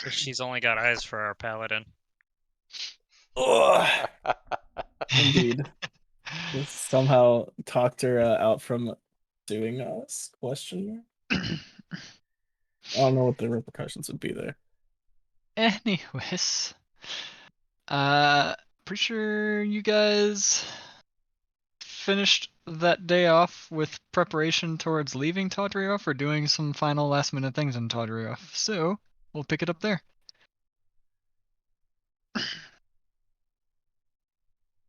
She's only got eyes for our paladin. Ugh. Indeed. Let's somehow talked her out from doing us? Question mark. I don't know what the repercussions would be there. Anyways, pretty sure you guys finished that day off with preparation towards leaving Tawdrioth or doing some final last minute things in Tawdrioth. So we'll pick it up there.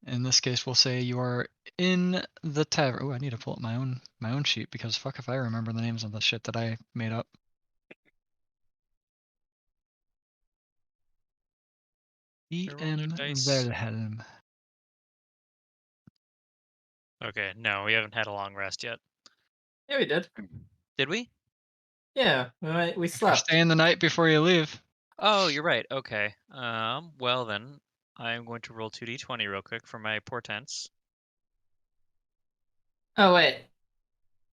In this case, we'll say you are in the tavern. Oh, I need to pull up my own sheet because fuck if I remember the names of the shit that I made up. D&D Valehelm. Okay, no, we haven't had a long rest yet. Yeah, we did. Did we? Yeah, we If you're slept. staying the night before you leave. Oh, you're right. Okay. Well then, I'm going to roll 2d20 real quick for my portents. Oh wait.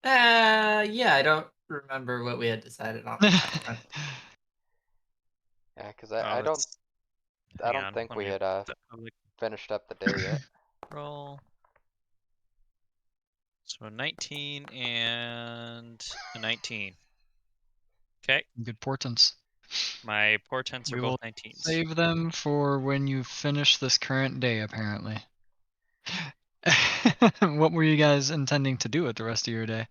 Yeah, I don't remember what we had decided on. Yeah, because I Oh, don't hang on, think let we me had put that public finished up the day yet. roll. So a 19 and a 19. Okay, Good portents. my portents are We both will 19s. save them for when you finish this current day, apparently. What were you guys intending to do with the rest of your day?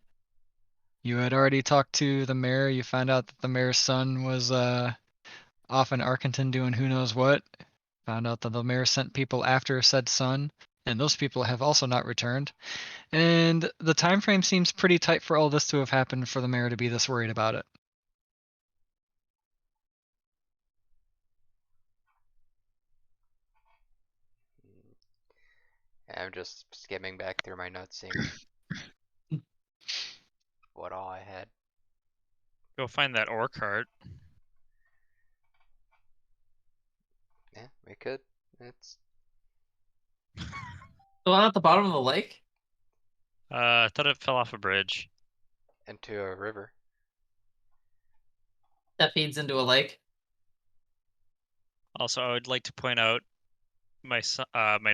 You had already talked to the mayor. You found out that the mayor's son was off in Arkenton doing who knows what. Found out that the mayor sent people after said son, and those people have also not returned. And the time frame seems pretty tight for all this to have happened for the mayor to be this worried about it. I'm just skimming back through my notes, seeing what all I had. Go find that ore cart. Yeah, we could. It's The one at the bottom of the lake? I thought it fell off a bridge. into a river. That feeds into a lake. Also, I would like to point out my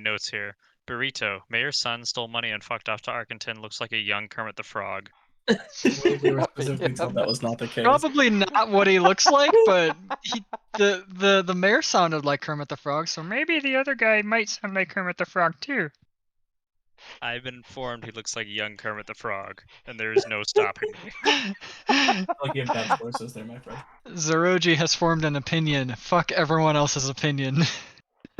notes here. Burrito, mayor's son stole money and fucked off to Arkenton. Looks like a young Kermit the Frog. We were specifically told that was not the case. Probably not what he looks like, but the mayor sounded like Kermit the Frog, so maybe the other guy might sound like Kermit the Frog too. I've been informed he looks like young Kermit the Frog, and there is no stopping me. I'll give that sources there, my friend. Zeroji has formed an opinion. Fuck everyone else's opinion.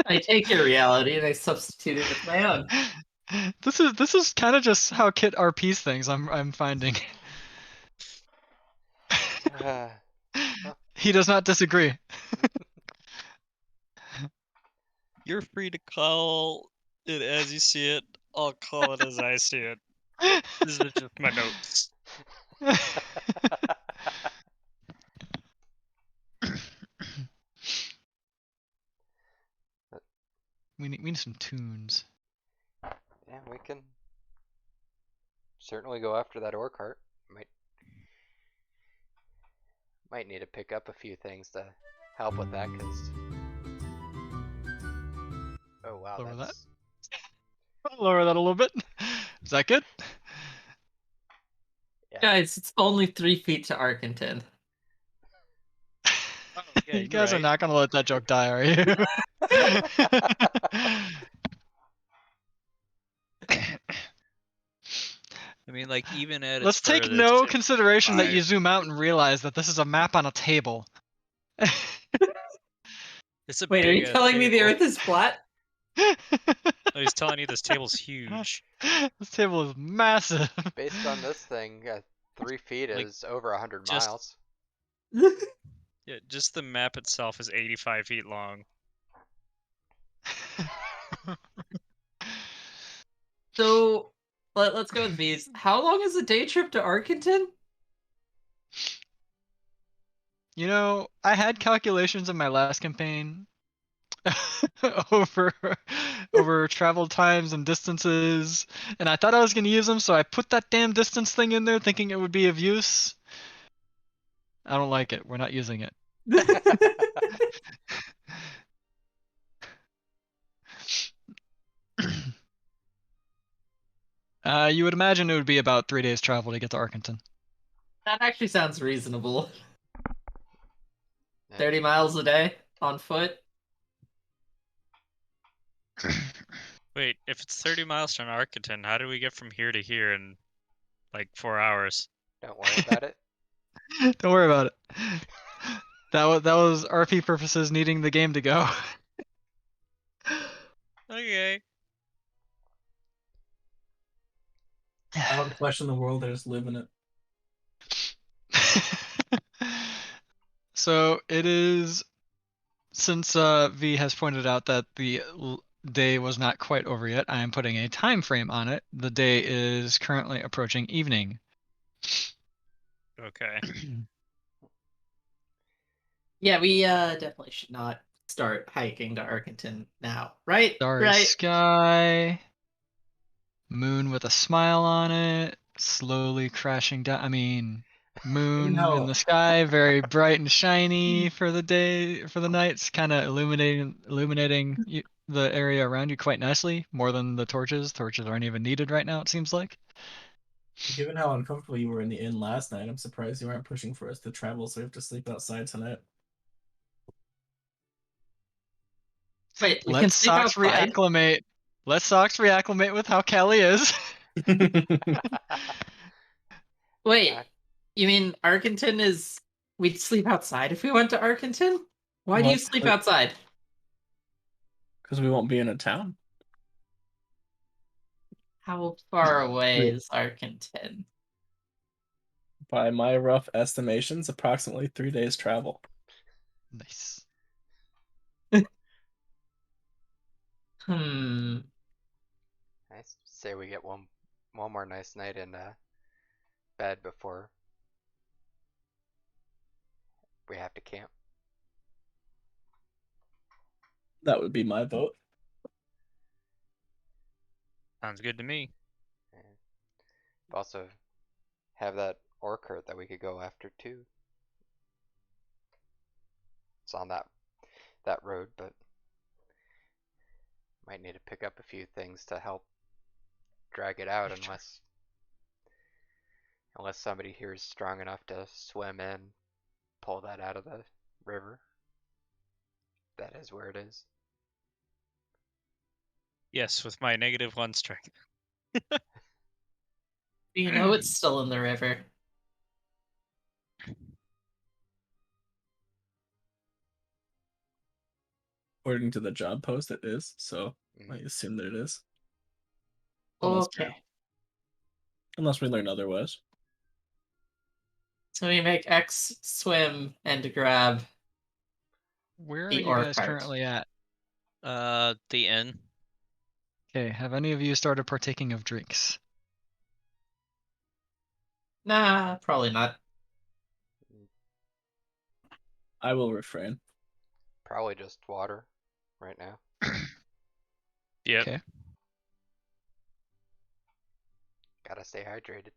I take your reality and I substitute it with my own. This is kind of just how Kit RPs things. I'm finding. He does not disagree. You're free to call it as you see it. I'll call it as I see it. This is just my notes. We need some tunes. Yeah, we can certainly go after that ore cart. Might need to pick up a few things to help with that, cause oh wow, Lower that's Lower that a little bit. Is that good? yeah. Guys, it's only 3 feet to Arkenton. Oh, yeah, You guys are not gonna let that joke die, are you? I mean, like, even at Let's its take furthest, no it's consideration that 5. you zoom out and realize that this is a map on a table. It's a Wait, are you big-ass telling me the table. Earth is flat? No, he's telling you this table's huge. This table is massive. Based on this thing, 3 feet Like, is over 100 just- miles. Yeah, just the map itself is 85 feet long. So, let's go with these. How long is a day trip to Arkenton? You know, I had calculations in my last campaign over travel times and distances, and I thought I was going to use them, so I put that damn distance thing in there thinking it would be of use. I don't like it. We're not using it. You would imagine it would be about 3 days travel to get to Arkenton. That actually sounds reasonable. Yeah. 30 miles a day on foot. Wait, if it's 30 miles from Arkenton, how do we get from here to here in like 4 hours? Don't worry about it. Don't worry about it. That was RP purposes needing the game to go. Okay. I don't question the world, I just live in it. So it is, since V has pointed out that the day was not quite over yet, I am putting a time frame on it. The day is currently approaching evening. Okay. Yeah, we definitely should not start hiking to Arkenton now, right? Starry Right. sky, moon with a smile on it, slowly crashing down. I mean, moon how- in the sky, very bright and shiny for the day, for the nights, kind of illuminating the area around you quite nicely, more than the torches. Torches aren't even needed right now, it seems like. Given how uncomfortable you were in the inn last night, I'm surprised you aren't pushing for us to travel so we have to sleep outside tonight. Wait, we can Let sleep Socks outside? reacclimate. Let Socks reacclimate with how Kelly is. Wait, Uh, you mean Arkenton is... We'd sleep outside if we went to Arkenton? Why do you What? sleep outside? Because we won't be in a town. How far away Wait. is Arkenton? By my rough estimations, approximately 3 days travel. Nice. Hmm. I say we get one more nice night in bed before we have to camp. That would be my vote. Sounds good to me. And also have that orc herd that we could go after too. It's on that road, but might need to pick up a few things to help drag it out unless somebody here is strong enough to swim in, pull that out of the river. That is where it is. Yes, with my -1 strength. Do you know it's still in the river? According to the job post, it is, so I Mhm. assume that it is. Okay. Unless we learn otherwise. So we make X swim and grab Where are the you orc guys heart. currently at? The inn. Okay, have any of you started partaking of drinks? Nah, probably not. I will refrain. Probably just water right now. Yep. Okay. Gotta stay hydrated.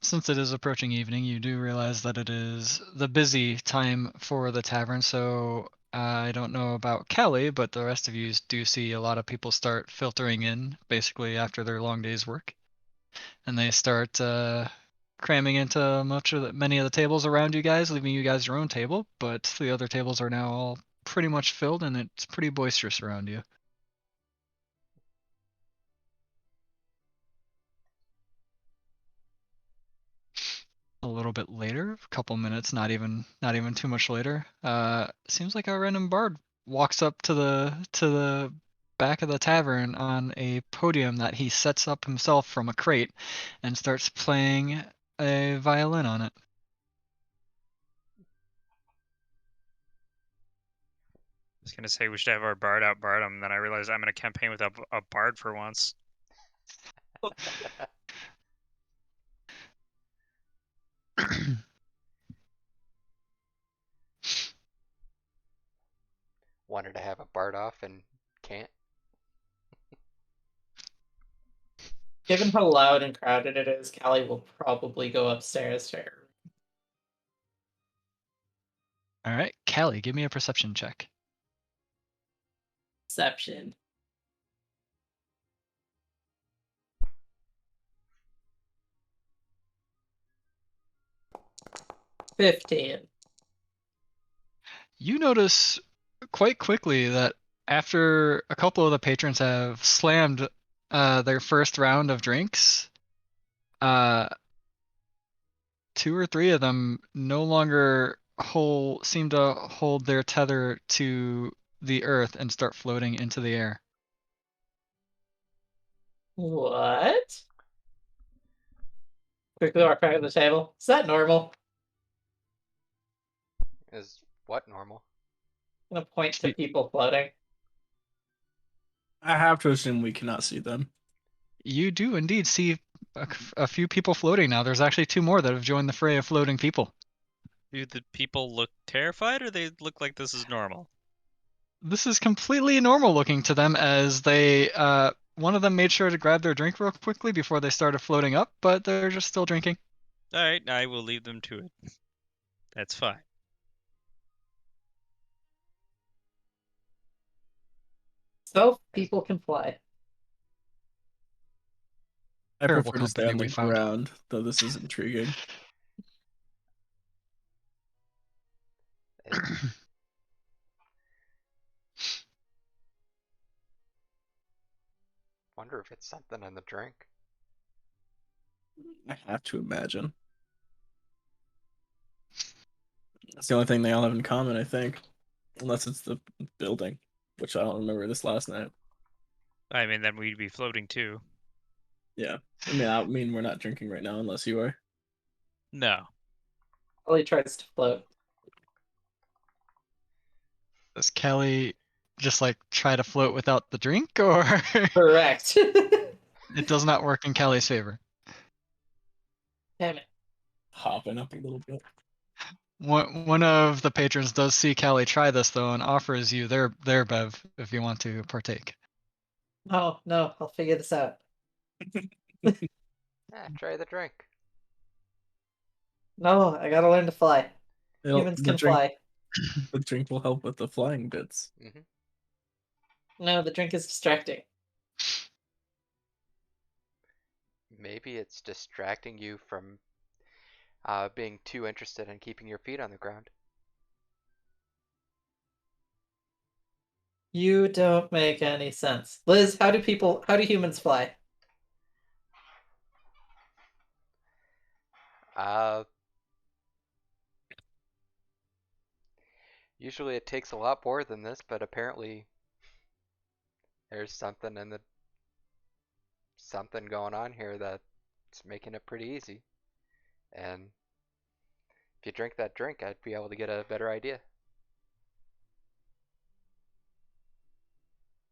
Since it is approaching evening, you do realize that it is the busy time for the tavern, so I don't know about Kelly, but the rest of you do see a lot of people start filtering in, basically after their long day's work. And they start cramming into many of the tables around you guys, leaving you guys your own table, but the other tables are now all pretty much filled, and it's pretty boisterous around you. A little bit later, a couple minutes, not even too much later, seems like a random bard walks up to the back of the tavern on a podium that he sets up himself from a crate and starts playing a violin on it. I was gonna say we should have our bard out bard him, then I realized I'm in a campaign without a bard for once. Wanted to have a Bard off and can't. Given how loud and crowded it is, Callie will probably go upstairs to her. All right, Callie, give me a perception check. Perception. 15. You notice quite quickly that after a couple of the patrons have slammed their first round of drinks, uh, 2 or 3 of them no longer seem to hold their tether to the earth and start floating into the air. What? Quickly walk back to the table. Is that normal? Is what normal? I'm gonna point to people floating. I have to assume we cannot see them. You do indeed see a few people floating now. There's actually 2 more that have joined the fray of floating people. Do the people look terrified, or they look like this is normal? This is completely normal looking to them as they one of them made sure to grab their drink real quickly before they started floating up, but they're just still drinking. All right, I will leave them to it. That's fine. So people can fly. I Terrible prefer to stay company on the we found. ground, though this is intriguing. Wonder if it's something in the drink. I have to imagine. That's the only thing they all have in common, I think. Unless it's the building, which I don't remember this last night. I mean, then we'd be floating too. Yeah. I mean we're not drinking right now unless you are. No. Ollie tries to float. Does Kelly just like try to float without the drink, or Correct. it does not work in Kelly's favor? Damn it. Hopping up a little bit. One of the patrons does see Kelly try this though and offers you their bev if you want to partake. No, I'll figure this out. Try the drink. No, I gotta learn to fly. the Humans can drink, fly. The drink will help with the flying bits. No, the drink is distracting. Maybe it's distracting you from being too interested in keeping your feet on the ground. You don't make any sense. Liz, how do humans fly? Usually it takes a lot more than this, but apparently there's something going on here that's making it pretty easy. And if you drink that drink, I'd be able to get a better idea.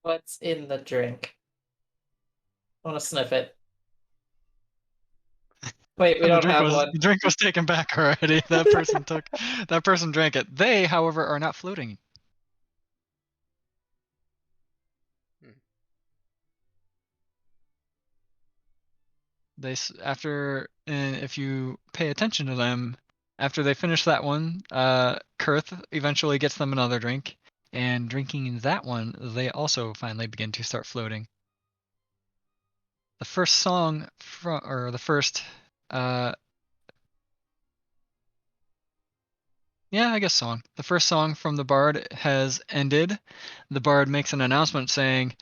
What's in the drink? I want to sniff it. Wait, we don't have one. The drink was taken back already. That person drank it. They, however, are not floating. If you pay attention to them, after they finish that one, Kurth eventually gets them another drink, and drinking that one, they also finally begin to start floating. The first song the first song from the bard has ended. The bard makes an announcement saying,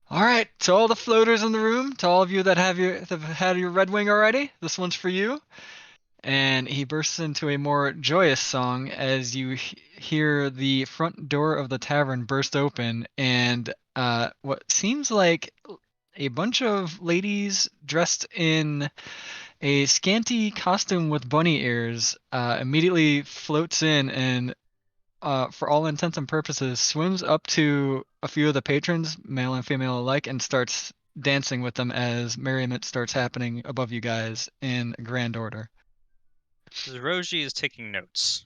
"All right, to all the floaters in the room, to all of you that have had your Red Wing already, this one's for you." And he bursts into a more joyous song as you hear the front door of the tavern burst open, and what seems like a bunch of ladies dressed in a scanty costume with bunny ears immediately floats in and, for all intents and purposes, swims up to a few of the patrons, male and female alike, and starts dancing with them as merriment starts happening above you guys in grand order. Roji is taking notes.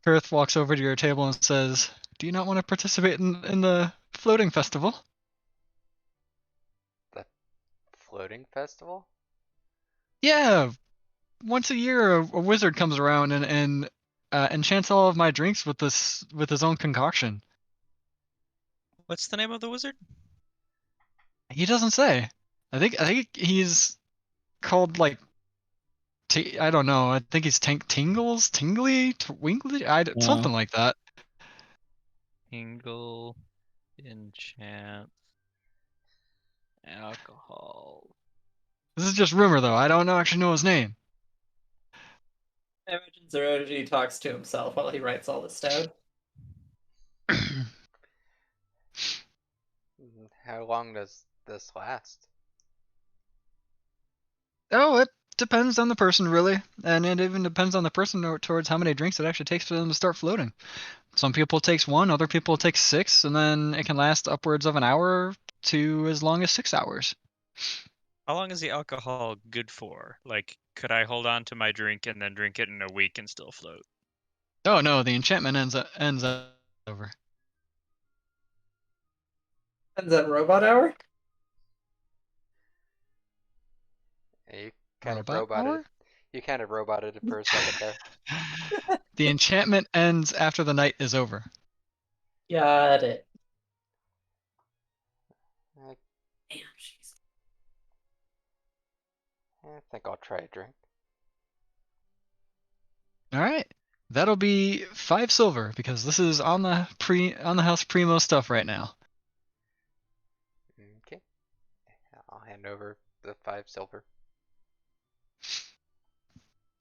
Kurth walks over to your table and says, "Do you not want to participate in the floating festival?" The floating festival? Yeah, once a year a wizard comes around and enchants all of my drinks with his own concoction. What's the name of the wizard? He doesn't say. I think he's called like I don't know. I think he's Tingles, Tingly, Winkly, something like that. Tingle, enchant, alcohol. This is just rumor, though. I don't actually know his name. I imagine Zeroji talks to himself while he writes all this down. How long does this last? Oh, it depends on the person, really. And it even depends on the person towards how many drinks it actually takes for them to start floating. Some people it takes 1, other people it takes 6, and then it can last upwards of an hour to as long as 6 hours. How long is the alcohol good for? Like, could I hold on to my drink and then drink it in a week and still float? Oh no, the enchantment ends over. Ends at robot hour? Yeah, you kind of Robot roboted. hour? You kind of roboted it for a second there. The enchantment ends after the night is over. Got it. I, Damn, jeez. I think I'll try a drink. All right, that'll be 5 silver because this is on the house primo stuff right now. Okay. I'll hand over the 5 silver.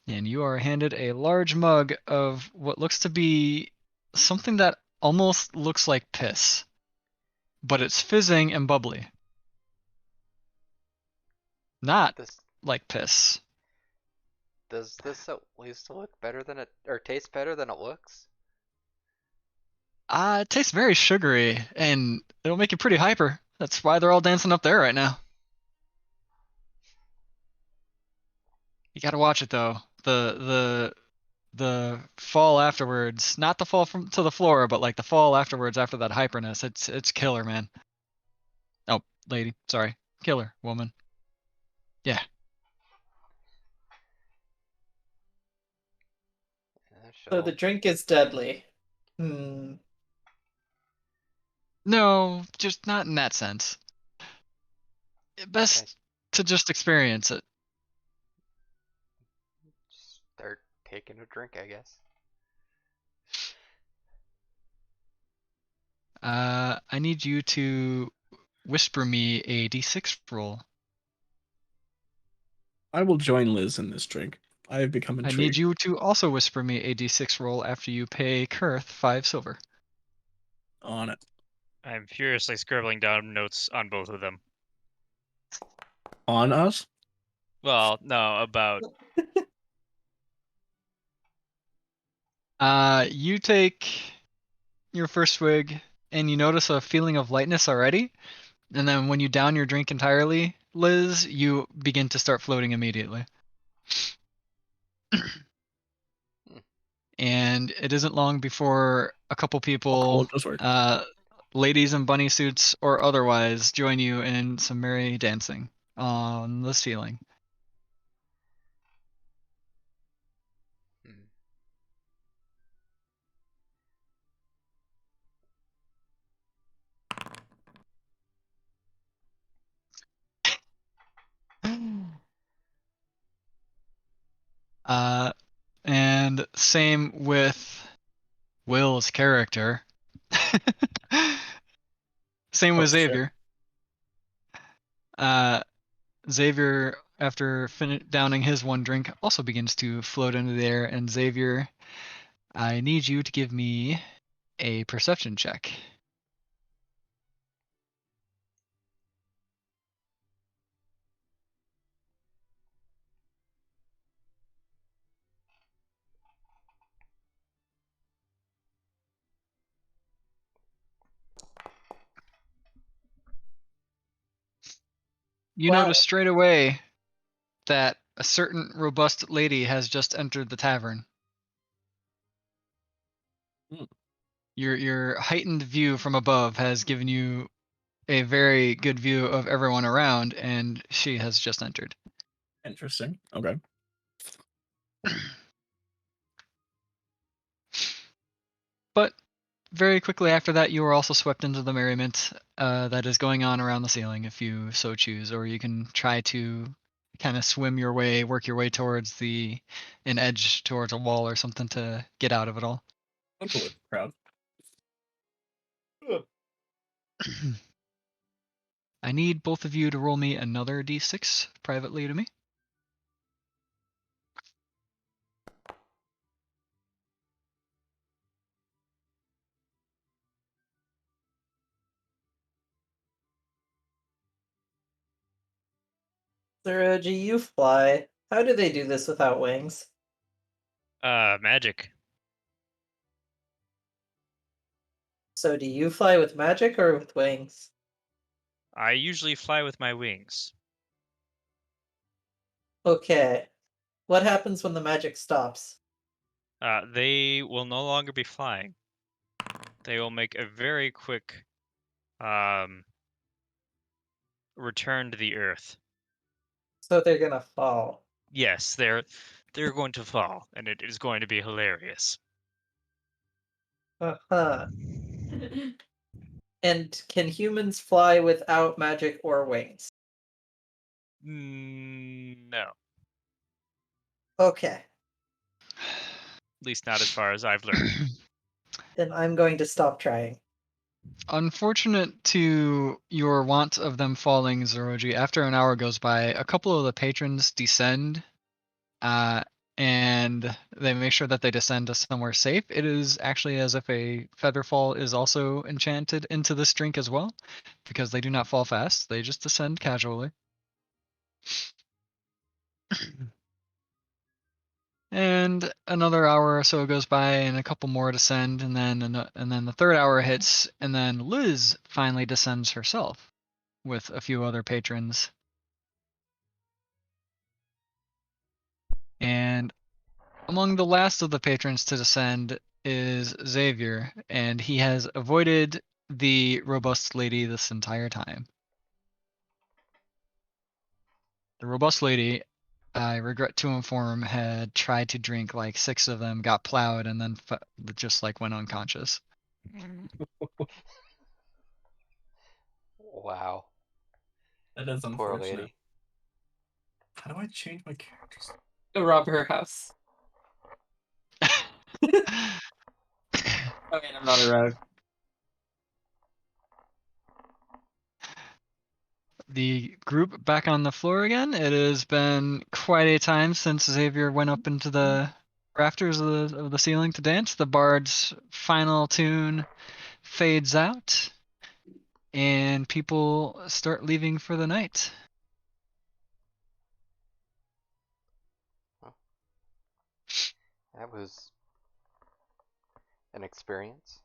And you are handed a large mug of what looks to be something that almost looks like piss, but it's fizzing and bubbly. Not This like piss. does this at least look better than it or taste better than it looks? It tastes very sugary, and it'll make you pretty hyper. That's why they're all dancing up there right now. You gotta watch it though. The fall afterwards, not the fall to the floor, but like the fall afterwards after that hyperness. It's killer, man. Oh, lady, sorry, killer woman. Yeah. So the drink is deadly. No, just not in that sense. Best to just experience it. Start taking a drink, I guess. I need you to whisper me a d6 roll. I will join Liz in this drink. I have become I intrigued. need you to also whisper me a d6 roll after you pay Kurth 5 silver. On it. I'm furiously scribbling down notes on both of them. On us? Well, no, about You take your first swig and you notice a feeling of lightness already. And then when you down your drink entirely, Liz, you begin to start floating immediately. And it isn't long before a couple people, does work. ladies in bunny suits or otherwise, join you in some merry dancing on the ceiling. And same with Will's character. Same with Xavier. Xavier, after downing his one drink, also begins to float into the air. And Xavier, I need you to give me a perception check. You Wow. notice straight away that a certain robust lady has just entered the tavern. Your heightened view from above has given you a very good view of everyone around, and she has just entered. Interesting. Okay. But very quickly after that, you are also swept into the merriment that is going on around the ceiling, if you so choose, or you can try to kind of swim your way, work your way towards an edge towards a wall or something to get out of it all. I'll go with the crowd. I need both of you to roll me another d6 privately to me. Zeroji, you fly. How do they do this without wings? Magic. So do you fly with magic or with wings? I usually fly with my wings. Okay. What happens when the magic stops? They will no longer be flying. They will make a very quick return to the earth. So they're gonna fall. Yes, they're going to fall, and it is going to be hilarious. Uh-huh. And can humans fly without magic or wings? No, Okay. at least not as far as I've learned. Then I'm going to stop trying. Unfortunate to your want of them falling, Zeroji, after an hour goes by, a couple of the patrons descend, and they make sure that they descend to somewhere safe. It is actually as if a featherfall is also enchanted into this drink as well, because they do not fall fast. They just descend casually. And another hour or so goes by, and a couple more descend, and then the third hour hits, and then Liz finally descends herself with a few other patrons. And among the last of the patrons to descend is Xavier, and he has avoided the robust lady this entire time. The robust lady, I regret to inform, had tried to drink like 6 of them, got plowed, and then just like went unconscious. Wow. That is Poor unfortunate. lady. How do I change my characters? Go rob her house. I mean, I'm not a rogue. The group back on the floor again. It has been quite a time since Xavier went up into the rafters of the ceiling to dance. The bard's final tune fades out, and people start leaving for the night. That was an experience.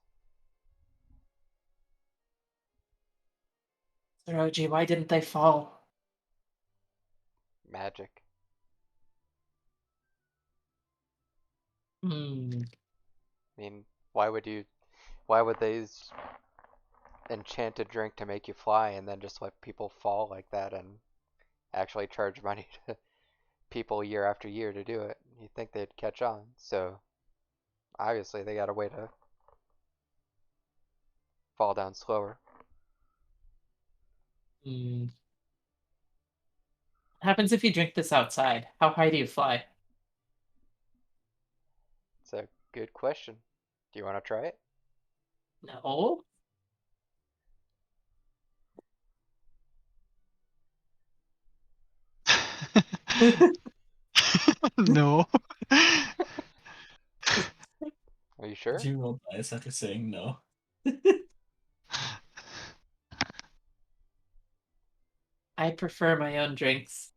Zeroji, why didn't they fall? Magic. Hmm. I mean, why would they enchant a drink to make you fly and then just let people fall like that and actually charge money to people year after year to do it? You'd think they'd catch on. So obviously they got a way to fall down slower. Hmm. What happens if you drink this outside? How high do you fly? It's a good question. Do you want to try it? No. No. Are you sure? Did you roll dice after saying no? I prefer my own drinks.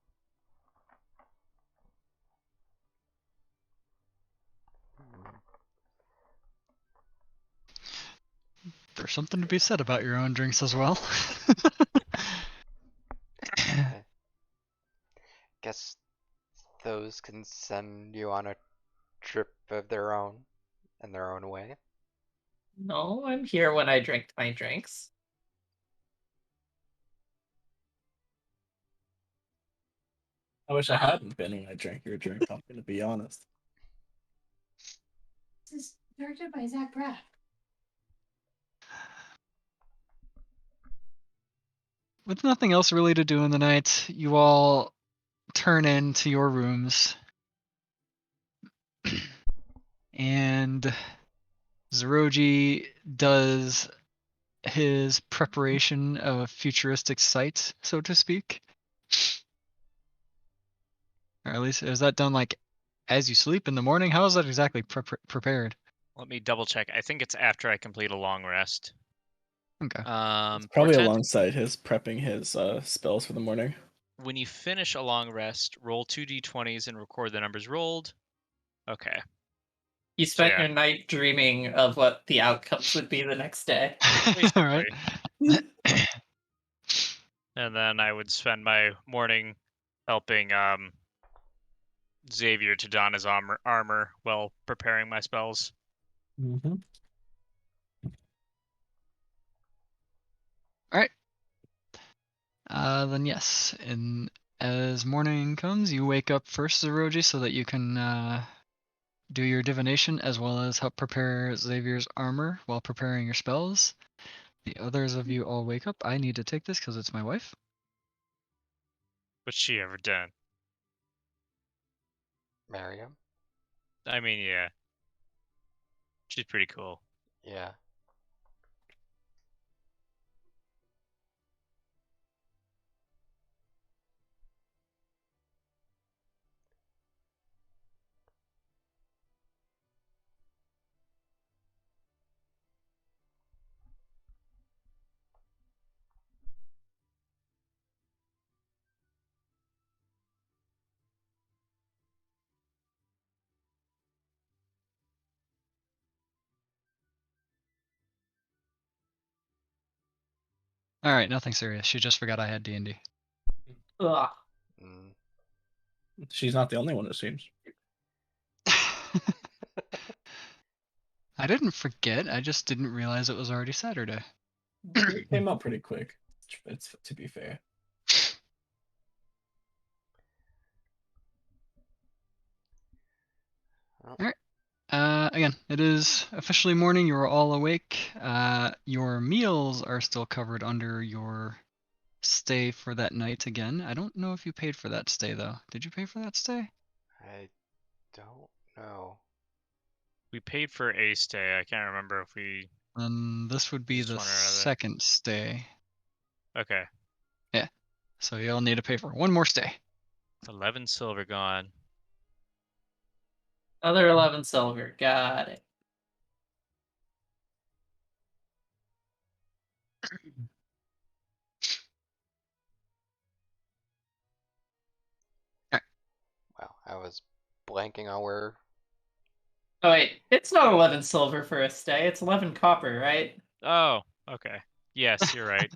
There's something to be said about your own drinks as well. Guess those can send you on a trip of their own in their own way. No, I'm here when I drink my drinks. I wish I hadn't been when I drank your drink. I'm gonna be honest. This is directed by Zach Braff. With nothing else really to do in the night, you all turn into your rooms. And Zeroji does his preparation of a futuristic site, so to speak. Or at least, is that done like as you sleep in the morning? How is that exactly prepared? Let me double check. I think it's after I complete a long rest. Okay. Probably Portent, alongside his prepping his spells for the morning. when you finish a long rest, roll 2d20s and record the numbers rolled. Okay. You spent yeah. your night dreaming of what the outcomes would be the next day. All right. And then I would spend my morning helping Xavier to don his armor while preparing my spells. Mm-hmm. Then yes, and as morning comes, you wake up first, Zeroji, so that you can do your divination as well as help prepare Xavier's armor while preparing your spells. The others of you all wake up. I need to take this because it's my wife. What's she ever done? Miriam? I mean, yeah. She's pretty cool. Yeah. All right, nothing serious. She just forgot I had D&D. Ugh. Mm. She's not the only one, it seems. I didn't forget. I just didn't realize it was already Saturday. It came up pretty quick. It's to be fair. Again, it is officially morning. You are all awake. Your meals are still covered under your stay for that night again. I don't know if you paid for that stay, though. Did you pay for that stay? I don't know. We paid for a stay. I can't remember if we. Then this would be Just the one or other. second stay. Okay. So you'll need to pay for one more stay. 11 silver gone. Another 11 silver. Got it. Wow, I was blanking on where. Oh wait, it's not 11 silver for a stay. It's 11 copper, right? Oh, okay. Yes, you're right.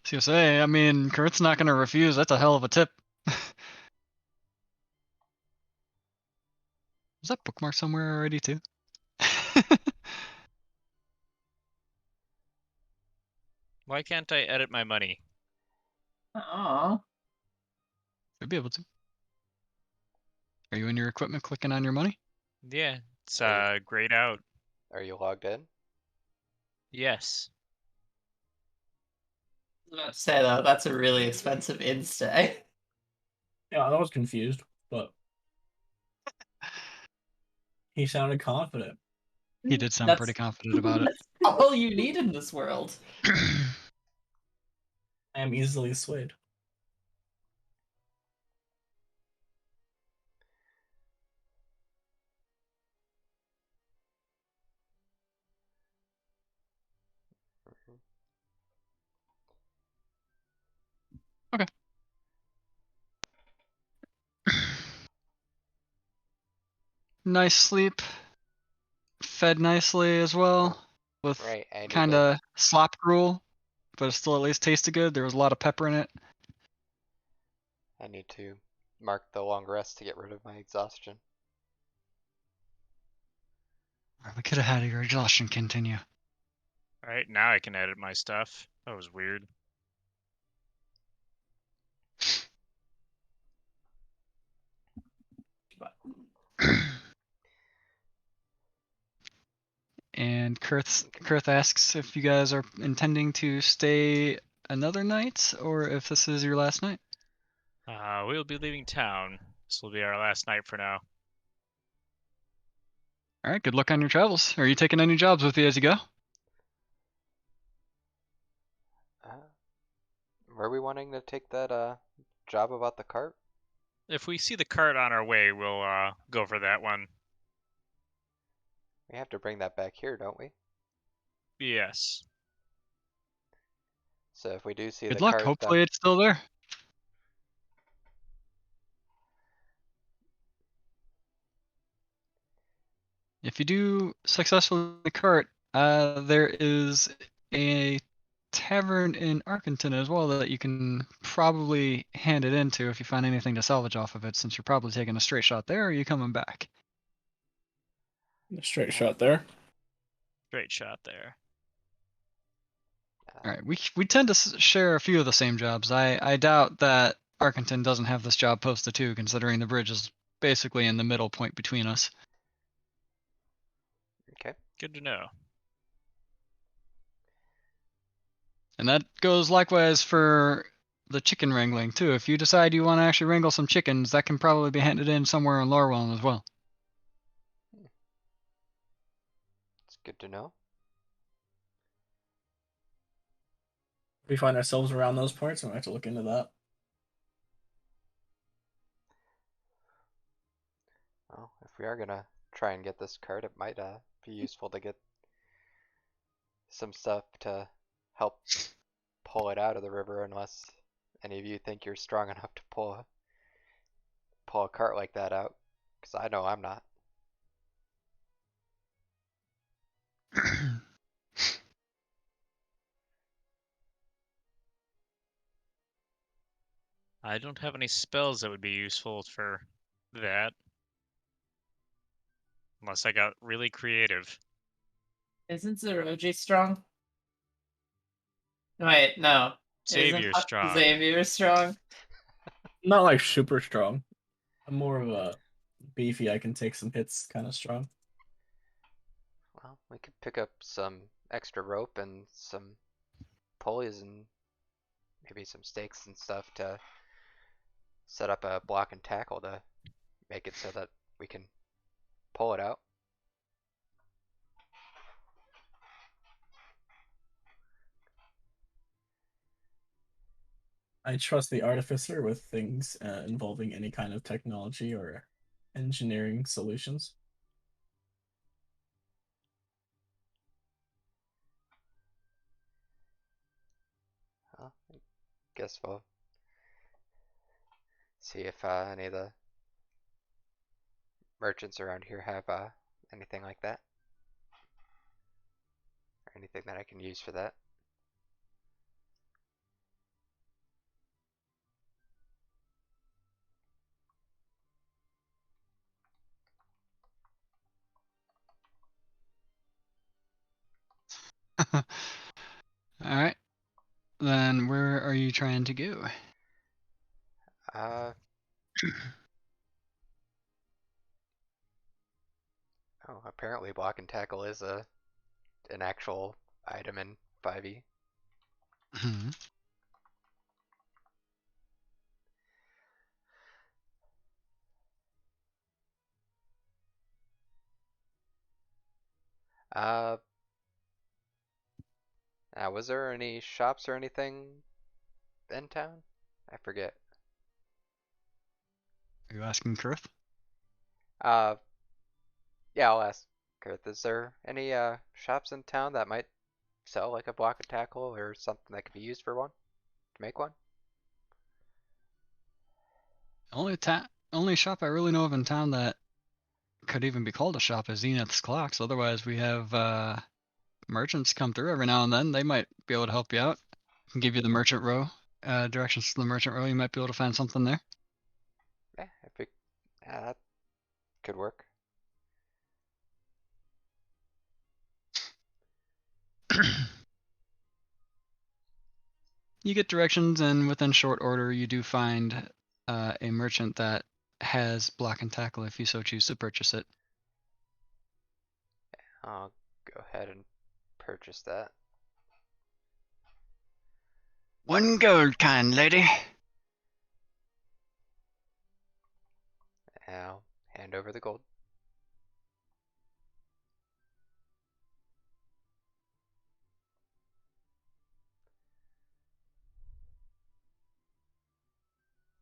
So you say, I mean, Kurt's not going to refuse. That's a hell of a tip. Was that bookmarked somewhere already, too? Why can't I edit my money? Aw. Should be able to. Are you in your equipment clicking on your money? Yeah, it's Are grayed out. Are you logged in? Yes. I was about to say though, that's a really expensive in-stay. Yeah, I was confused, but he sounded confident. He did sound That's- pretty confident about it. That's all you need in this world. I am easily swayed. Nice sleep. Fed nicely as well. With Right, I need kind to. of slop gruel, but it still at least tasted good. There was a lot of pepper in it. I need to mark the long rest to get rid of my exhaustion. We could have had your exhaustion continue. Alright, now I can edit my stuff. That was weird. And Kurth asks if you guys are intending to stay another night or if this is your last night. We'll be leaving town. This will be our last night for now. All right, good luck on your travels. Are you taking any jobs with you as you go? Were we wanting to take that job about the cart? If we see the cart on our way, we'll go for that one. We have to bring that back here, don't we? Yes. So if we do see Good the luck. cart, Hopefully then it's still there. If you do successfully the cart, there is a tavern in Arkenton as well that you can probably hand it into if you find anything to salvage off of it, since you're probably taking a straight shot there, or are you coming back? Straight shot there. Great shot there. All right, we tend to share a few of the same jobs. I doubt that Arkenton doesn't have this job posted too, considering the bridge is basically in the middle point between us. okay. Good to know. And that goes likewise for the chicken wrangling too. If you decide you want to actually wrangle some chickens, that can probably be handed in somewhere in Lorwell as well. It's good to know. If we find ourselves around those parts, we might have to look into that. Well, if we are gonna try and get this cart, it might be useful to get some stuff to help pull it out of the river, unless any of you think you're strong enough to pull a cart like that out. Because I know I'm not. I don't have any spells that would be useful for that. Unless I got really creative. Isn't Zeroji strong? Wait, no. Xavier's strong. Xavier strong? Not like super strong. I'm more of a beefy, I can take some hits kind of strong. Well, we could pick up some extra rope and some pulleys and maybe some stakes and stuff to set up a block and tackle to make it so that we can pull it out. I trust the artificer with things involving any kind of technology or engineering solutions. Well, I guess we'll see if any of the merchants around here have anything like that. Or anything that I can use for that. Alright. Then where are you trying to go? Oh, apparently block and tackle is an actual item in 5e. Mhm. Uh, was there any shops or anything in town? I forget. Are you asking Kurth? Uh, yeah, I'll ask Kurth. Is there any shops in town that might sell like a block and tackle or something that could be used for one to make one? Only shop I really know of in town that could even be called a shop is Zenith's Clocks. Otherwise, we have merchants come through every now and then. They might be able to help you out. Can give you the merchant row, directions to the merchant row. You might be able to find something there. Yeah, yeah, that could work. You get directions, and within short order, you do find a merchant that has block and tackle if you so choose to purchase it. I'll go ahead and purchase that. 1 gold, kind lady. Now, hand over the gold.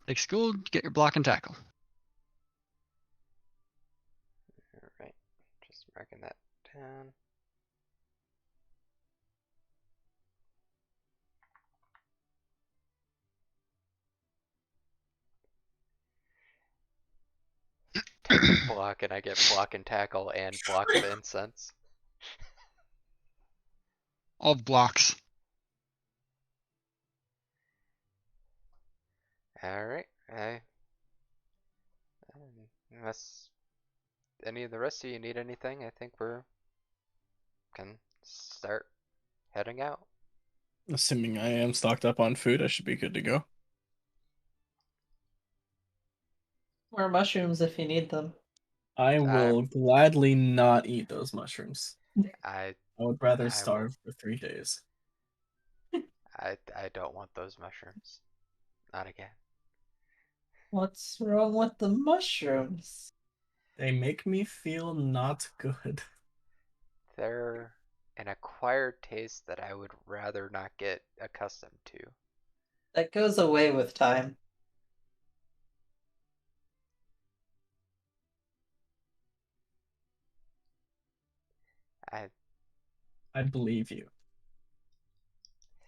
Take school, get your block and tackle. Alright, just marking that down. Take block and I get block and tackle and block of incense. All blocks. Alright, unless any of the rest of you need anything, I think we're can start heading out. Assuming I am stocked up on food, I should be good to go. More mushrooms if you need them. I will gladly not eat those mushrooms. I I would rather I will- starve for 3 days. I don't want those mushrooms. Not again. What's wrong with the mushrooms? They make me feel not good. They're an acquired taste that I would rather not get accustomed to. That goes away with time. I believe you.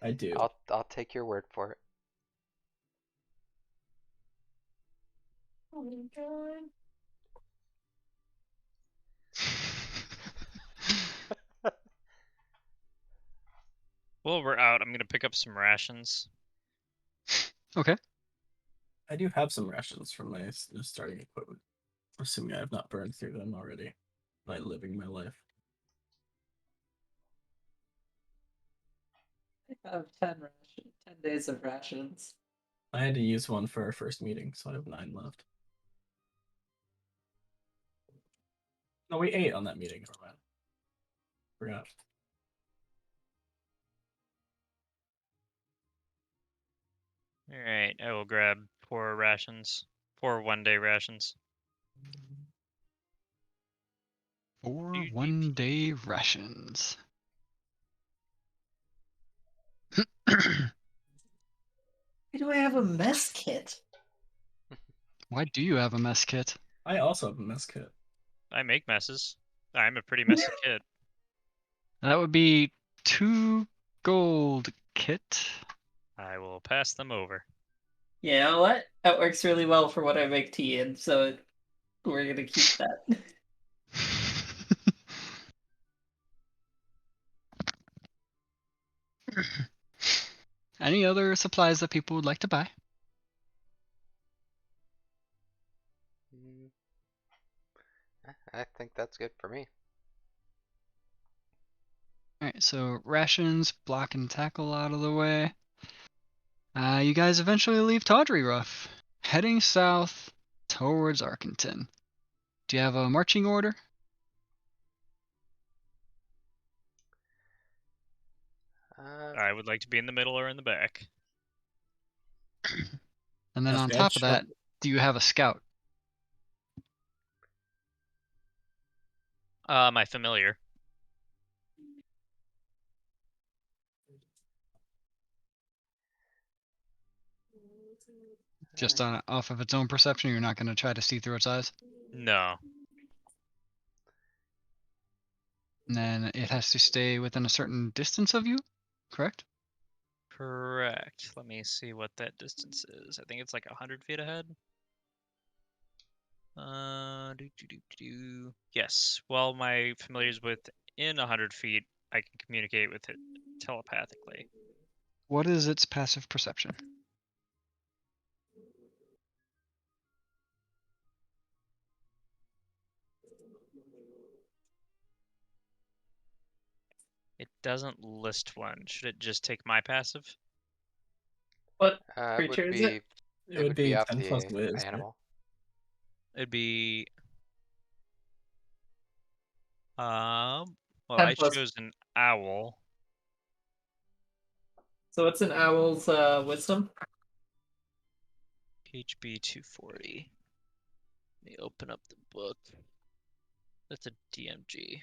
I do. I'll take your word for it. Oh my god. Well, we're out. I'm gonna pick up some rations. Okay. I do have some rations from my starting equipment. Assuming I have not burned through them already by living my life. I have 10 days of rations. I had to use one for our first meeting, so I have 9 left. No, we ate on that meeting. Never mind. Forgot. Alright, I will grab 4 rations. 4 one-day rations. 4 one-day rations. Why do I have a mess kit? Why do you have a mess kit? I also have a mess kit. I make messes. I'm a pretty messy kid. That would be 2 gold kit. I will pass them over. You know what? That works really well for what I make tea in, so we're gonna keep that. Any other supplies that people would like to buy? I think that's good for me. Alright, so rations, block and tackle out of the way. You guys eventually leave Tawdry Rough, heading south towards Arkenton. Do you have a marching order? I would like to be in the middle or in the back. And then on Okay, top of sure. that, do you have a scout? My familiar. Just off of its own perception, you're not going to try to see through its eyes? No. And then it has to stay within a certain distance of you, correct? Correct. Let me see what that distance is. I think it's like 100 feet ahead. Yes. While my familiar is within 100 feet, I can communicate with it telepathically. What is its passive perception? It doesn't list one. Should it just take my passive? What It would creature is be it? It would be up 10 to plus the whiz. Right? animal. It'd be well, 10 I plus. chose an owl. So what's an owl's wisdom? HB 240. me open up the book. That's a DMG.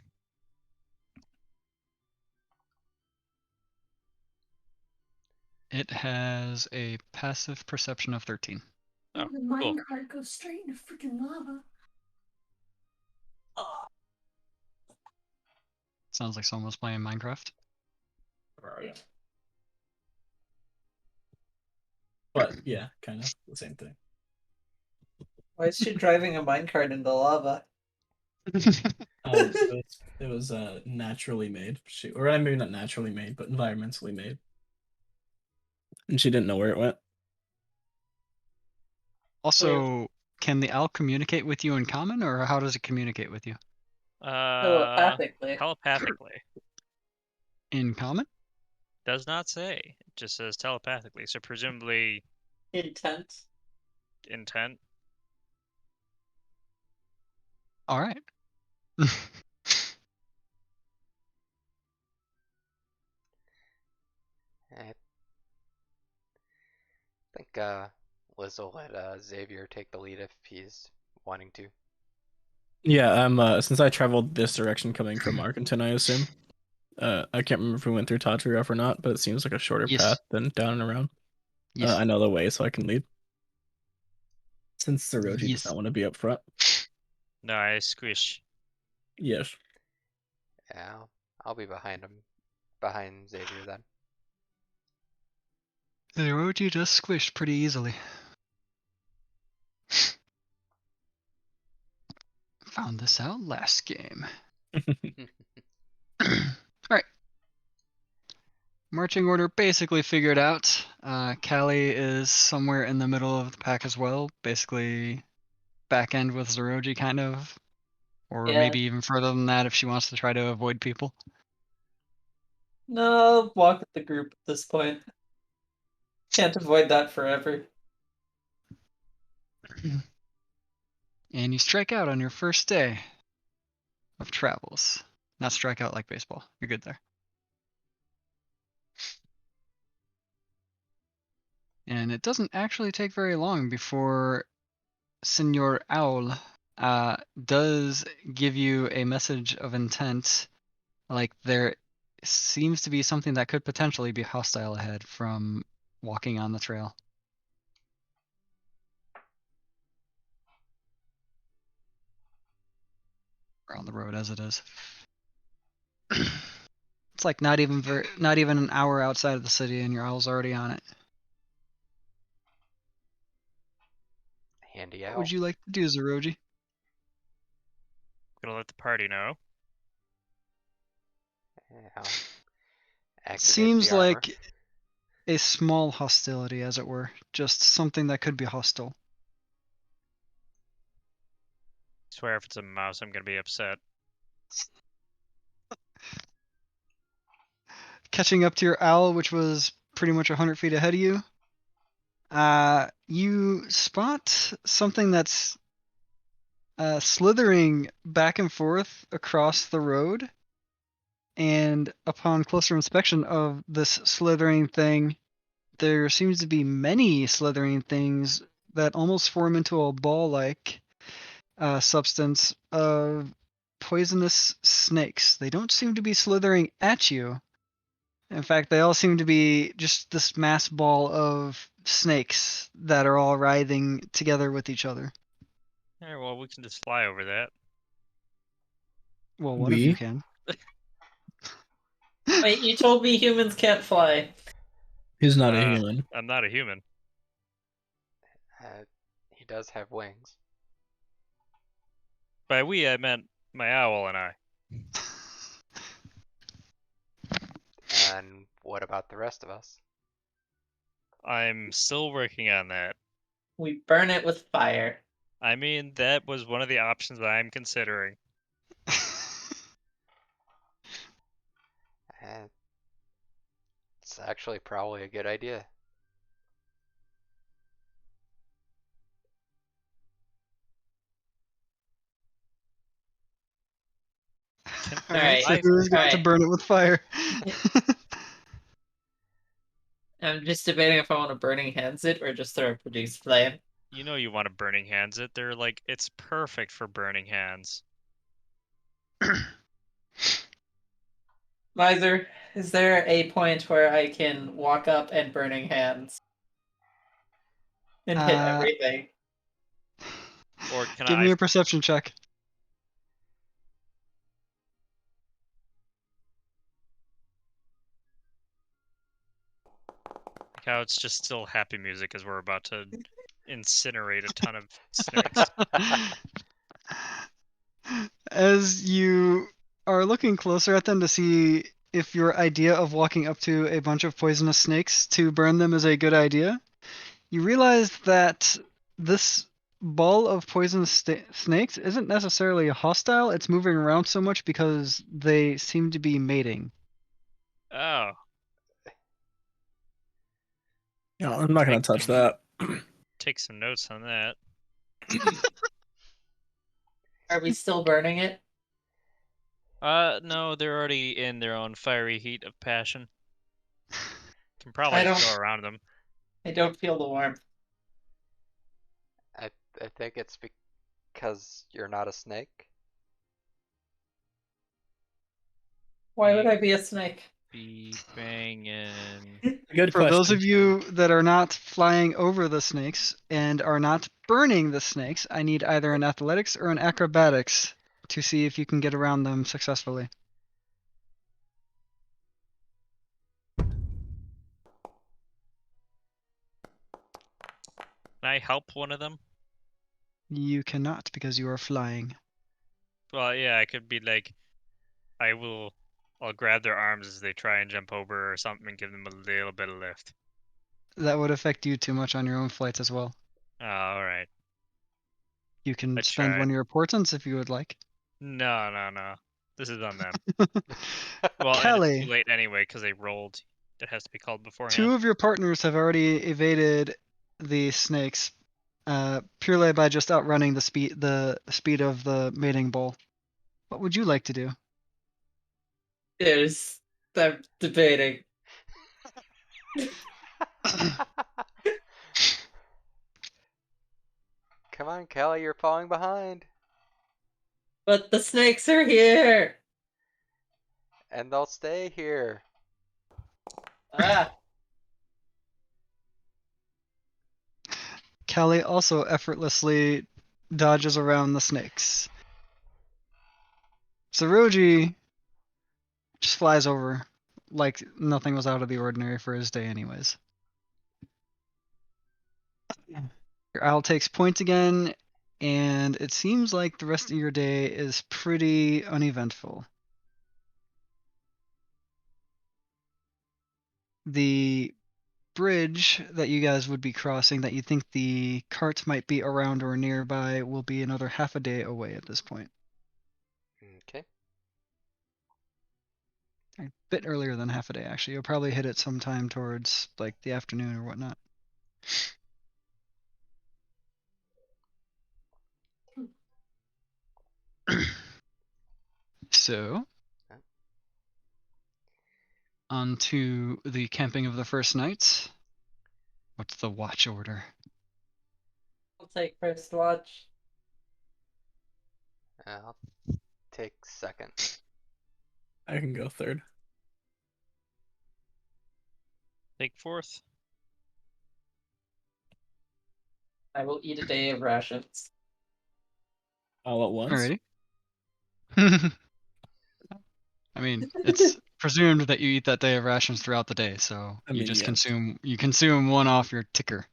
It has a passive perception of 13. Oh, the cool. minecart goes straight into freaking lava. Oh. Sounds like someone was playing Minecraft. But yeah, kind of the same thing. Why is she driving a minecart into lava? It was naturally made. Or maybe not naturally made, but environmentally made. And she didn't know where it went. Also, can the owl communicate with you in common, or how does it communicate with you? Telepathically. Telepathically. In common? Does not say. It just says telepathically. So presumably Intent. intent. All right. I think Liz will let Xavier take the lead if he's wanting to. Yeah, since I traveled this direction coming from Arkenton, I assume. I can't remember if we went through Tatriaf or not, but it seems like a shorter Yes. path than down and around. Yes. I know the way, so I can lead. Since Saroji Yes. does not want to be up front. No, I squish. Yes. Yeah, I'll be behind him, behind Xavier then. The Orochi just squished pretty easily. Found this out last game. Alright. Marching order basically figured out. Callie is somewhere in the middle of the pack as well. Basically back end with Zoroji kind of. Or Yeah. maybe even further than that if she wants to try to avoid people. No, walk with the group at this point. Can't avoid that forever. And you strike out on your first day of travels. Not strike out like baseball. You're good there. And it doesn't actually take very long before Senor Owl does give you a message of intent. Like there seems to be something that could potentially be hostile ahead from walking on the trail. Or on the road as it is. It's like not even an hour outside of the city and your owl's already on it. Handy What out. would you like to do, Zoroji? Gonna let the party know. Yeah, activate Seems the armor. like a small hostility, as it were. Just something that could be hostile. Swear if it's a mouse, I'm gonna be upset. Catching up to your owl, which was pretty much 100 feet ahead of you, you spot something that's slithering back and forth across the road. And upon closer inspection of this slithering thing, there seems to be many slithering things that almost form into a ball-like substance of poisonous snakes. They don't seem to be slithering at you. In fact, they all seem to be just this mass ball of snakes that are all writhing together with each other. Yeah, well, we can just fly over that. Well, one of you can. Wait, you told me humans can't fly. He's not a human. I'm not a human. He does have wings. By we, I meant my owl and I. And what about the rest of us? I'm still working on that. We burn it with fire. I mean, that was one of the options that I'm considering. It's actually probably a good idea. Alright, I- Who's going to alright. burn it with fire? I'm just debating if I want to burning hands it or just throw a produce flame. You know you want to burning hands it. They're like, it's perfect for burning hands. Miser, is there a point where I can walk up and burning hands and hit everything? Or can Give I? me a perception check. Like how it's just still happy music as we're about to incinerate a ton of snakes. As you are looking closer at them to see if your idea of walking up to a bunch of poisonous snakes to burn them is a good idea, you realize that this ball of poisonous snakes isn't necessarily hostile. It's moving around so much because they seem to be mating. Oh, No, I'm not gonna touch that. take some notes on that. Are we still burning it? No, they're already in their own fiery heat of passion. Can probably I just don't- go around them. I don't feel the warmth. I think it's because you're not a snake. Why would I be a snake? Be banging. Good For question. those of you that are not flying over the snakes and are not burning the snakes, I need either an athletics or an acrobatics to see if you can get around them successfully. Can I help one of them? You cannot because you are flying. Well, yeah, I could be like, I'll grab their arms as they try and jump over or something and give them a little bit of lift. That would affect you too much on your own flights as well. Oh, all right. You can I spend tried. one of your portents if you would like. No. This is on them. Well, and Kelly, it's too late anyway because they rolled. It has to be called beforehand. two of your partners have already evaded the snakes purely by just outrunning the speed of the mating bull. What would you like to do? I'm debating. Come on, Callie, you're falling behind. But the snakes are here! And they'll stay here. Ah! Callie also effortlessly dodges around the snakes. Saroji just flies over like nothing was out of the ordinary for his day anyways. Your owl takes points again, and it seems like the rest of your day is pretty uneventful. The bridge that you guys would be crossing that you think the cart might be around or nearby will be another half a day away at this point. Okay. A bit earlier than half a day, actually. You'll probably hit it sometime towards like the afternoon or whatnot. So, on to the camping of the first night. What's the watch order? I'll take first watch. I'll take second. I can go third. Take fourth. I will eat a day of rations. All at once. Alrighty. I mean, it's presumed that you eat that day of rations throughout the day, so I you mean, just yes. consume one off your ticker.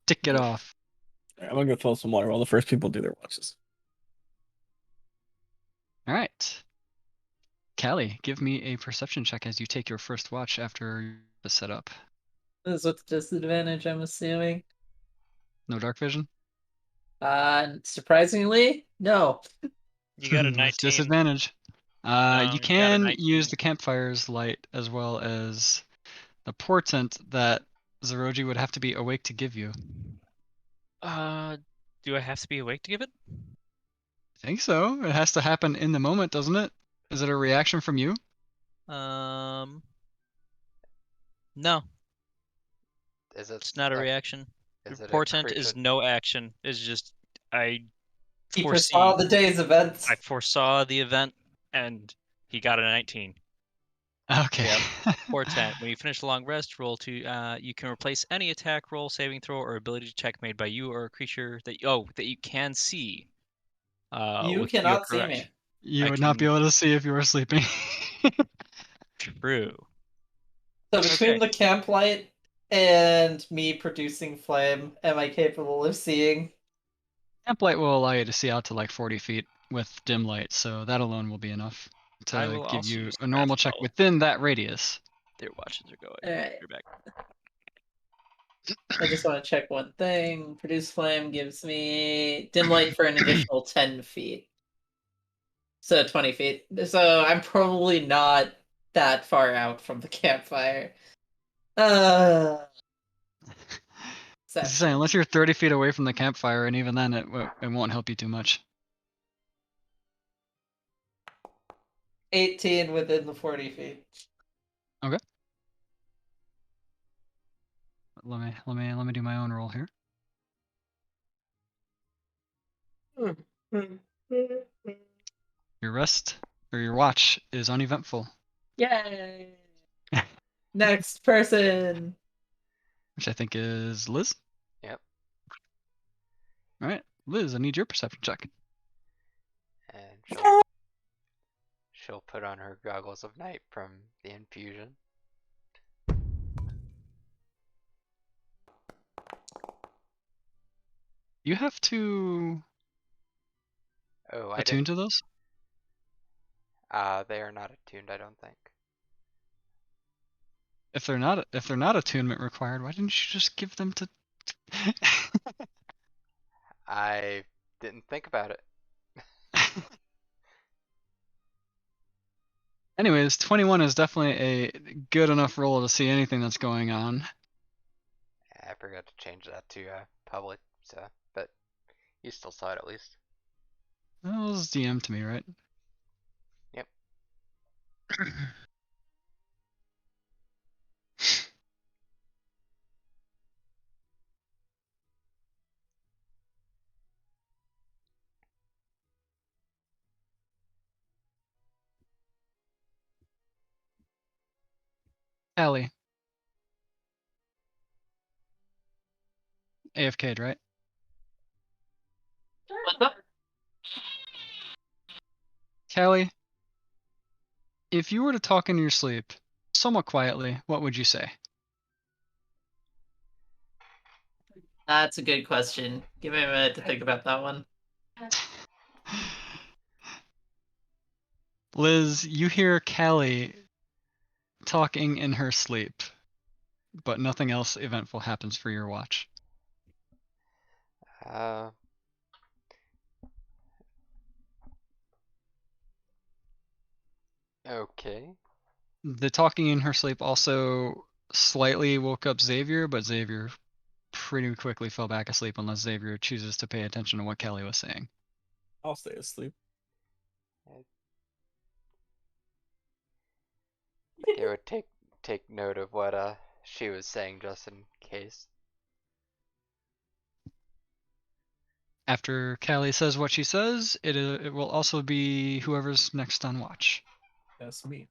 Tick it Yeah. off. Alright, I'm gonna go fill some water while the first people do their watches. All right. Callie, give me a perception check as you take your first watch after the setup. This is with disadvantage, I'm assuming. No dark vision? Surprisingly, no. You got a With 19. disadvantage. No, You you got a can 19. use the campfire's light as well as the portent that Zeroji would have to be awake to give you. Do I have to be awake to give it? I think so. It has to happen in the moment, doesn't it? Is it a reaction from you? No, Is it it's not a reaction. Is it a Portent is creature? no action. It's just I He foresee. foresaw the day's events. I foresaw the event, and he got a 19. Okay. Portent. When you finish a long rest, roll to. You can replace any attack roll, saving throw, or ability check made by you or a creature that you can see. You With your cannot see correct. me. You I would not be can- able to see if you were sleeping. True. So between Okay. the camp light and me producing flame, am I capable of seeing? Amp light will allow you to see out to like 40 feet with dim light, so that alone will be enough I to will give also you use a the normal math check spell. within that radius. Their watches are going. Alright. You're back. I just want to check one thing. Produce flame gives me dim light for an additional 10 feet. So 20 feet. So I'm probably not that far out from the campfire. As I say, unless you're 30 feet away from the campfire, and even then it won't help you too much. 18 within the 40 feet. Let me do my own roll here. Your rest or your watch is uneventful, Yay! Next person. which I think is Liz. Yep. All right, Liz, I need your perception check. And she'll put on her goggles of night from the infusion. You have to Oh, I attune didn't. to those. They are not attuned, I don't think. If they're not attunement required, why didn't you just give them to? I didn't think about it. Anyways, 21 is definitely a good enough roll to see anything that's going on. I forgot to change that to public, so but you still saw it at least. That was DM to me, right? Yep. Allie. AFK'd, right? What's up? Callie, if you were to talk in your sleep, somewhat quietly, what would you say? That's a good question. Give me a minute to think about that one. Liz, you hear Callie talking in her sleep, but nothing else eventful happens for your watch. Okay. The talking in her sleep also slightly woke up Xavier, but Xavier pretty quickly fell back asleep unless Xavier chooses to pay attention to what Callie was saying. I'll stay asleep. It would take note of what she was saying just in case. After Callie says what she says, it will also be whoever's next on watch. That's me.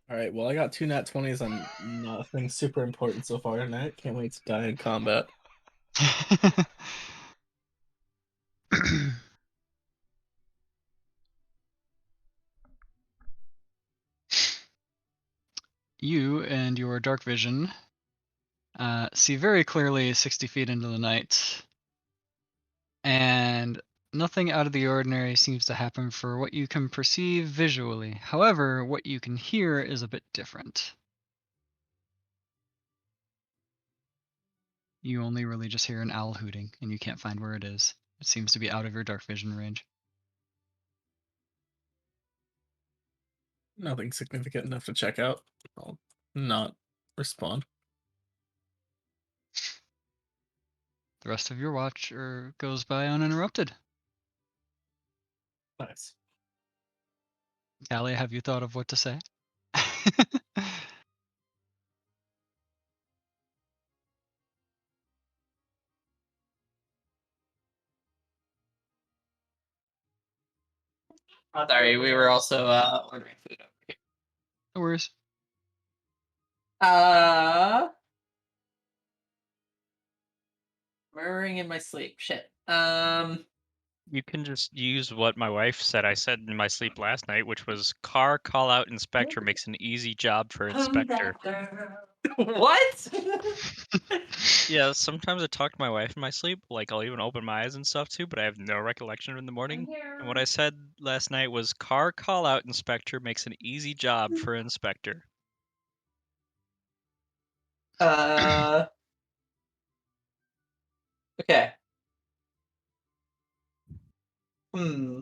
All right. Well, I got 2 nat 20s on nothing super important so far tonight. Can't wait to die in combat. You and your dark vision see very clearly 60 feet into the night, and nothing out of the ordinary seems to happen for what you can perceive visually. However, what you can hear is a bit different. You only really just hear an owl hooting, and you can't find where it is. It seems to be out of your dark vision range. Nothing significant enough to check out. I'll not respond. The rest of your watch goes by uninterrupted. Nice. Callie, have you thought of what to say? Sorry, we were also ordering food over here. No worries. Murmuring in my sleep. Shit. You can just use what my wife said I said in my sleep last night, which was car call out inspector makes an easy job for inspector. What? Yeah, sometimes I talk to my wife in my sleep, like I'll even open my eyes and stuff too, but I have no recollection in the morning. And what I said last night was car call out inspector makes an easy job for inspector. Okay. Hmm.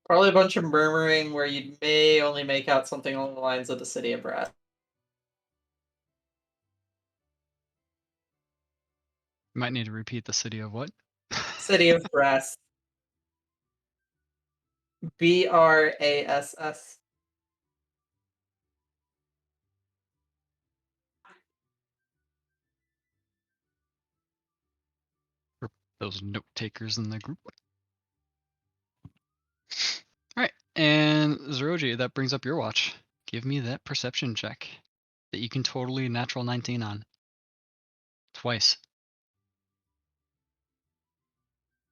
Probably a bunch of murmuring where you may only make out something along the lines of the city of brass. Might need to repeat the city of what? City of brass. BRASS. For those note takers in the group. Alright, and Zeroji, that brings up your watch. Give me that perception check that you can totally natural 19 on. Twice.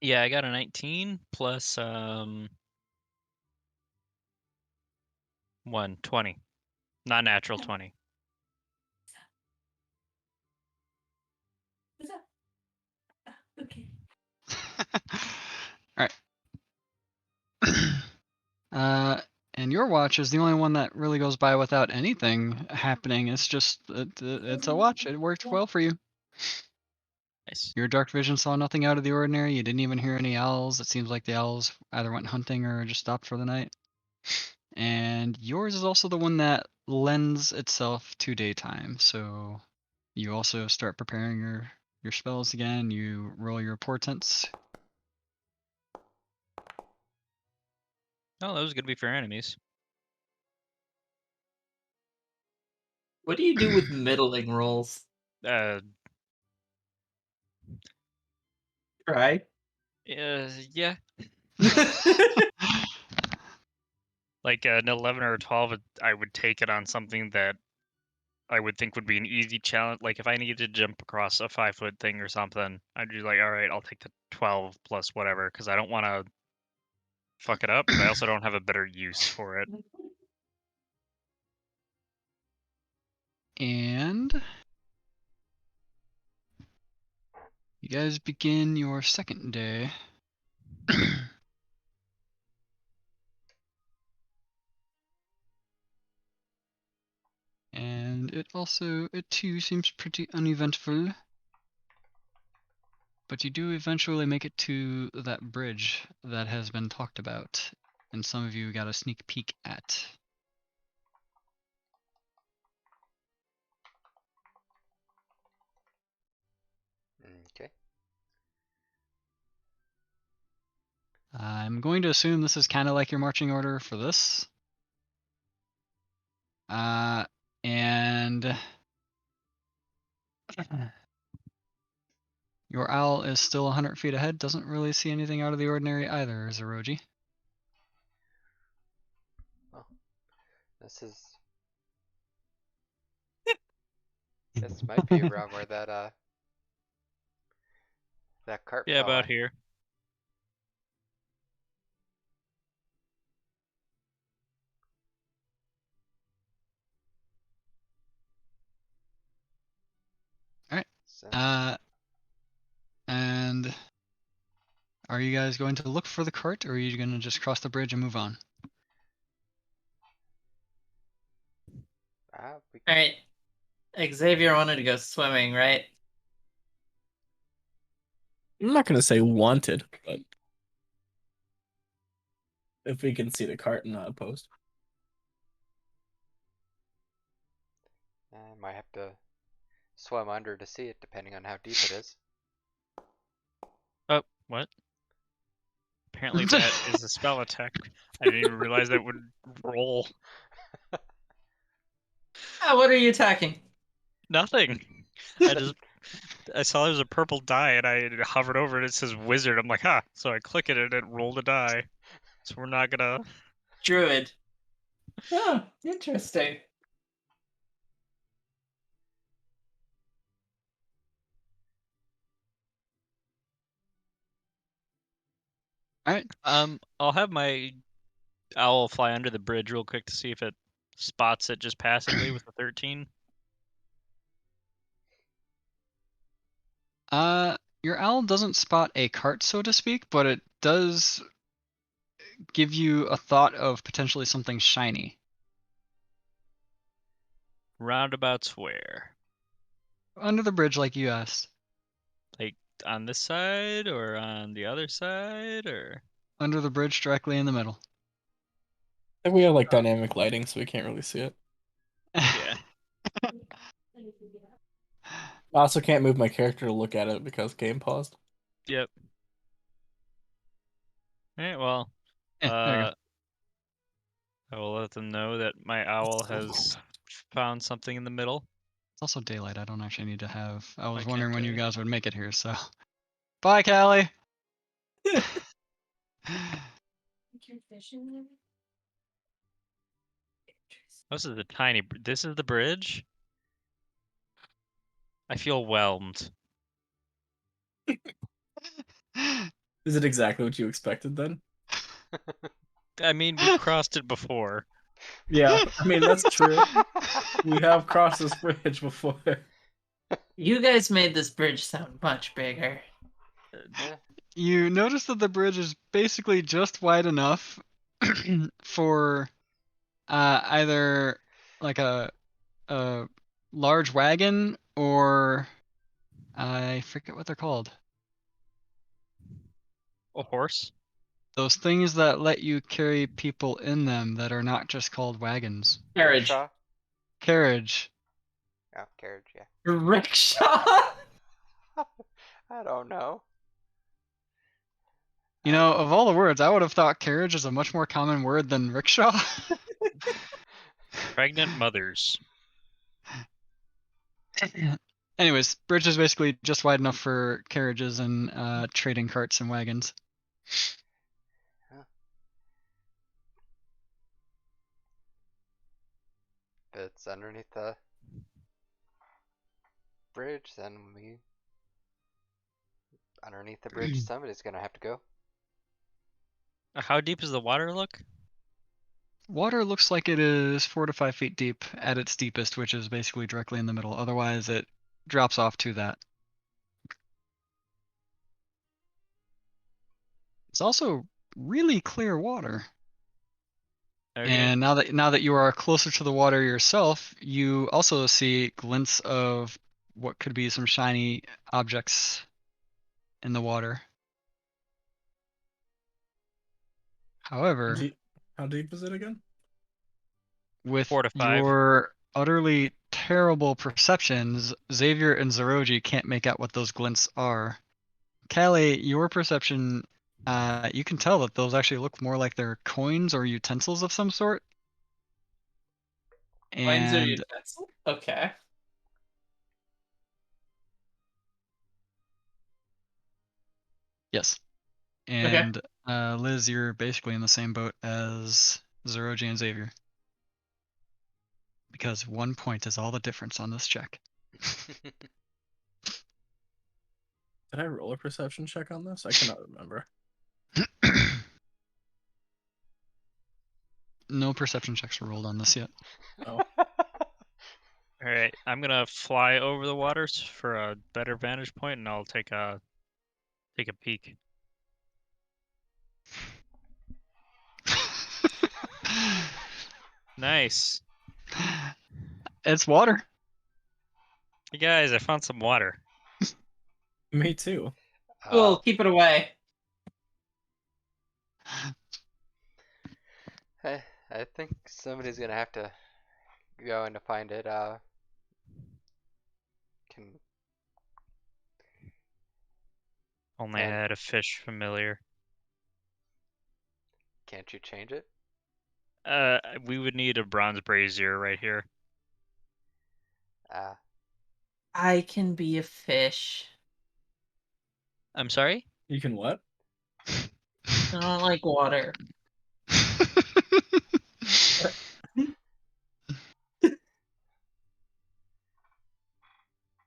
Yeah, I got a 19 plus 20. Not natural 20. What's up? Okay. Alright. And your watch is the only one that really goes by without anything happening. It's just, it's a watch. It worked well for you. Nice. Your dark vision saw nothing out of the ordinary. You didn't even hear any owls. It seems like the owls either went hunting or just stopped for the night. And yours is also the one that lends itself to daytime. So you also start preparing your spells again. You roll your portents. Oh, that was gonna be for enemies. What do you do with middling rolls? Uh, Try. yeah. Like an 11 or a 12, I would take it on something that I would think would be an easy challenge. Like if I needed to jump across a 5-foot thing or something, I'd be like, all right, I'll take the 12 plus whatever, because I don't want to fuck it up, but I also don't have a better use for it. And you guys begin your second day. And it too seems pretty uneventful. But you do eventually make it to that bridge that has been talked about, and some of you got a sneak peek at. Okay. I'm going to assume this is kind of like your marching order for this. And your owl is still 100 feet ahead, doesn't really see anything out of the ordinary either, Zeroji. Well, this might be around where that cart Yeah, fell about on. here. Alright. So, And are you guys going to look for the cart, or are you going to just cross the bridge and move on? Alright. Xavier wanted to go swimming, right? I'm not gonna say wanted, but if we can see the cart and not opposed. I might have to swim under to see it, depending on how deep it is. Oh, what? Apparently that is a spell attack. I didn't even realize that would roll. What are you attacking? Nothing. I just I saw there was a purple die, and I hovered over it. It says wizard. I'm like, huh. So I click it, and it rolled a die. So we're not gonna. Druid. Oh, interesting. Alright. I'll have my owl fly under the bridge real quick to see if it spots it just passively with a 13. Your owl doesn't spot a cart, so to speak, but it does give you a thought of potentially something shiny. Roundabouts where? Under the bridge, like you asked. Like on this side or on the other side or? Under the bridge, directly in the middle. I think we have like dynamic lighting, so we can't really see it. Yeah. I also can't move my character to look at it because game paused. Yep. Alright, well, Yeah, there you go. I will let them know that my owl has found something in the middle. It's also daylight. I don't actually need to have. I was can't wondering when you do it. guys would make it here, so. Bye, Callie! This is the tiny. This is the bridge. I feel whelmed. Is it exactly what you expected then? I mean, we crossed it before. Yeah, I mean that's true. We have crossed this bridge before. You guys made this bridge sound much bigger. You notice that the bridge is basically just wide enough for either like a large wagon or I forget what they're called. A horse? Those things that let you carry people in them that are not just called wagons. Carriage. Rickshaw? Carriage. Oh, carriage, yeah. Rickshaw? I don't know. You know, of all the words, I would have thought carriage is a much more common word than rickshaw. Pregnant mothers. Anyways, bridge is basically just wide enough for carriages and trading carts and wagons. If it's underneath the bridge, then underneath the bridge, somebody's gonna have to go. How deep does the water look? Water looks like it is 4 to 5 feet deep at its deepest, which is basically directly in the middle. Otherwise, it drops off to that. It's also really clear water. Okay. And now that you are closer to the water yourself, you also see glints of what could be some shiny objects in the water. However, How deep is it again? with 4 to 5. your utterly terrible perceptions, Xavier and Zeroji can't make out what those glints are. Callie, your perception, you can tell that those actually look more like they're coins or utensils of some sort. Coins or And utensil? Okay. yes. And Liz, you're basically in the same boat as Zeroji and Xavier. Because 1 point is all the difference on this check. Did I roll a perception check on this? I cannot remember. No perception checks were rolled on this yet. Oh. Alright, I'm gonna fly over the waters for a better vantage point, and I'll take a peek. Nice. It's water. Hey guys, I found some water. Me too. Cool, keep it away. I think somebody's gonna have to go in to find it. Can Only I And- had a fish familiar. can't you change it? We would need a bronze brazier right here. I can be a fish. I'm sorry? You can what? I don't like water.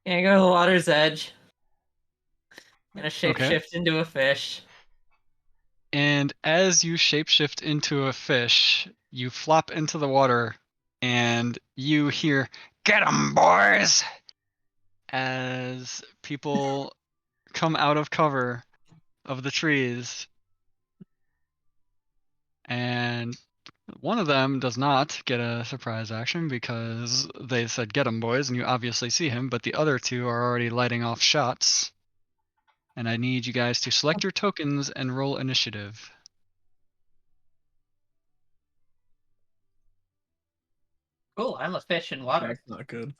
Can I go to the water's edge? I'm gonna shapeshift into a fish. And as you shapeshift into a fish, you flop into the water and you hear, "Get 'em, boys!" as people come out of cover of the trees. And one of them does not get a surprise action because they said, "Get 'em, boys," and you obviously see him, but the other two are already lighting off shots. And I need you guys to select your tokens and roll initiative. Cool, I'm a fish in water. That's not good.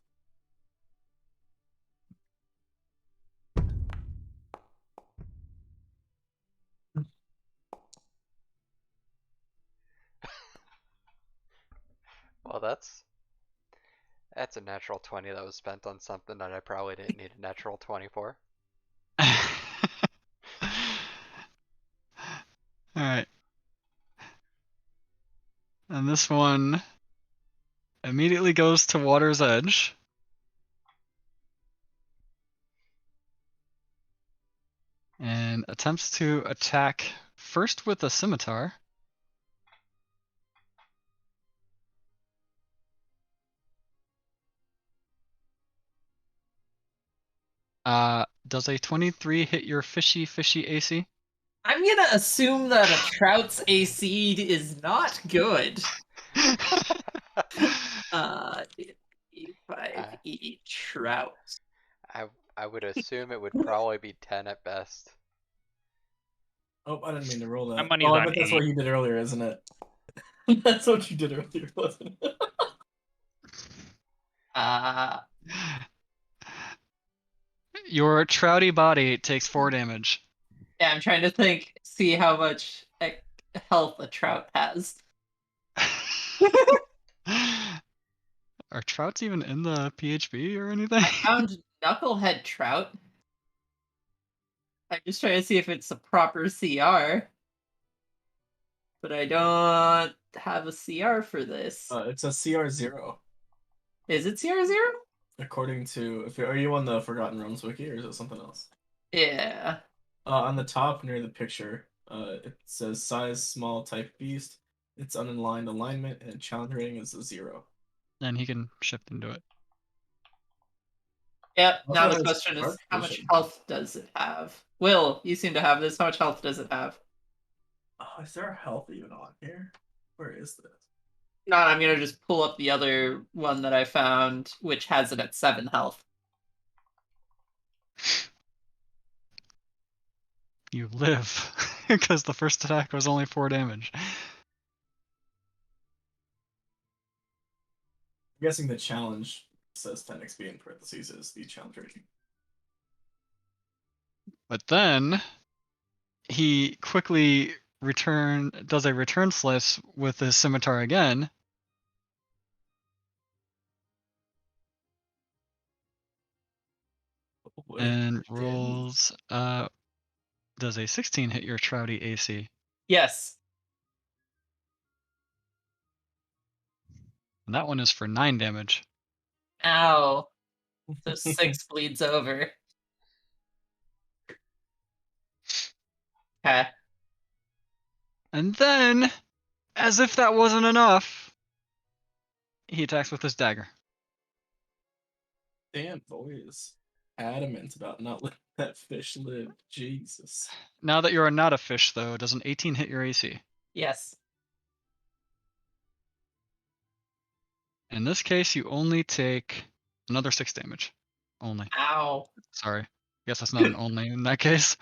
Well, that's a natural 20 that was spent on something that I probably didn't need a natural 20 for. Alright. And this one immediately goes to water's edge. And attempts to attack first with a scimitar. Does a 23 hit your fishy AC? I'm gonna assume that a trout's AC is not good. E5E trout. I would assume it would probably be 10 at best. Oh, I didn't mean to roll that. My money's Oh, I on bet that's 8. what you did earlier, isn't it? That's what you did earlier, wasn't it? Your trouty body takes 4 damage. Yeah, I'm trying to see how much health a trout has. Are trouts even in the PHB or anything? I found knucklehead trout. I'm just trying to see if it's a proper CR. But I don't have a CR for this. It's a CR0. Is it CR0? According to, are you on the Forgotten Realms wiki, or is it something else? Yeah. On the top near the picture, it says size small type beast. It's unaligned alignment, and challenge rating is a 0. And he can shift into it. Yep. Also Now the has question is, dark how much vision. health does it have? Will, you seem to have this. How much health does it have? Oh, is there a health even on here? Where is this? No, I'm gonna just pull up the other one that I found, which has it at 7 health. You live, because the first attack was only 4 damage. I'm guessing the challenge says 10 XP in parentheses is the challenge rating. But then he quickly does a return slice with his scimitar again. And rolls does a 16 hit your trouty AC? Yes. And that one is for 9 damage. Ow. So 6 bleeds over. Okay. And then, as if that wasn't enough, he attacks with his dagger. Damn, boys. Adamant about not letting that fish live. Jesus. Now that you are not a fish, though, does an 18 hit your AC? Yes. In this case, you only take another 6 damage. Only. Ow. Sorry. Guess that's not an only in that case.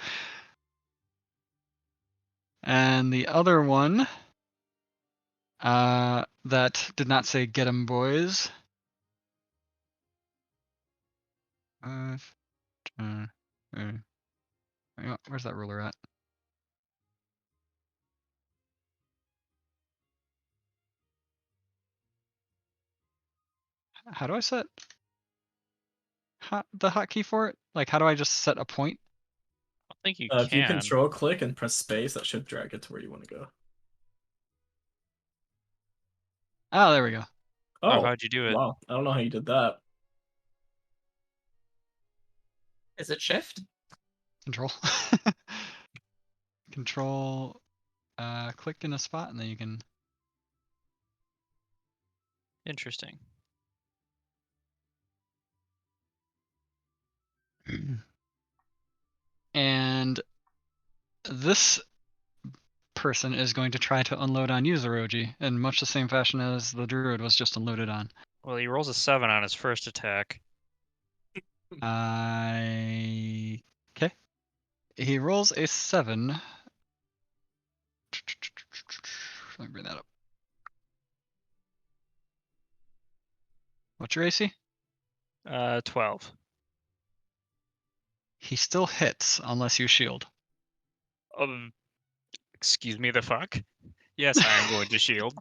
And the other one, that did not say get 'em, boys. 5, 10, where's that ruler at? How do I set? the hotkey for it? Like, how do I just set a point? I think you If you can. control click and press space, that should drag it to where you want to go. Oh, there we go. Oh, how'd you do it? Wow, I don't know how you did that. Is it shift? Control. Control. Click in a spot, and then you can. Interesting. And this person is going to try to unload on you, Zeroji, in much the same fashion as the druid was just unloaded on. Well, he rolls a 7 on his first attack. Okay. He rolls a 7. Let me bring that up. What's your AC? 12. He still hits unless you shield. Excuse me, the fuck? Yes, I am going to shield.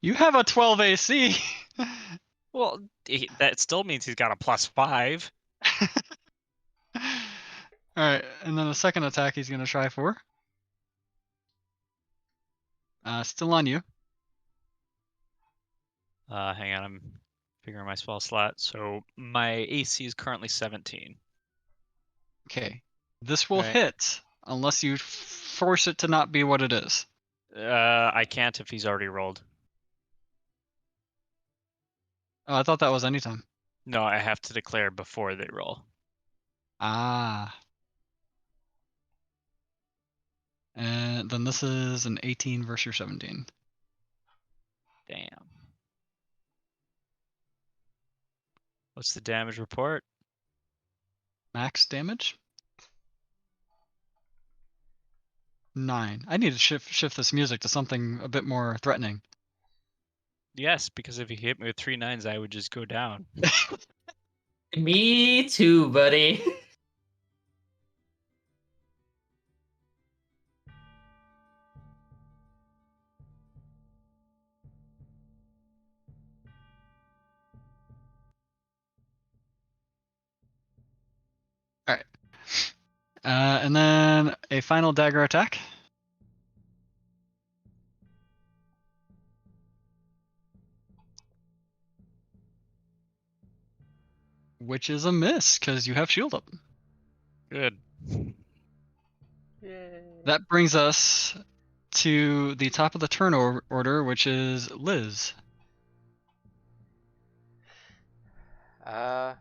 You have a 12 AC. Well, that still means he's got a +5. Alright, and then the second attack he's going to try for. Still on you. Hang on, I'm figuring my spell slot. So my AC is currently 17. Okay. This will Right. hit unless you force it to not be what it is. I can't if he's already rolled. Oh, I thought that was anytime. No, I have to declare before they roll. Ah. And then this is an 18 versus your 17. Damn. What's the damage report? Max damage? 9. I need to shift this music to something a bit more threatening. Yes, because if you hit me with 3 9s, I would just go down. Me too, buddy. Alright. And then a final dagger attack. Which is a miss, because you have shield up. Good. Yay. That brings us to the top of the turn order, which is Liz. I'd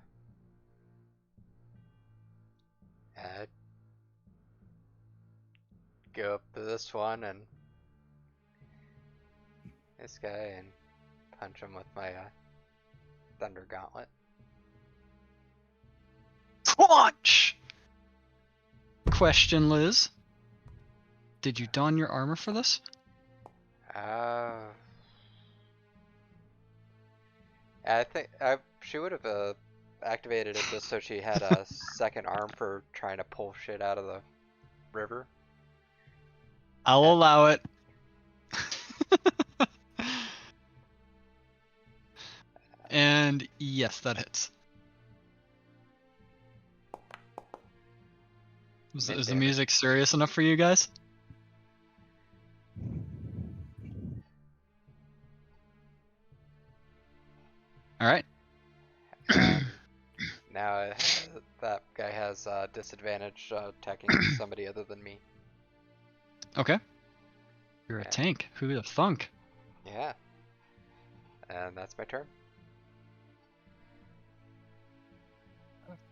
go up to this one and this guy and punch him with my thunder gauntlet. Punch! Question, Liz. Did you don your armor for this? I think she would have activated it just so she had a second arm for trying to pull shit out of the river. I'll allow it. And yes, that hits. Is the music serious enough for you guys? Alright. Now that guy has disadvantage attacking somebody other than me. Okay. You're a Okay. tank. Who the thunk? Yeah. And that's my turn.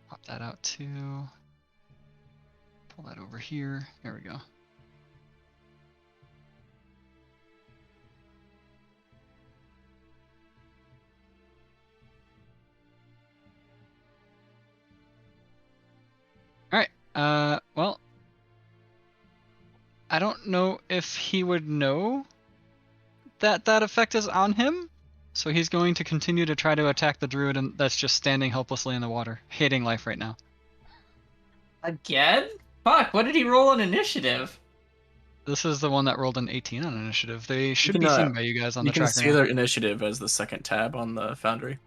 Pop that out too. Pull that over here. There we go. Alright, well, I don't know if he would know that that effect is on him, so he's going to continue to try to attack the druid that's just standing helplessly in the water, hating life right now. Again? Fuck, what did he roll on initiative? This is the one that rolled an 18 on initiative. They should can, be seen by you guys on You the can tracker see now. their initiative as the second tab on the Foundry.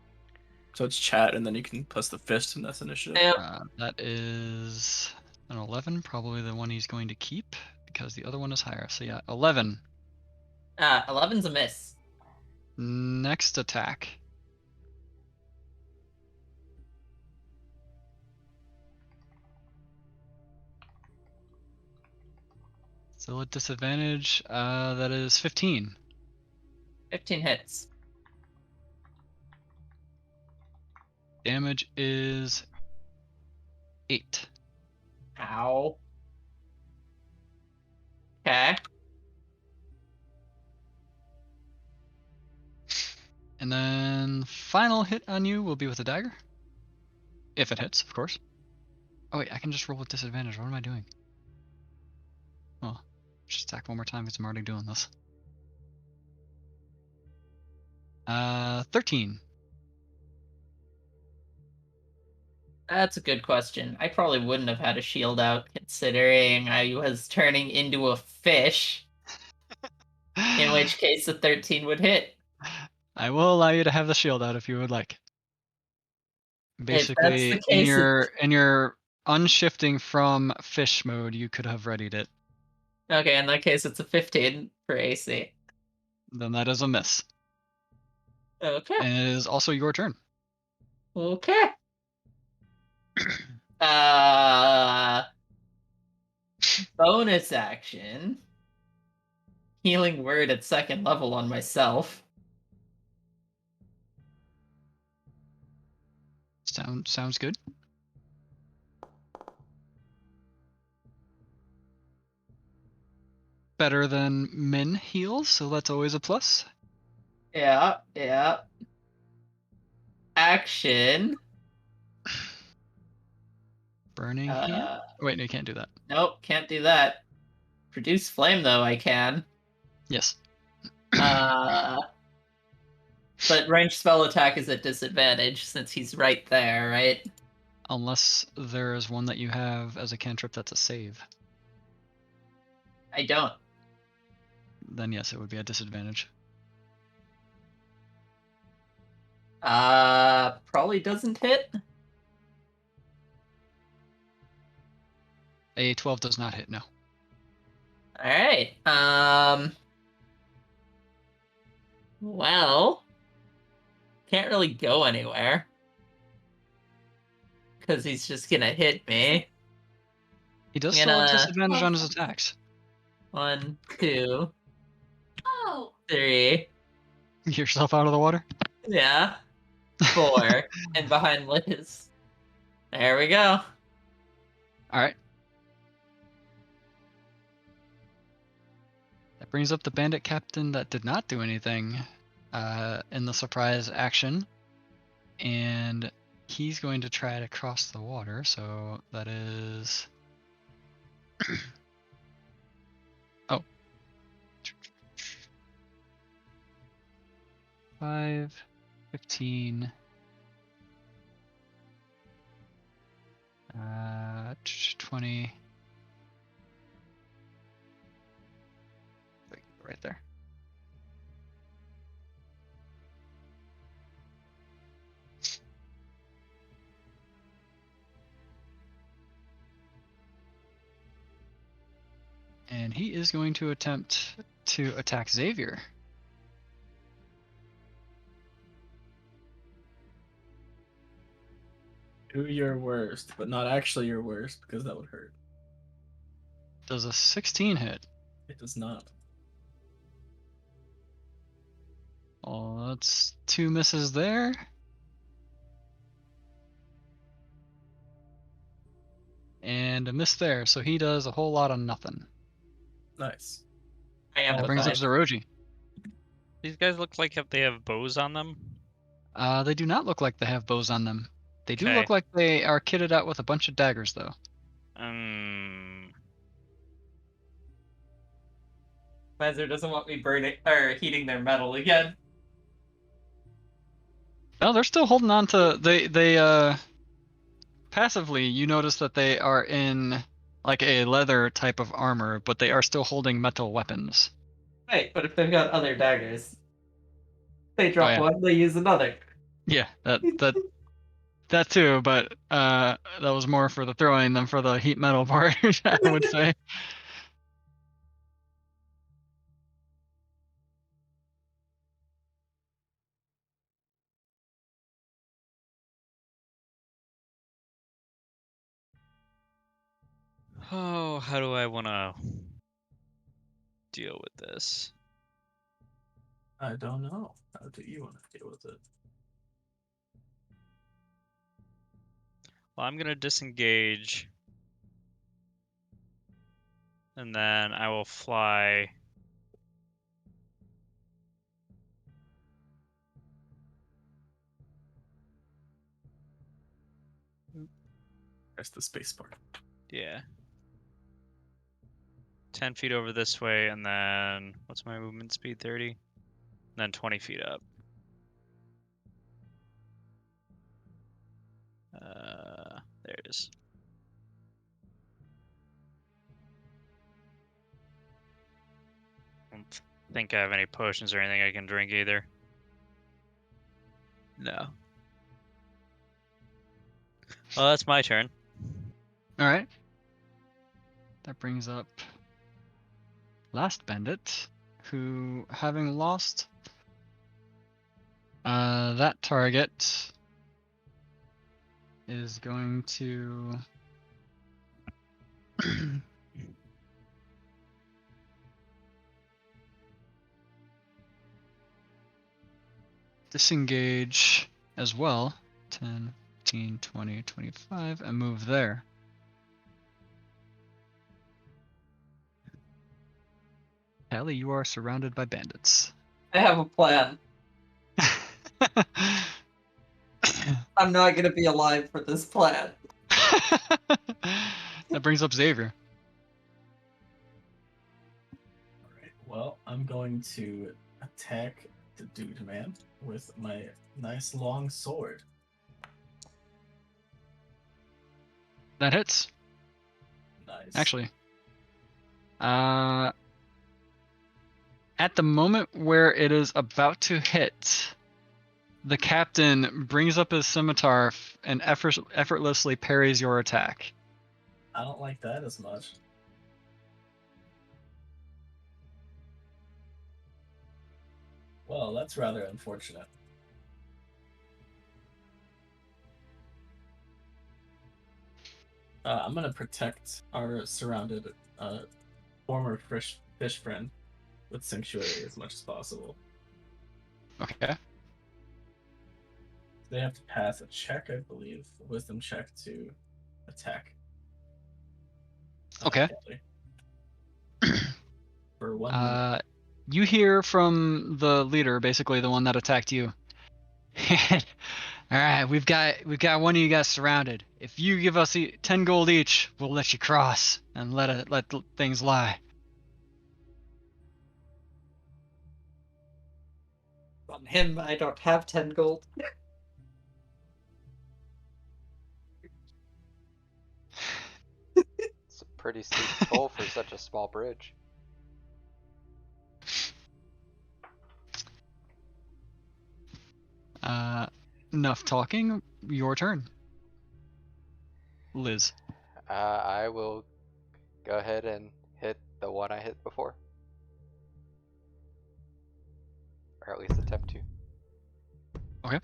So it's chat, and then you can press the fist, and that's initiative. Yep. That is an 11, probably the one he's going to keep, because the other one is higher. So yeah, 11. 11's a miss. Next attack. Still at disadvantage. That is 15. 15 hits. Damage is 8. Ow. Okay. And then final hit on you will be with a dagger. If it hits, of course. Oh wait, I can just roll with disadvantage. What am I doing? Oh, just attack one more time because I'm already doing this. 13. That's a good question. I probably wouldn't have had a shield out considering I was turning into a fish, in which case the 13 would hit. I will allow you to have the shield out if you would like. Basically, the case, in your unshifting from fish mode, you could have readied it. Okay, in that case it's a 15 for AC. Then that is a miss. Okay. And it is also your turn. Okay. Bonus action. Healing word at 2nd level on myself. Sounds good. Better than min heals, so that's always a plus. Yeah. Action. Burning hand? Wait, no, you can't do that. Nope, can't do that. Produce flame though, I can. Yes. But ranged spell attack is at disadvantage since he's right there, right? Unless there is one that you have as a cantrip that's a save. I don't. Then yes, it would be a disadvantage. Probably doesn't hit. A 12 does not hit, no. Alright. Well, can't really go anywhere. Because he's just gonna hit me. He does still have disadvantage on his attacks. 1, 2, Oh, 3. Get yourself out of the water. Yeah. 4. And behind Liz. There we go. Alright. That brings up the bandit captain that did not do anything in the surprise action. And he's going to try to cross the water, so that is... oh. 5, 15... 20... right there. And he is going to attempt to attack Xavier. Do your worst, but not actually your worst, because that would hurt. Does a 16 hit? It does not. Oh, that's 2 misses there. And a miss there, so he does a whole lot of nothing. Nice. That brings up Zeroji. These guys look like they have bows on them. They do not look like they have bows on them. They do Okay. look like they are kitted out with a bunch of daggers, though. Mazur doesn't want me burning or heating their metal again. No, they're still holding on to... They passively, you notice that they are in like a leather type of armor, but they are still holding metal weapons. Right, but if they've got other daggers, they drop yeah. one, they use another. Yeah, that too, but that was more for the throwing than for the heat metal part, I would say. Oh, how do I want to deal with this? I don't know. How do you want to deal with it? Well, I'm gonna disengage, and then I will fly. Press the space bar. Yeah. 10 feet over this way, and then what's my movement speed? 30? And then 20 feet up. There it is. I don't think I have any potions or anything I can drink either. No. Well, that's my turn. All right. That brings up last bandit, who, having lost that target, is going to disengage as well. 10, 15, 20, 25, and move there. Hallie, you are surrounded by bandits. I have a plan. I'm not gonna be alive for this plan. That brings up Xavier. Alright, well, I'm going to attack the dude man with my nice long sword. That hits, Nice. actually. At the moment where it is about to hit, the captain brings up his scimitar and effortlessly parries your attack. I don't like that as much. Well, that's rather unfortunate. I'm gonna protect our surrounded former fish friend with sanctuary as much as possible. Okay. They have to pass a check, I believe, a wisdom check to attack. Okay. For 1 minute. You hear from the leader, basically the one that attacked you. All right, we've got one of you guys surrounded. If you give us 10 gold each, we'll let you cross and let things lie. On him, I don't have 10 gold. It's a pretty steep toll for such a small bridge. Enough talking. Your turn, Liz. I will go ahead and hit the one I hit before. Or at least attempt to. Okay.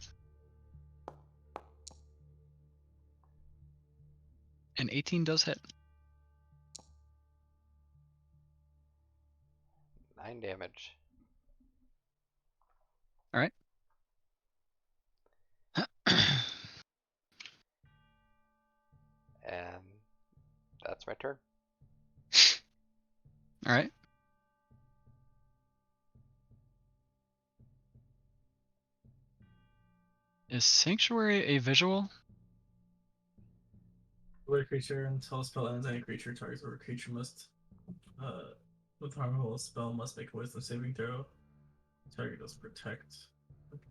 An 18 does hit. 9 damage. All right. And that's my turn. All right. Is Sanctuary a visual? When a creature until a spell ends, any creature targets or a creature must with harmful spell must make a wisdom saving throw. The target does protect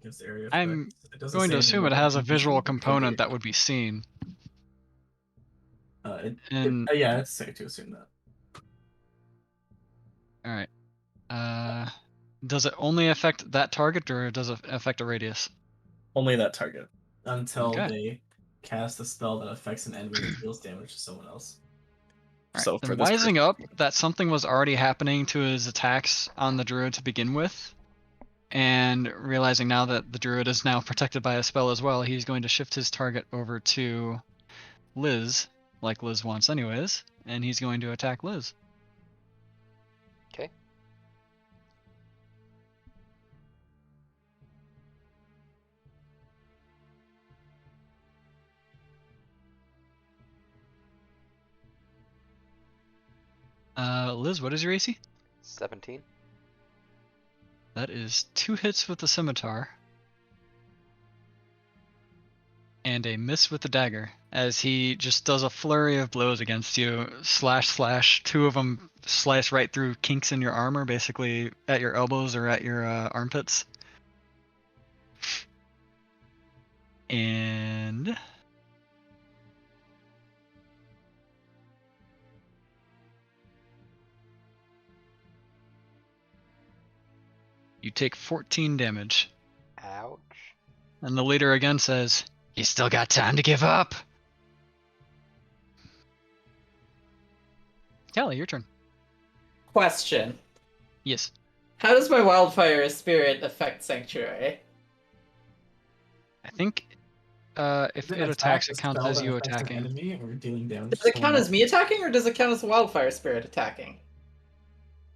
against area effects. I'm It doesn't going say to anything assume it about has a infusion visual or component trigger. that would be seen. And yeah, it's safe to assume that. all right. Does it only affect that target, or does it affect a radius? Only that target until Okay. they cast a spell that affects an enemy and deals damage to someone else. All right, So then for this wising person- up that something was already happening to his attacks on the druid to begin with, and realizing now that the druid is now protected by a spell as well, he's going to shift his target over to Liz, like Liz wants anyways, and he's going to attack Liz. Okay. Liz, what is your AC? 17. That is 2 hits with the scimitar and a miss with the dagger, as he just does a flurry of blows against you. Slash, slash. 2 of them slice right through kinks in your armor, basically at your elbows or at your armpits. And you take 14 damage. Ouch. And the leader again says, "You still got time to give up." Callie, your turn. Question. Yes. How does my wildfire spirit affect Sanctuary? I think if Does it attack attacks, a it counts spell as that you affects an attacking. enemy or dealing damage Does to it count someone as me attacking, or does it count as wildfire spirit attacking?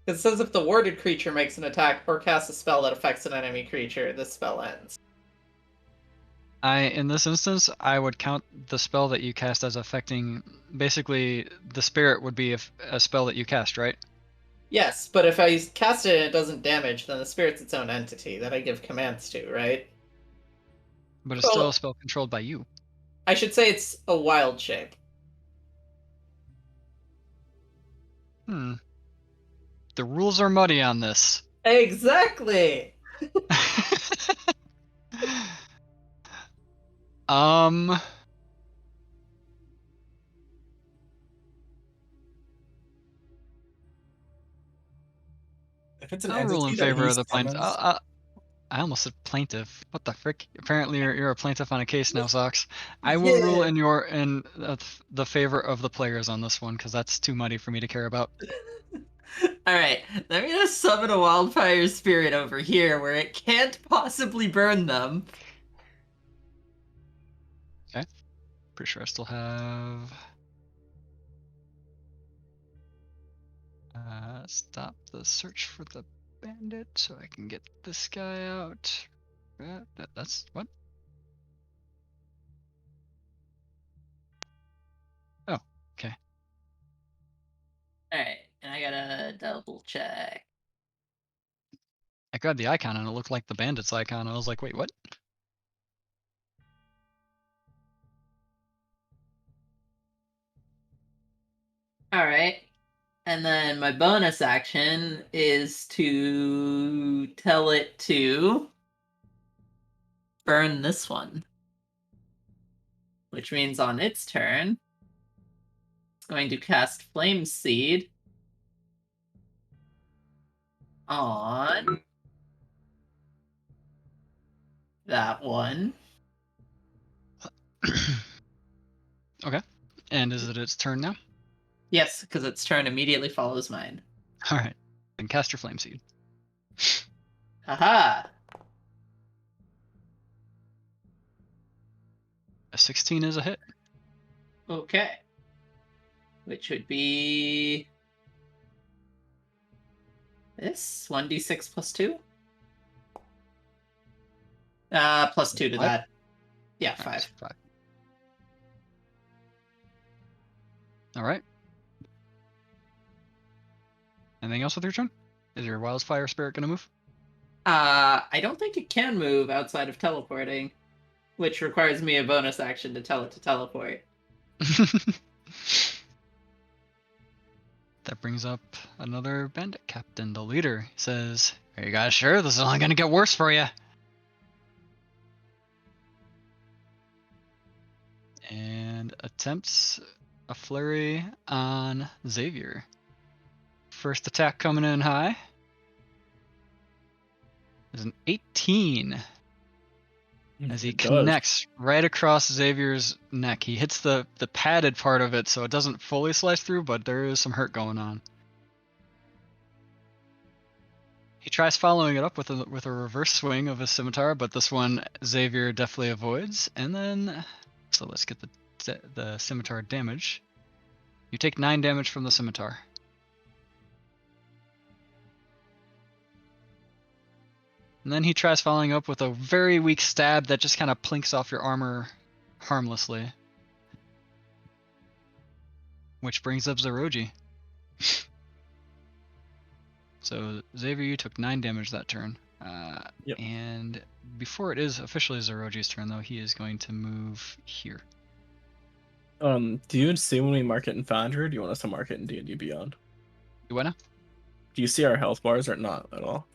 It says if the warded creature makes an attack or casts a spell that affects an enemy creature, this spell ends. In this instance, I would count the spell that you cast as affecting. Basically, the spirit would be a spell that you cast, right? Yes, but if I cast it and it doesn't damage, then the spirit's its own entity that I give commands to, right? But it's still Well- a spell controlled by you. I should say it's a wild shape. The rules are muddy on this. Exactly! um. If it's an I'll rule in entity that favor he of the plaintiff. summons, I almost said plaintiff. What the frick? Apparently, you're a plaintiff on a case now, Socks. I will rule in the favor of the players on this one, because that's too muddy for me to care about. Alright, let me just summon a wildfire spirit over here where it can't possibly burn them. Pretty sure I still have. Stop the search for the bandit so I can get this guy out. That's what? Oh, okay. Alright, and I gotta double check. I grabbed the icon and it looked like the bandit's icon. I was like, wait, what? Alright. And then my bonus action is to tell it to burn this one. Which means on its turn, it's going to cast Flame Seed on that one. Okay. And is it its turn now? Yes, because its turn immediately follows mine. All right. Then cast your flame seed. Haha! A 16 is a hit. Okay. Which would be this 1d6 plus 2? Plus 2 to Five? that. Yeah, All right, 5. so 5. All right. Anything else with your turn? Is your wildfire spirit gonna move? I don't think it can move outside of teleporting, which requires me a bonus action to tell it to teleport. That brings up another bandit captain. The leader says, "Are you guys sure this is only gonna get worse for you?" And attempts a flurry on Xavier. First attack coming in high is an 18 as he It does. connects right across Xavier's neck. He hits the padded part of it, so it doesn't fully slice through, but there is some hurt going on. He tries following it up with a reverse swing of his scimitar, but this one Xavier definitely avoids. And then, so let's get the scimitar damage. You take 9 damage from the scimitar. And then he tries following up with a very weak stab that just kind of plinks off your armor harmlessly. Which brings up Zeroji. So Xavier, you took 9 damage that turn. Yep. And before it is officially Zeroji's turn, though, he is going to move here. Do you see when we mark it in Foundry, or do you want us to mark it in D&D Beyond? You wanna? Do you see our health bars or not at all?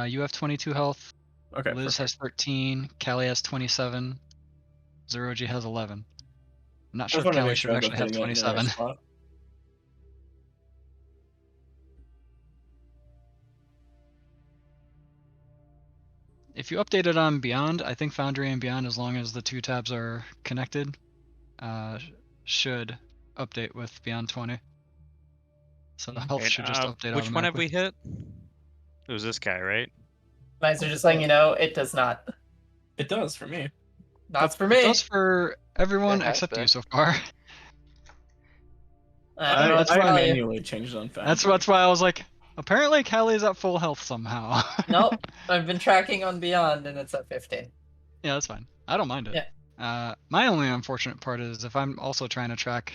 You have 22 health. Okay, Liz has 13. Callie has 27. Zeroji has 11. I'm not sure if Callie should actually have 27. If you update it on Beyond, I think Foundry and Beyond, as long as the 2 tabs are connected, should update with Beyond 20. So the health should just update Which one have automatically. we hit? It was this guy, right? Nice, just letting you know, it does not. It does for me. Not for It me. does for everyone It has except been. you so far. I don't know what to I tell you. manually changed it on Foundry. That's why I was like, apparently Callie's at full health somehow. Nope, I've been tracking on Beyond and it's at 15. Yeah, that's fine. I don't mind it. Yeah. My only unfortunate part is if I'm also trying to track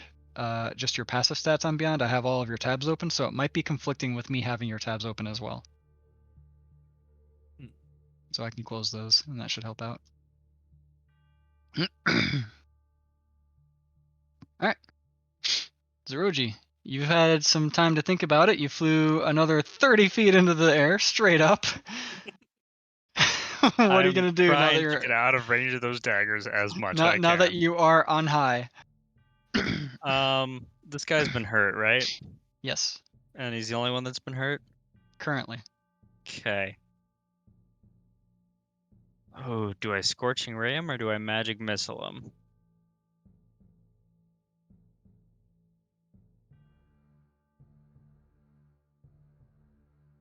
just your passive stats on Beyond, I have all of your tabs open, so it might be conflicting with me having your tabs open as well. So I can close those, and that should help out. Alright. Zeroji, you've had some time to think about it. You flew another 30 feet into the air, straight up. What are you going to do now that Trying you're to get out of range of those daggers as much as I can. now that you are on high? This guy's been hurt, right? Yes, And he's the only one that's been hurt? currently. Okay. Oh, do I Scorching Ray him or do I Magic Missile him?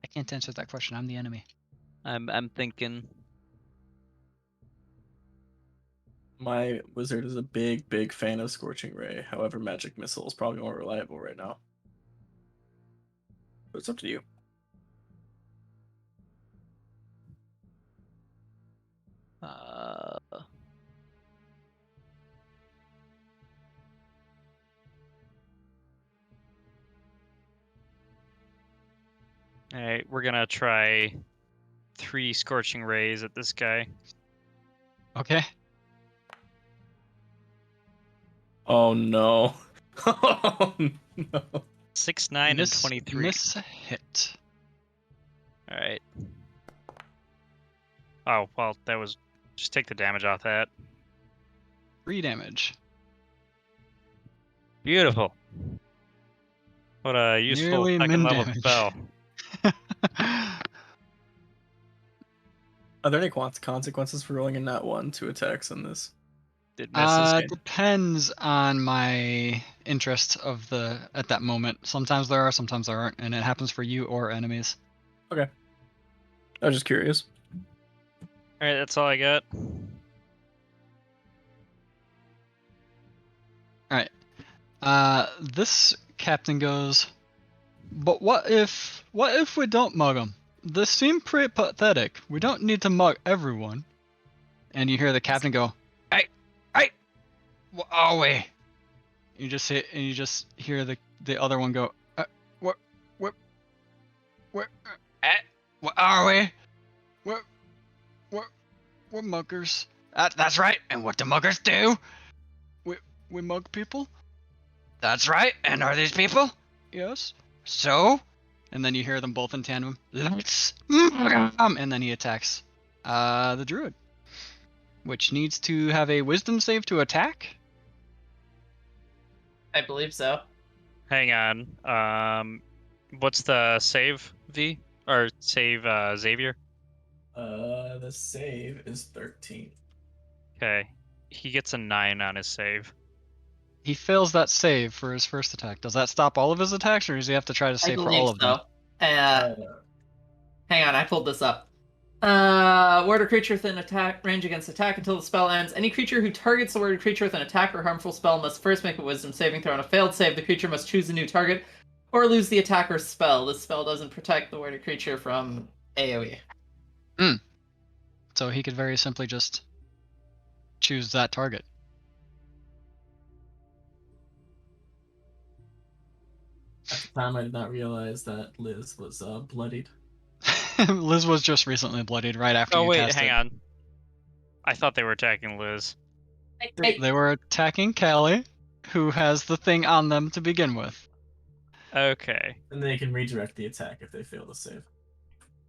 I can't answer that question. I'm the enemy. I'm thinking. My wizard is a big fan of Scorching Ray. However, Magic Missile is probably more reliable right now. But it's up to you. Alright, we're gonna try 3 Scorching Rays at this guy. Okay. Oh no. Oh no. 6, 9, and 23. Miss hit. Alright. Oh, well, that was... Just take the damage off that. 3 damage. Beautiful. What a useful Nearly second min level damage. spell. Are there any consequences for rolling a nat 1 to attacks in this? It misses. Depends on my interest at that moment. Sometimes there are, sometimes there aren't, and it happens for you or enemies. Okay. I was just curious. Alright, that's all I got. Alright. This captain goes, but what if we don't mug them? This seems pretty pathetic. We don't need to mug everyone. And you hear the captain go, hey, what are we? You just hear the other one go, what are we? We're muggers. That's right. And what do muggers do? We mug people. That's right. And are these people? Yes. So? And then you hear them both in tandem. Let's mug 'em. And then he attacks the druid, which needs to have a wisdom save to attack. I believe so. Hang on. What's the save V or save Xavier? The save is 13. Okay, he gets a 9 on his save. He fails that save for his first attack. Does that stop all of his attacks, or does he have to try to I save for believe all of them? so. Uh, Hang on, I pulled this up. Ward or creature within attack range against attack until the spell ends. Any creature who targets the worded creature with an attack or harmful spell must first make a wisdom saving throw. On a failed save, the creature must choose a new target or lose the attack or spell. This spell doesn't protect the worded creature from AoE. So he could very simply just choose that target. at the time, I did not realize that Liz was bloodied. Liz was just recently bloodied right after Oh you wait, cast hang it. on. I thought they were attacking Liz. They were attacking Callie, who has the thing on them to begin with. Okay. And they can redirect the attack if they fail to save.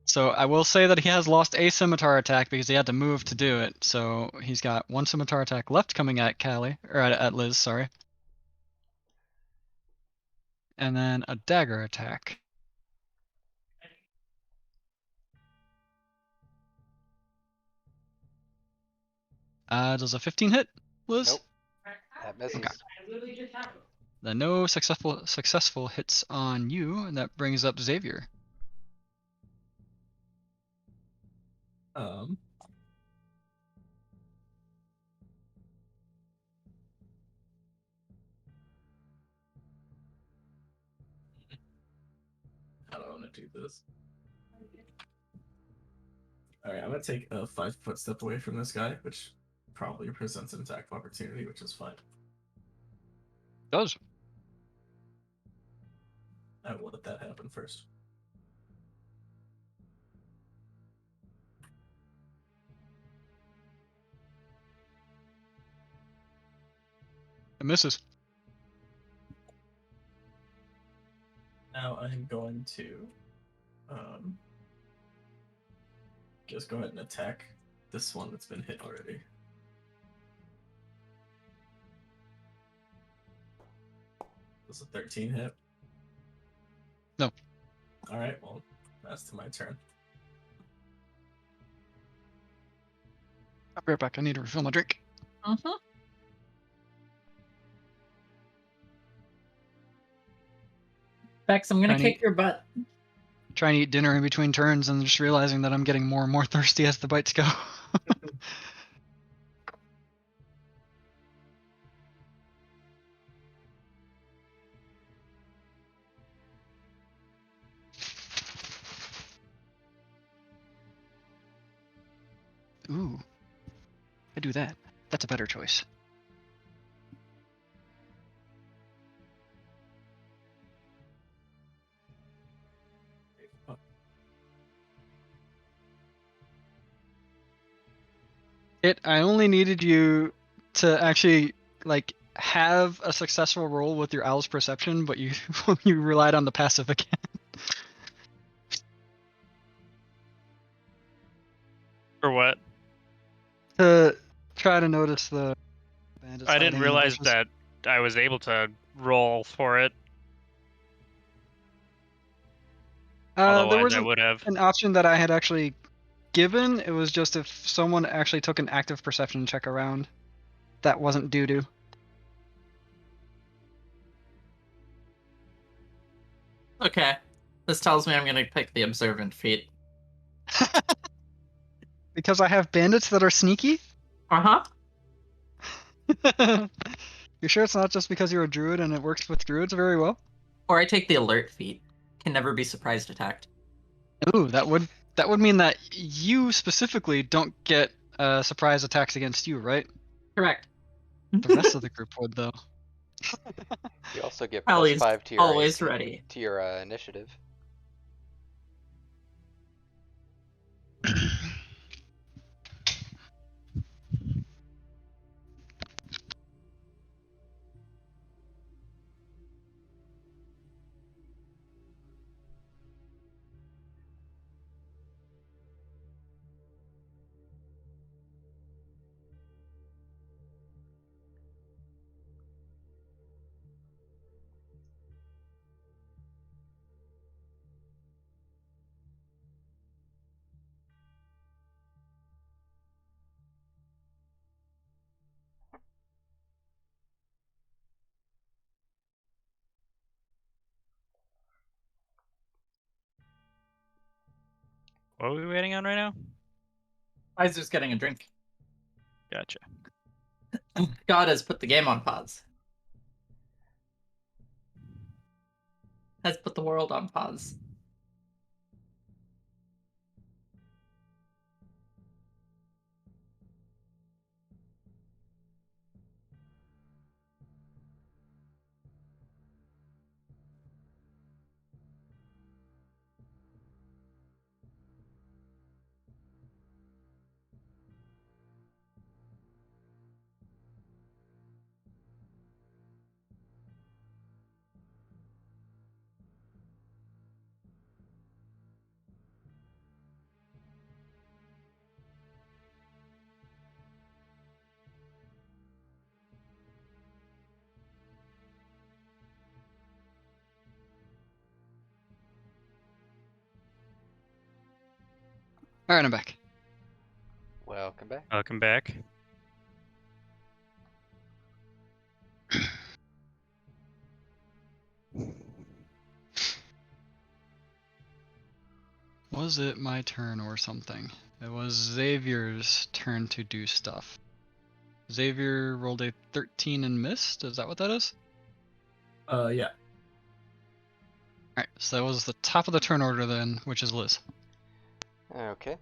So I will say that he has lost a scimitar attack because he had to move to do it. So he's got one scimitar attack left coming at Callie, or at Liz, sorry. And then a dagger attack. Does a 15 hit, Liz? Nope. That misses. Okay. Then no successful hits on you, and that brings up Xavier. How do I want to do this? Alright, I'm gonna take a 5-foot step away from this guy, which probably presents an attack of opportunity, which is fine. Does. I will let that happen first. It misses. Now I'm going to just go ahead and attack this one that's been hit already. Does a 13 hit? No. Alright, well, that's to my turn. I'll be right back. I need to refill my drink. Bex, I'm gonna Tiny- kick your butt. Trying to eat dinner in between turns and just realizing that I'm getting more and more thirsty as the bites go. Ooh. I do that. That's a better choice. I only needed you to actually like have a successful roll with your owl's perception, but you you relied on the passive again. For what? To try to notice the bandits. I hiding didn't in the realize bushes. that I was able to roll for it. There Otherwise, was I would have. an option that I had actually given. It was just if someone actually took an active perception check around, that wasn't due to. Okay. This tells me I'm gonna pick the observant feat. Because I have bandits that are sneaky? Uh-huh. You sure it's not just because you're a druid and it works with druids very well? Or I take the alert feat. Can never be surprised attacked. Ooh, that would mean that you specifically don't get surprise attacks against you, right? Correct. The rest of the group would, though. You also get Ellie's +5 to your always ready. to your initiative. What are we waiting on right now? Iser's getting a drink. Gotcha. God has put the game on pause. Has put the world on pause. All right, I'm back. Welcome back. Welcome back. Was it my turn or something? It was Xavier's turn to do stuff. Xavier rolled a 13 and missed. Is that what that is? Yeah. Alright, so that was the top of the turn order then, which is Liz. Okay.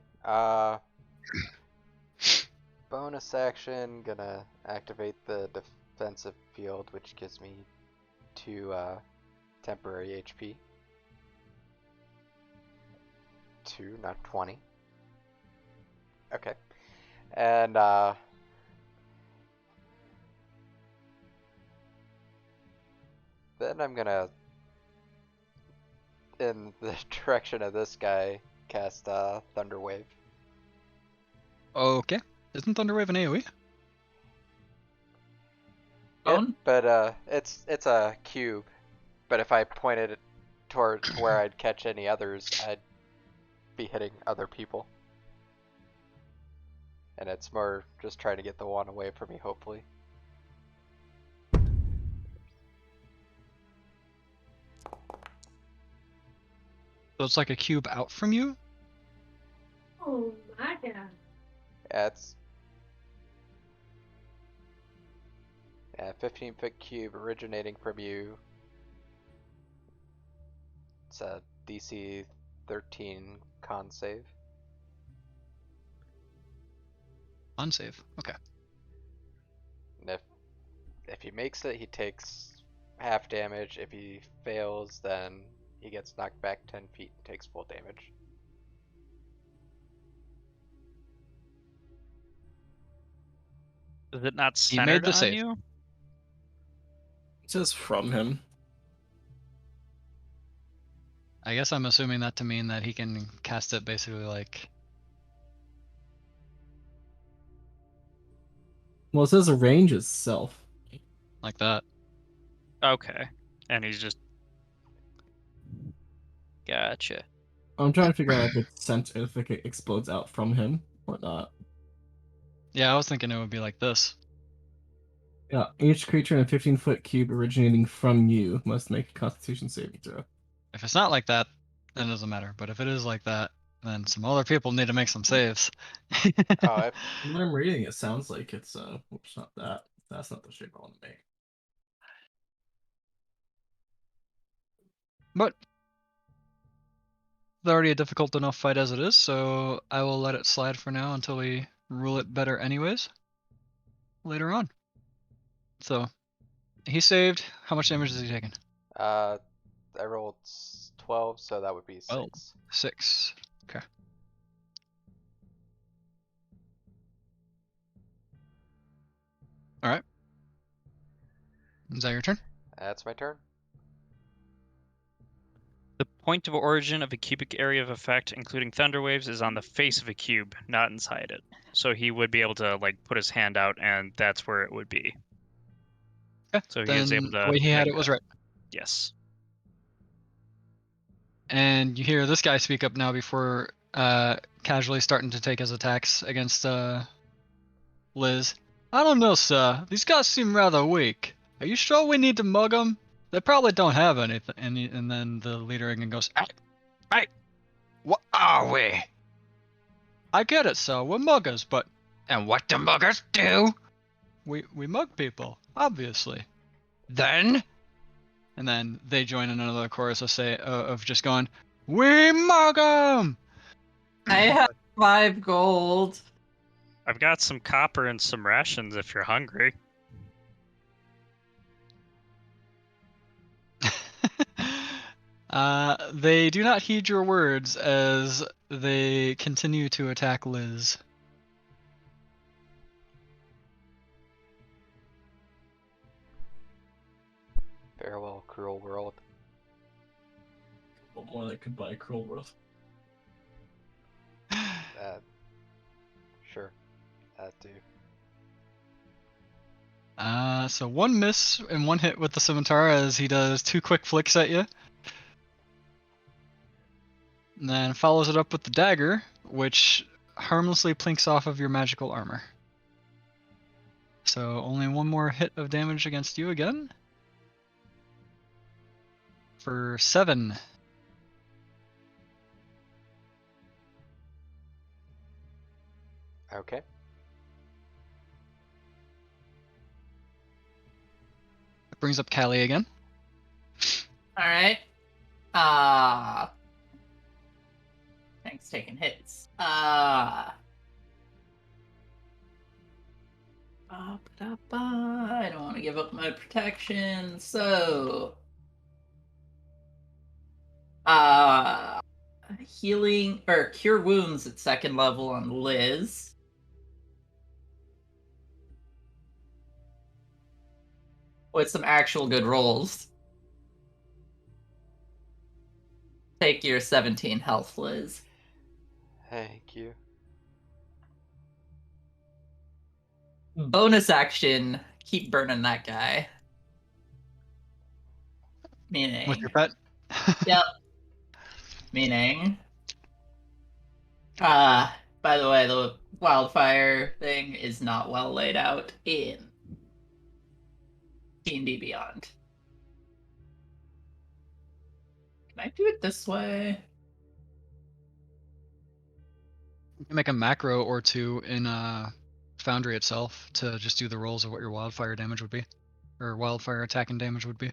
Bonus action, gonna activate the defensive field, which gives me 2 temporary HP. 2, not 20. Okay. And then I'm gonna, in the direction of this guy, cast Thunder Wave. Okay. Isn't Thunderwave an AoE? Yeah, Bone? but it's a cube. But if I pointed it towards where I'd catch any others, I'd be hitting other people. And it's more just trying to get the one away from me, hopefully. So it's like a cube out from you? Oh my god. Yeah, it's 15-foot cube originating from you. It's a DC 13 con save. Unsave. Okay. And if he makes it, he takes half damage. If he fails, then he gets knocked back 10 feet and takes full damage. Is it not He made centered the on save. you? It says from him. I guess I'm assuming that to mean that he can cast it basically like... Well, it says range itself. like that. Okay. And he's just... Gotcha. I'm trying to figure out if it's sent, if it explodes out from him or not. Yeah, I was thinking it would be like this. Yeah, each creature in a 15-foot cube originating from you must make a Constitution saving throw. If it's not like that, then it doesn't matter. But if it is like that, then some other people need to make some saves. Oh, When I'm reading, it sounds like it's oops, not that. That's not the shape I want to make. But it's already a difficult enough fight as it is, so I will let it slide for now until we rule it better anyways later on. So he saved. How much damage is he taking? I rolled 12, so that would be 6. Oh. 6. Okay. Alright. Is that your turn? That's my turn. The point of origin of a cubic area of effect, including thunder waves, is on the face of a cube, not inside it. So he would be able to like put his hand out, and that's where it would be. Okay. So he then is able to the way he had make it was that. right. Yes. And you hear this guy speak up now before casually starting to take his attacks against Liz. I don't know, sir. These guys seem rather weak. Are you sure we need to mug them? They probably don't have anything. And then the leader again goes, "Hey, what are we? I get it, so we're muggers, but... And what do muggers do? We mug people, obviously. Then? And then they join in another chorus of just going, we mug 'em! I have 5 gold. I've got some copper and some rations if you're hungry. They do not heed your words as they continue to attack Liz. Farewell, cruel world. One more that could buy Cruel World. Sure. That too. So 1 miss and 1 hit with the scimitar as he does 2 quick flicks at you. And then follows it up with the dagger, which harmlessly plinks off of your magical armor. So only 1 more hit of damage against you again. For 7. Okay. That brings up Callie again. Alright. Thanks, taking hits. I don't want to give up my protection, so... healing, or cure wounds at 2nd level on Liz. With some actual good rolls. Take your 17 health, Liz. Thank you. Bonus action, keep burning that guy. Meaning... With your pet? Yep. Meaning... by the way, the wildfire thing is not well laid out in D&D Beyond. Can I do it this way? You can make a macro or 2 in Foundry itself to just do the rolls of what your wildfire damage would be. Or wildfire attacking damage would be.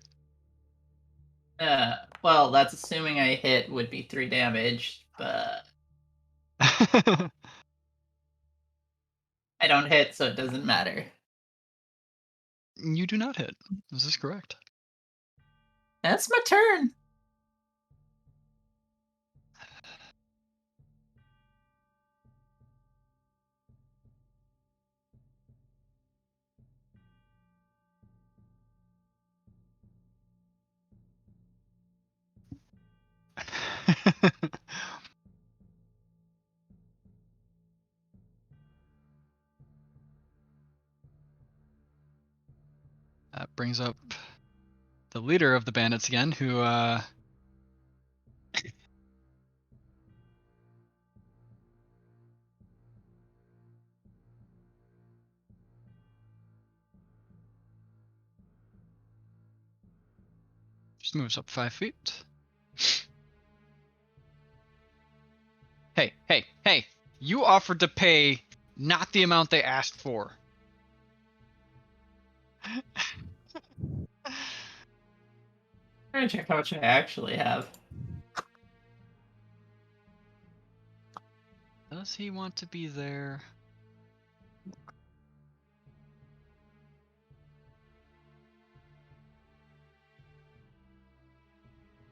Well, that's assuming I hit would be 3 damage, but I don't hit, so it doesn't matter. You do not hit. This is correct. That's my turn. That brings up the leader of the bandits again, who just moves up 5 feet. Hey! You offered to pay not the amount they asked for. I'm gonna check how much I actually have. Does he want to be there?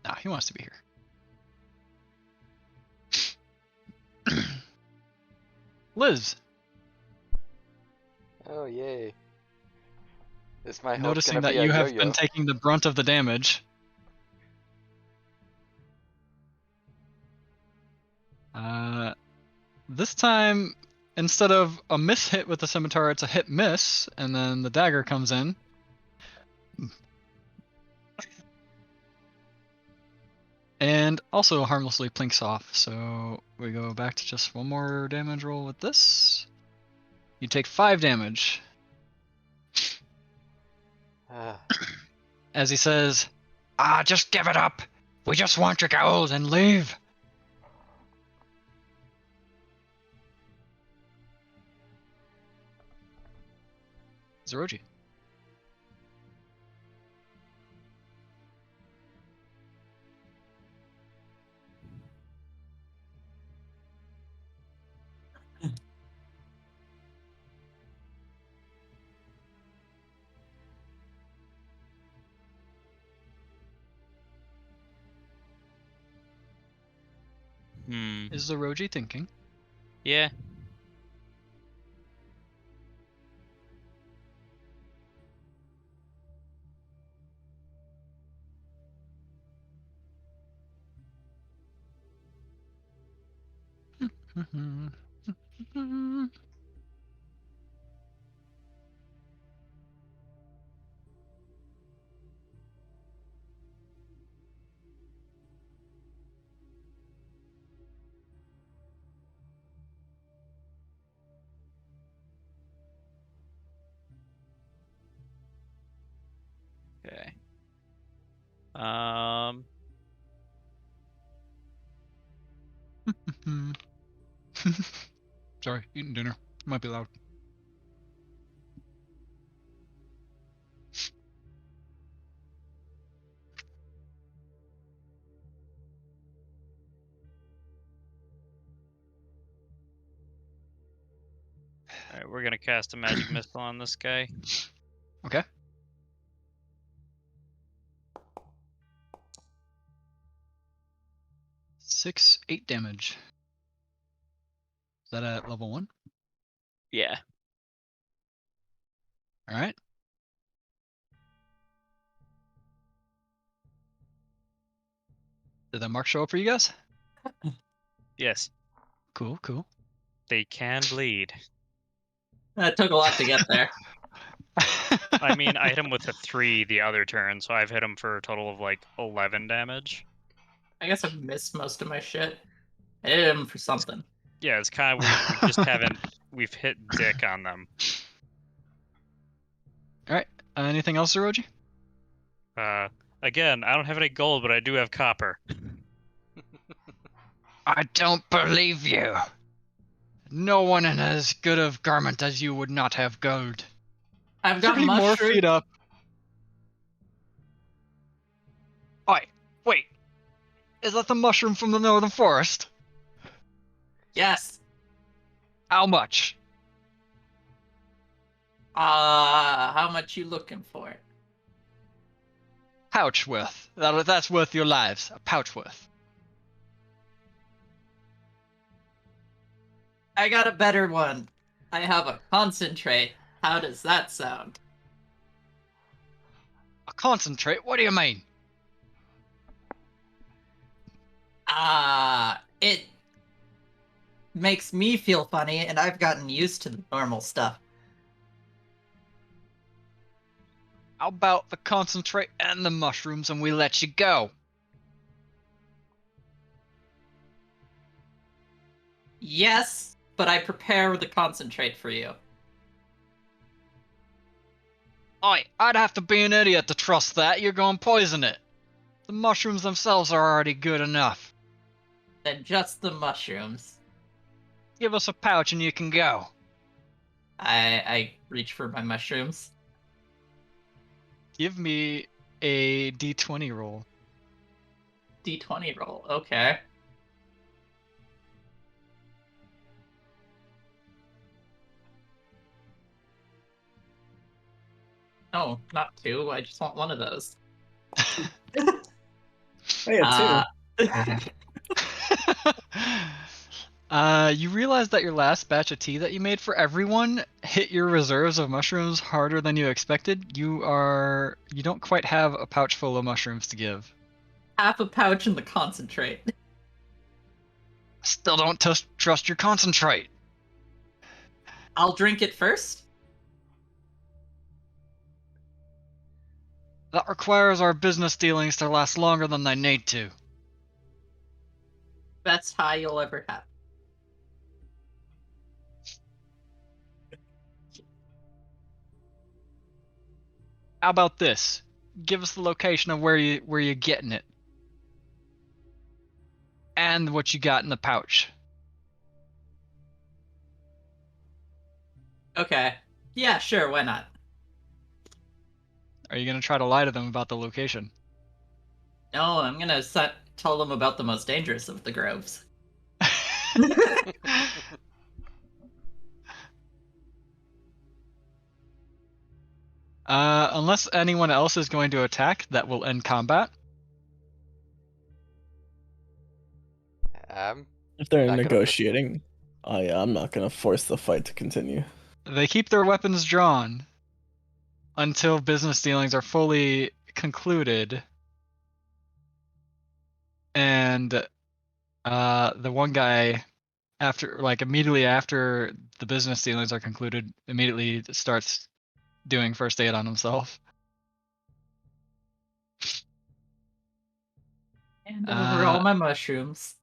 No, he wants to be here. Liz, Oh yay. Is my health noticing gonna that be a you have yo-yo? been taking the brunt of the damage. This time, instead of a miss hit with the scimitar, it's a hit miss, and then the dagger comes in. And also harmlessly plinks off, so we go back to just 1 more damage roll with this. You take 5 damage. As he says, just give it up. We just want your gold and leave. Zeroji. Is Zeroji thinking? Yeah. Okay. Sorry, eating dinner. Might be loud. All right, we're gonna cast a magic missile on this guy. Okay. Six, 8 damage. Is that at level 1? Yeah. Alright. Did that mark show up for you guys? Yes. Cool, cool. They can bleed. That took a lot to get there. I mean, I hit him with a 3 the other turn, so I've hit him for a total of like 11 damage. I guess I've missed most of my shit. I hit him for something. Yeah, it's kind of we just haven't we've hit dick on them. Alright. Anything else, Zeroji? Again, I don't have any gold, but I do have copper. I don't believe you. No one in as good of garment as you would not have gold. I've got 3 more mushroom. feet up. Oi, wait. Is that the mushroom from the northern forest? Yes. How much? How much you looking for? Pouch worth. That's worth your lives. A pouch worth. I got a better one. I have a concentrate. How does that sound? A concentrate? What do you mean? It makes me feel funny, and I've gotten used to the normal stuff. How about the concentrate and the mushrooms and we let you go? Yes, but I prepare the concentrate for you. Oi, I'd have to be an idiot to trust that. You're going to poison it. The mushrooms themselves are already good enough. Then just the mushrooms. Give us a pouch and you can go. I reach for my mushrooms. Give me a d20 roll. D20 roll, okay. No, not 2. I just want one of those. Hey, a 2. You realize that your last batch of tea that you made for everyone hit your reserves of mushrooms harder than you expected. You don't quite have a pouch full of mushrooms to give. Half a pouch in the concentrate. Still don't trust your concentrate. I'll drink it first. That requires our business dealings to last longer than they need to. Best high you'll ever have. How about this? Give us the location of where you're getting it. And what you got in the pouch. Okay. Yeah, sure, why not? Are you gonna try to lie to them about the location? No, I'm gonna tell them about the most dangerous of the groves. Unless anyone else is going to attack, that will end combat. If they're Not gonna negotiating, I'm not gonna force the fight to continue. They keep their weapons drawn until business dealings are fully concluded. And the one guy, immediately after the business dealings are concluded, immediately starts doing first aid on himself. And over all my mushrooms.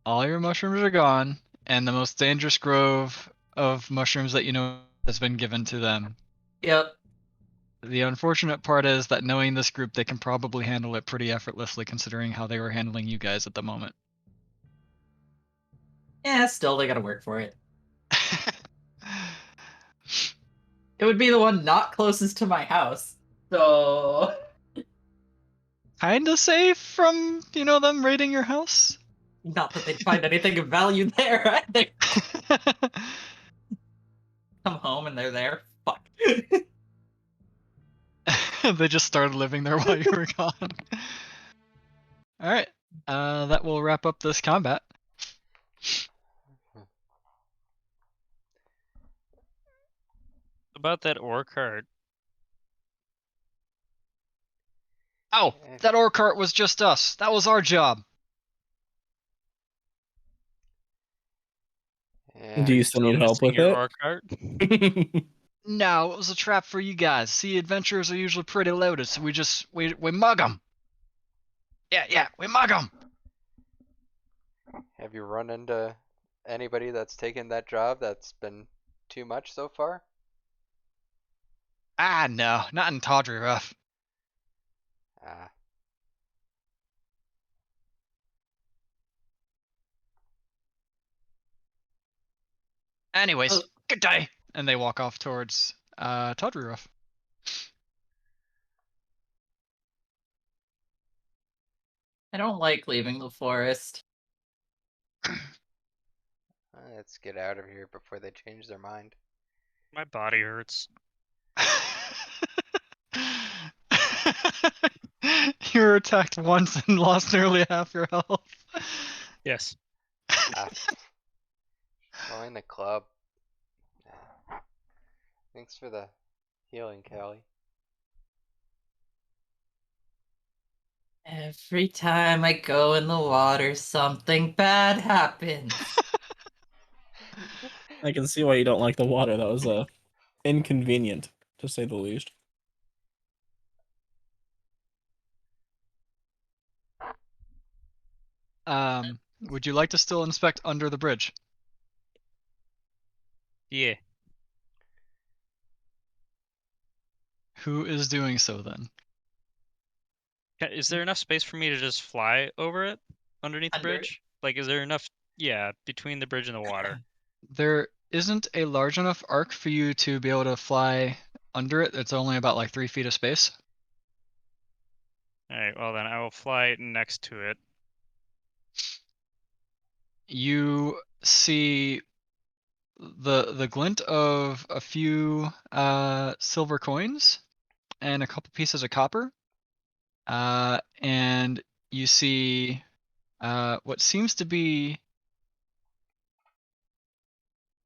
All your mushrooms are gone, and the most dangerous grove of mushrooms that you know has been given to them. Yep. The unfortunate part is that knowing this group, they can probably handle it pretty effortlessly considering how they were handling you guys at the moment. Yeah, still they gotta work for it. It would be the one not closest to my house. So Kinda safe from, them raiding your house? not that they'd find anything of value there. They come home and they're there. Fuck. They just started living there while you were gone. Alright, that will wrap up this combat. About that ore cart. Oh, that ore cart was just us. That was our job. Yeah. Do you still need help with Your it? ore cart? No, it was a trap for you guys. See, adventurers are usually pretty loaded, so we mug them. Yeah, we mug them. Have you run into anybody that's taken that job that's been too much so far? Ah, no, not in Tawdry Rough. Ah. Anyways, good day. And they walk off towards Tawdry Rough. I don't like leaving the forest. Let's get out of here before they change their mind. My body hurts. You were attacked once and lost nearly half your health. Yes. Join the club. Thanks for the healing, Callie. Every time I go in the water, something bad happens. I can see why you don't like the water. That was inconvenient, to say the least. Would you like to still inspect under the bridge? Yeah. Who is doing so then? Is there enough space for me to just fly over it? Underneath the Under it? bridge? Like, is there enough? Yeah, between the bridge and the water. There isn't a large enough arc for you to be able to fly under it. It's only about like 3 feet of space. Alright, well then I will fly next to it. You see the glint of a few silver coins and a couple pieces of copper. And you see what seems to be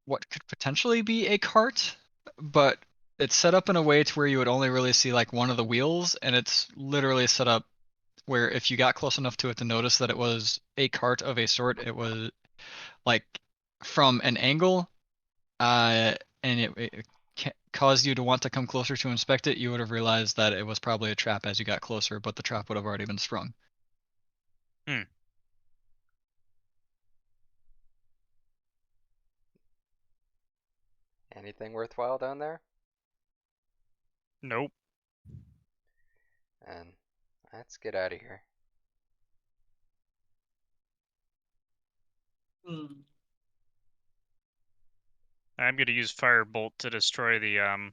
what could potentially be a cart, but it's set up in a way to where you would only really see like one of the wheels, and it's literally set up where if you got close enough to it to notice that it was a cart of a sort, it was like from an angle, and it caused you to want to come closer to inspect it. You would have realized that it was probably a trap as you got closer, but the trap would have already been sprung. Anything worthwhile down there? Nope. And let's get out of here. I'm gonna use Firebolt to destroy the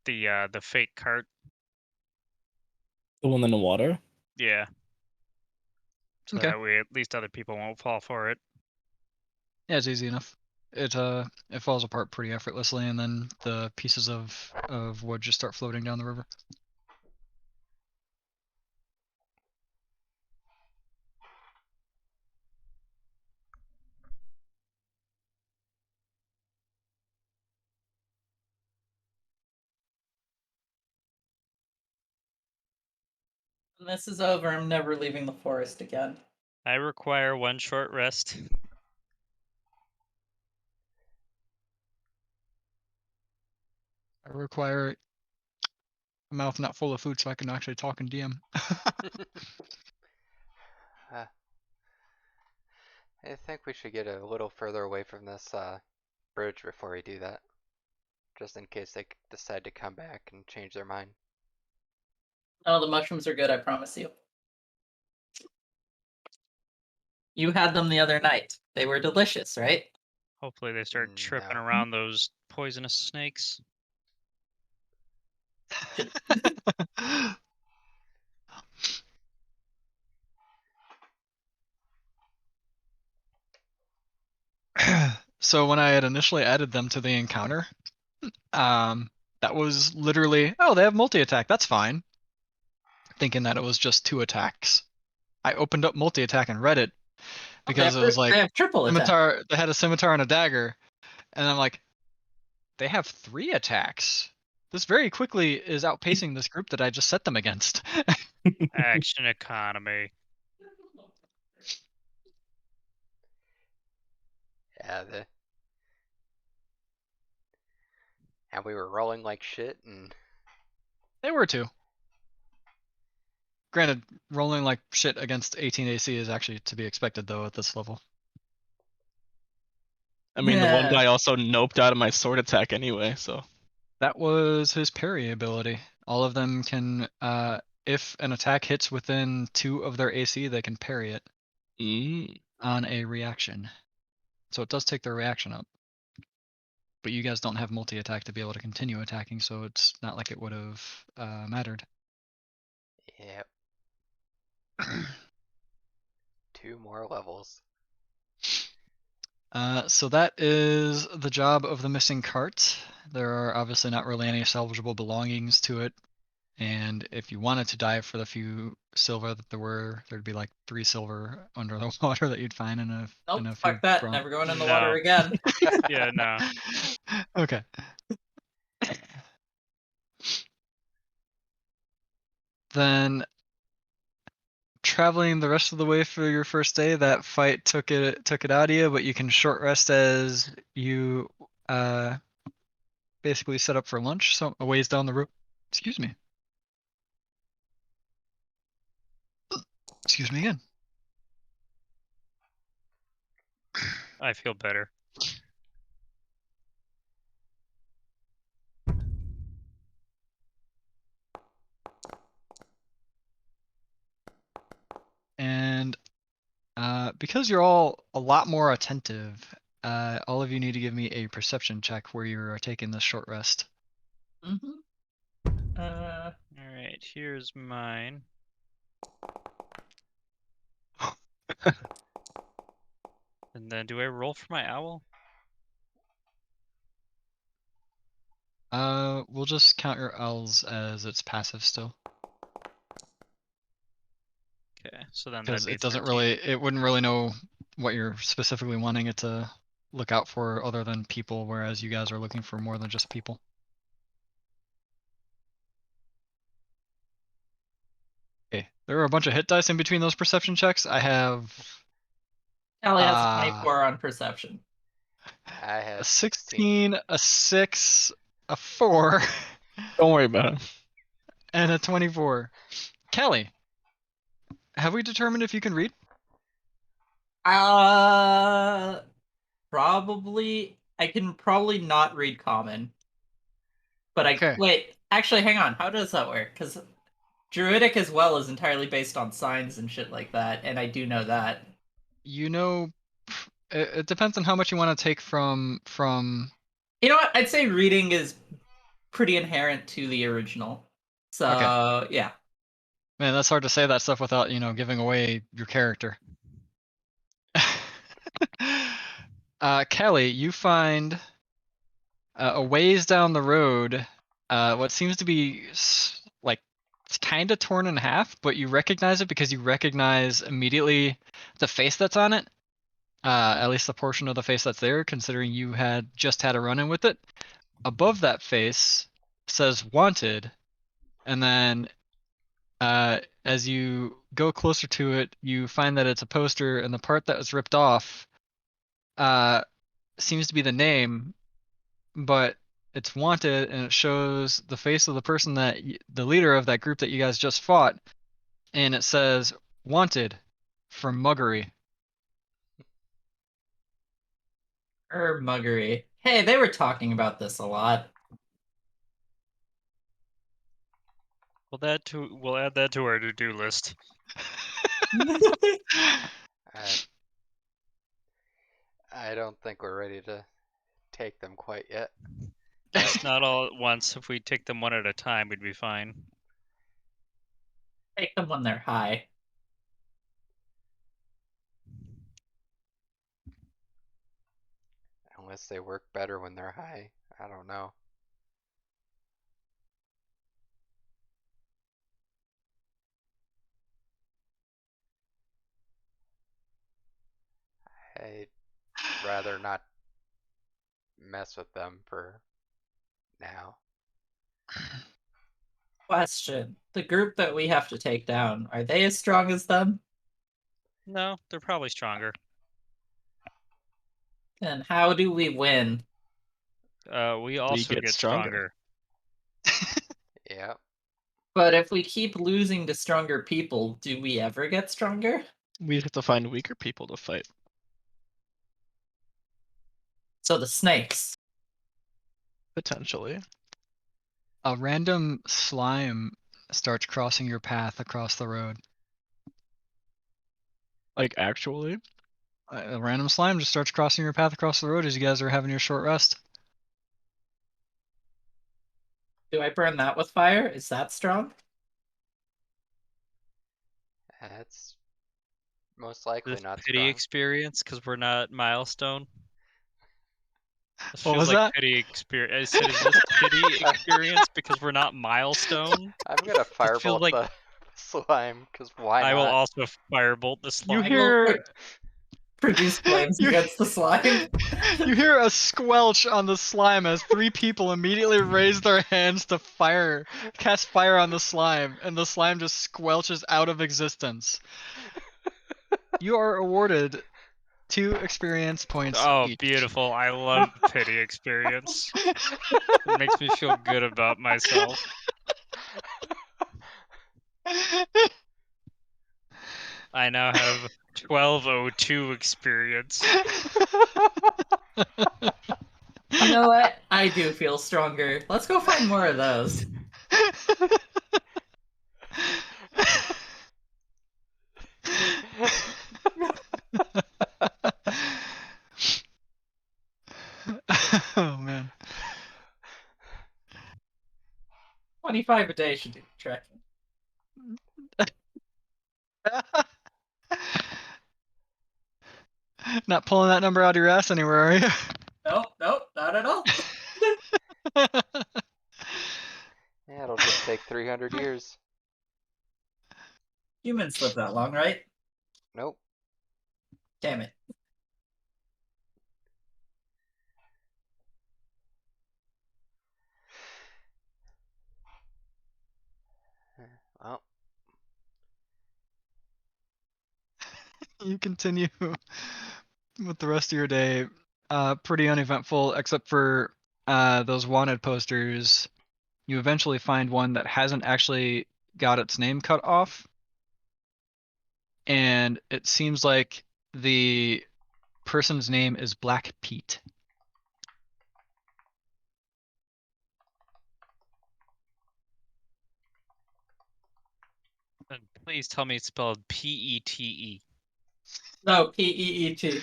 the fake cart. The one in the water? Yeah. So Okay. that way, at least other people won't fall for it. Yeah, it's easy enough. It falls apart pretty effortlessly, and then the pieces of wood just start floating down the river. When this is over, I'm never leaving the forest again. I require one short rest. I require a mouth not full of food so I can actually talk and DM. I think we should get a little further away from this bridge before we do that. Just in case they decide to come back and change their mind. Oh, the mushrooms are good, I promise you. You had them the other night. They were delicious, right? Hopefully they start tripping No. around those poisonous snakes. So when I had initially added them to the encounter, that was literally, oh, they have multi-attack, that's fine. Thinking that it was just 2 attacks. I opened up multi-attack and read it because it was they like have triple attack. scimitar. They had a scimitar and a dagger, and I'm like, they have 3 attacks. This very quickly is outpacing this group that I just set them against. Action economy. Yeah, and we were rolling like shit, and They were too. Granted, rolling like shit against 18 AC is actually to be expected though at this level. I mean, the one Yeah. guy also noped out of my sword attack anyway, so. That was his parry ability. All of them can, if an attack hits within 2 of their AC, they can parry it on a reaction. So it does take their reaction up. But you guys don't have multi-attack to be able to continue attacking, so it's not like it would have mattered. yep. 2 more levels. So that is the job of the missing cart. There are obviously not really any salvageable belongings to it. And if you wanted to dive for the few silver that there were, there'd be like 3 silver under the water that you'd find in a Nope, few fuck that. bronze. Never going in the No. water again. Yeah, no. Okay. Then traveling the rest of the way for your first day, that fight took it out of you, but you can short rest as you basically set up for lunch, so a ways down the road. Excuse me. Excuse me again. I feel better. And because you're all a lot more attentive, all of you need to give me a perception check where you're taking this short rest. Mm-hmm. Alright, here's mine. And then do I roll for my owl? We'll just count your L's as it's passive still. Okay, so then Because that'd be it doesn't 13. it wouldn't really know what you're specifically wanting it to look out for other than people, whereas you guys are looking for more than just people. Okay, there are a bunch of hit dice in between those perception checks. I have Kelly has a 24 on perception. I had a 16, a 6, a 4, Don't worry about it. and a 24. Kelly, have we determined if you can read? Probably. I can probably not read common. But Okay. wait, actually, hang on. How does that work? Because Druidic as well is entirely based on signs and shit like that, and I do know that. You know, it depends on how much you want to take from. You know what? I'd say reading is pretty inherent to the original. So yeah. Man, that's hard to say that stuff without, giving away your character. Kelly, you find a ways down the road what seems to be like it's kind of torn in half, but you recognize it because you recognize immediately the face that's on it. At least the portion of the face that's there, considering you had just had a run-in with it. Above that face says "Wanted," and then as you go closer to it, you find that it's a poster, and the part that was ripped off seems to be the name, but it's "Wanted," and it shows the face of the person that the leader of that group that you guys just fought, and it says "Wanted" for muggery. Muggery. Hey, they were talking about this a lot. We'll add that to our to-do list. I don't think we're ready to take them quite yet. It's not all at once. If we take them one at a time, we'd be fine. Take them when they're high. Unless they work better when they're high. I don't know. I'd rather not mess with them for now. Question. The group that we have to take down, are they as strong as them? No, they're probably stronger. And how do we win? We also get get stronger. stronger. Yeah. But if we keep losing to stronger people, do we ever get stronger? We have to find weaker people to fight. So the snakes. Potentially. A random slime starts crossing your path across the road. Like, actually? A random slime just starts crossing your path across the road as you guys are having your short rest. Do I burn that with fire? Is that strong? That's most likely This not pity strong. experience, because we're not milestone. This What feels was like that? pity experience. I said, is this pity experience because we're not milestone? I'm gonna firebolt like- the slime, because why I not? will also firebolt the slime. You hear Produce flames against the slime. you hear a squelch on the slime as 3 people immediately raise their hands to cast fire on the slime, and the slime just squelches out of existence. You are awarded 2 experience points Oh, each. beautiful. I love pity experience. It makes me feel good about myself. I now have 1202 experience. You know what? I do feel stronger. Let's go find more of those. Oh man. 25 a day should do the trick. Not pulling that number out of your ass anywhere, are you? Nope, not at all. Yeah, it'll just take 300 years. Humans live that long, right? Nope. Damn it. Well, You continue with the rest of your day. Pretty uneventful, except for those wanted posters. You eventually find one that hasn't actually got its name cut off. And it seems like the person's name is Black Pete. And please tell me it's spelled P-E-T-E. No, P-E-E-T.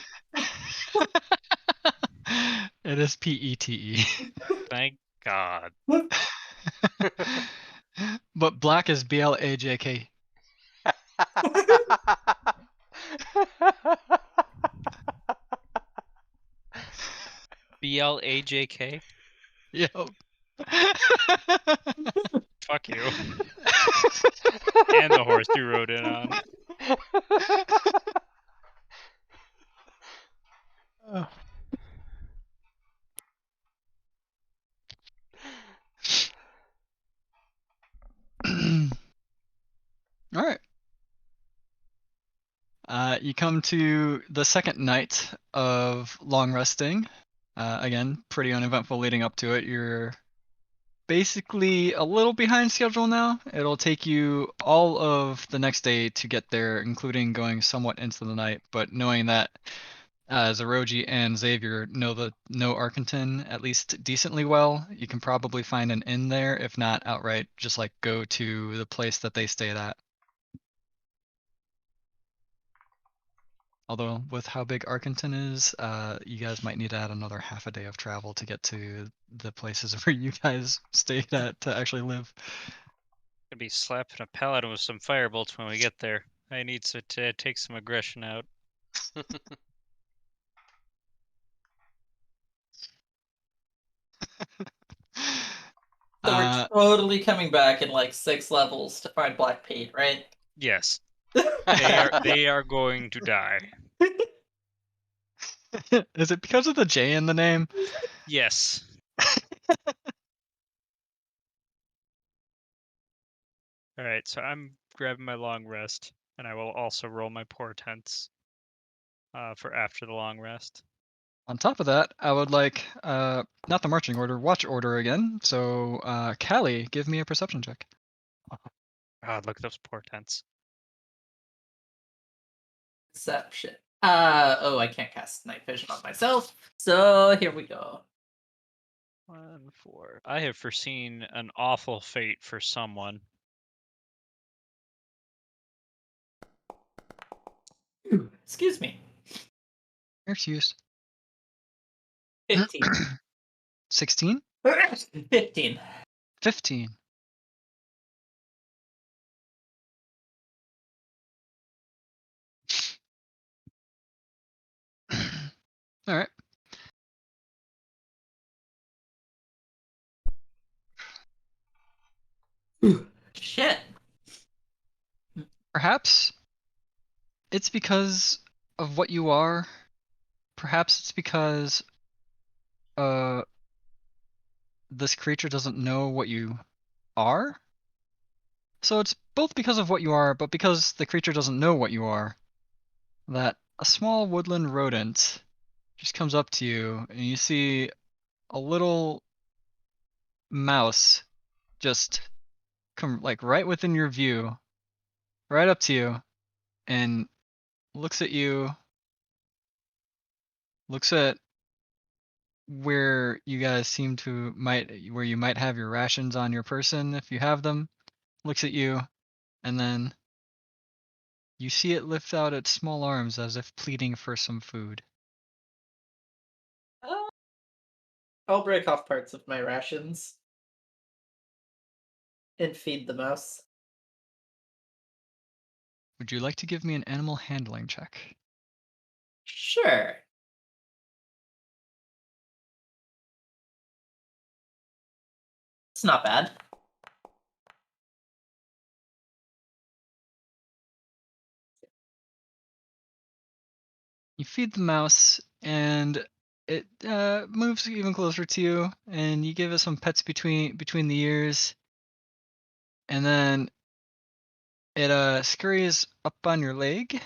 It is Pete. Thank God. But black is BLAJK. BLAJK? Yep. Fuck you. And the horse you rode in on. All right. You come to the second night of long resting. Again, pretty uneventful leading up to it. You're basically a little behind schedule now. It'll take you all of the next day to get there, including going somewhat into the night. But knowing that Zeroji and Xavier know Arkenton at least decently well, you can probably find an inn there. If not, outright just like go to the place that they stayed at. Although with how big Arkenton is, you guys might need to add another half a day of travel to get to the places where you guys stayed at to actually live. Gonna be slapping a paladin with some firebolts when we get there. I need to take some aggression out. So we're totally coming back in like 6 levels to find Black Pete, right? Yes. They are going to die. Is it because of the J in the name? Yes. Alright, so I'm grabbing my long rest, and I will also roll my portents for after the long rest. On top of that, I would like, not the marching order, watch order again. So, Callie, give me a perception check. God, look at those portents. Perception. I can't cast night vision on myself. So here we go. 1, 4. I have foreseen an awful fate for someone. Excuse me. You're excused. 15. 16? 15. 15. All right. Shit. Perhaps it's because of what you are. Perhaps it's because this creature doesn't know what you are. So it's both because of what you are, but because the creature doesn't know what you are, that a small woodland rodent just comes up to you and you see a little mouse just come like right within your view, right up to you, and looks at you, looks at where you guys seem to where you might have your rations on your person if you have them, looks at you, and then you see it lift out its small arms as if pleading for some food. I'll break off parts of my rations and feed the mouse. Would you like to give me an animal handling check? Sure. It's not bad. You feed the mouse, and it moves even closer to you, and you give it some pets between the ears, and then it scurries up on your leg.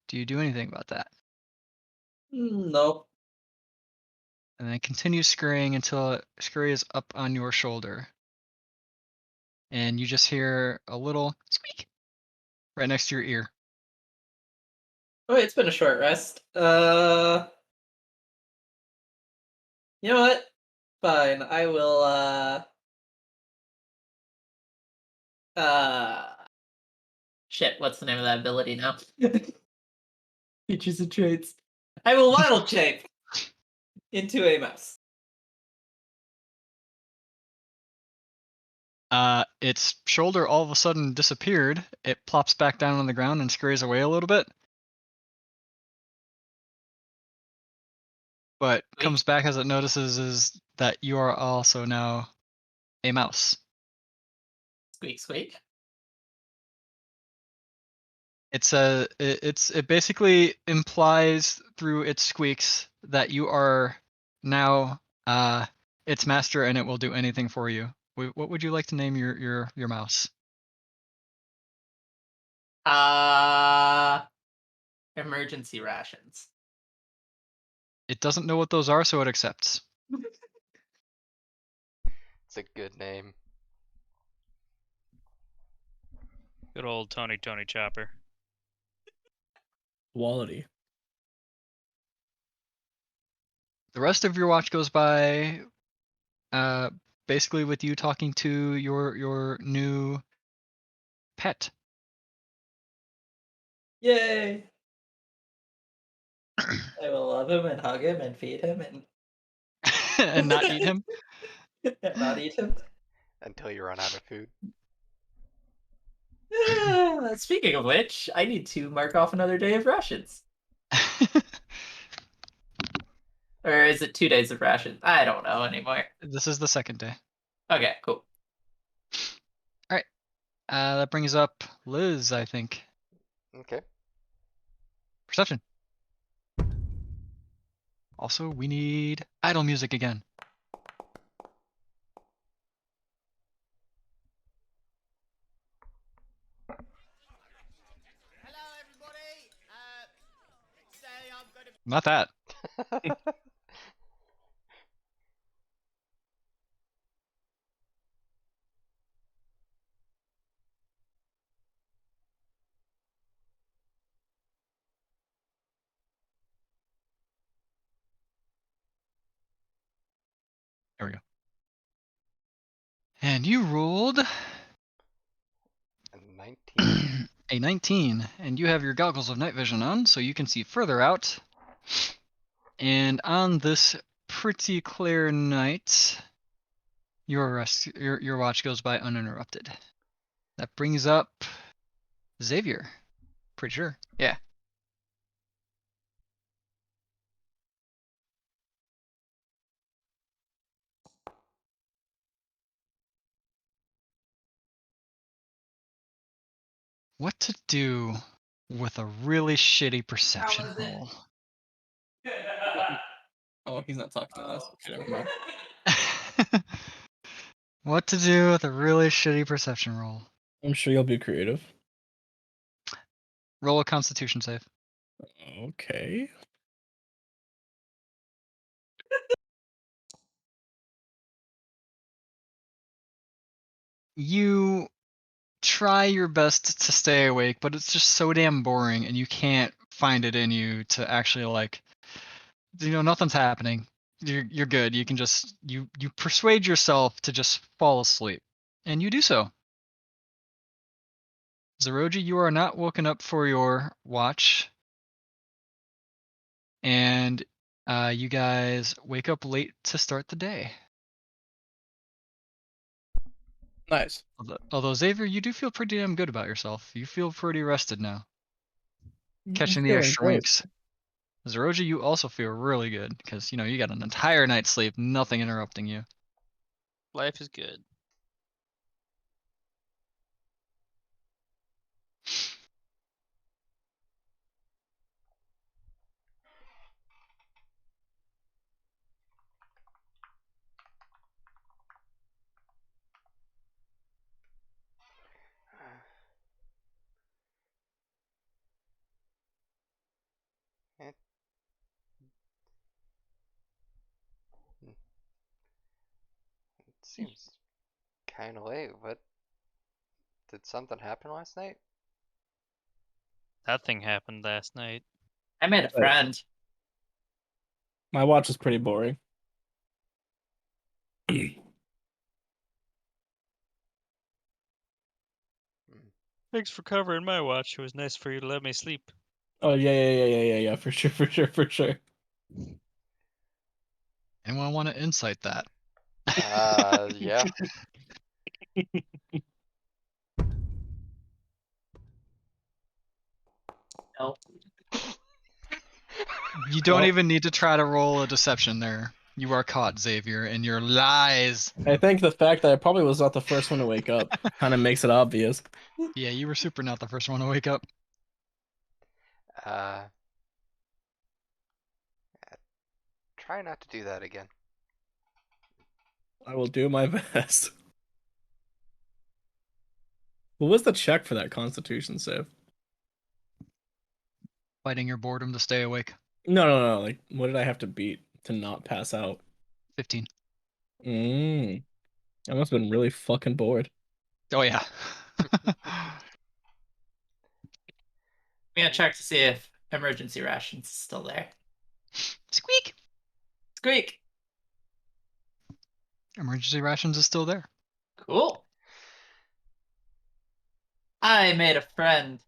Do you do anything about that? Nope. And then it continues scurrying until it scurries up on your shoulder, and you just hear a little squeak right next to your ear. Oh, it's been a short rest. You know what? Fine. I will, shit, what's the name of that ability now? Features and traits. I will wild shape into a mouse. Its shoulder all of a sudden disappeared. It plops back down on the ground and scurries away a little bit. But comes back as it notices is that you are also now a mouse. Squeak, squeak. It basically implies through its squeaks that you are now its master and it will do anything for you. What would you like to name your mouse? Emergency rations. It doesn't know what those are, so it accepts. It's a good name. Good old Tony Chopper. Quality. The rest of your watch goes by basically with you talking to your new pet. Yay! I will love him and hug him and feed him and And not eat him. not eat him. Until you run out of food. Speaking of which, I need to mark off another day of rations. Or is it 2 days of rations? I don't know anymore. This is the second day. Okay, cool. That brings up Liz, I think. Okay. Perception. Also, we need idle music again. Not that. There we go. And you rolled 19. a 19, and you have your goggles of night vision on, so you can see further out. And on this pretty clear night, your watch goes by uninterrupted. That brings up Xavier. Pretty sure. Yeah. What to do with a really shitty perception was it? roll? Oh, he's not talking to us. Okay, never mind. What to do with a really shitty perception roll? I'm sure you'll be creative. Roll a Constitution save. Okay. You try your best to stay awake, but it's just so damn boring, and you can't find it in you to actually like, nothing's happening. You're good. You can just you persuade yourself to just fall asleep, and you do so. Zeroji, you are not woken up for your watch, and you guys wake up late to start the day. Nice. Although Xavier, you do feel pretty damn good about yourself. You feel pretty rested now. Catching the feeling extra great. winks. Zeroji, you also feel really good because you got an entire night's sleep, nothing interrupting you. Life is good. It seems kind of late, but did something happen last night? That thing happened last night. I made a friend. My watch is pretty boring. Thanks for covering my watch. It was nice for you to let me sleep. Oh yeah, for sure. Anyone want to insight that? Yeah. No. You don't Well- even need to try to roll a deception there. You are caught, Xavier, in your lies. I think the fact that I probably was not the first one to wake up kind of makes it obvious. Yeah, you were super not the first one to wake up. Try not to do that again. I will do my best. What was the check for that Constitution save? Fighting your boredom to stay awake. No. Like, what did I have to beat to not pass out? 15. I must have been really fucking bored. Oh yeah. I'm gonna check to see if emergency rations is still there. Squeak! Squeak. Emergency rations is still there. Cool. I made a friend.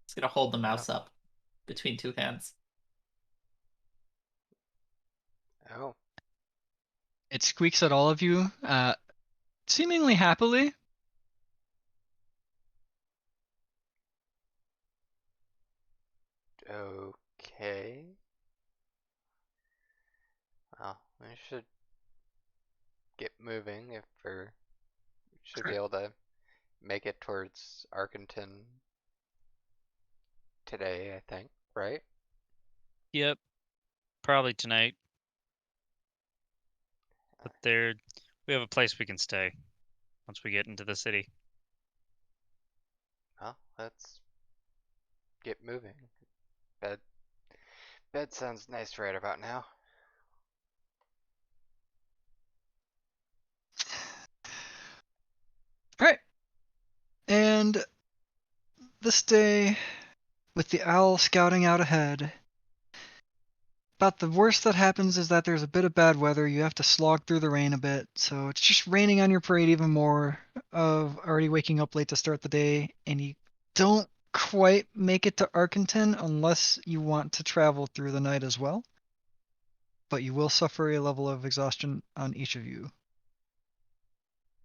Just gonna hold the mouse up between two hands. Oh, It squeaks at all of you, seemingly happily. okay. Well, we should get moving if we should be able to make it towards Arkenton today, I think, right? Yep. Probably tonight. But we have a place we can stay once we get into the city. Well, let's get moving. Bed sounds nice right about now. Alright. And this day, with the owl scouting out ahead, about the worst that happens is that there's a bit of bad weather. You have to slog through the rain a bit. So it's just raining on your parade even more, of already waking up late to start the day, and you don't quite make it to Arkenton unless you want to travel through the night as well. But you will suffer a level of exhaustion on each of you.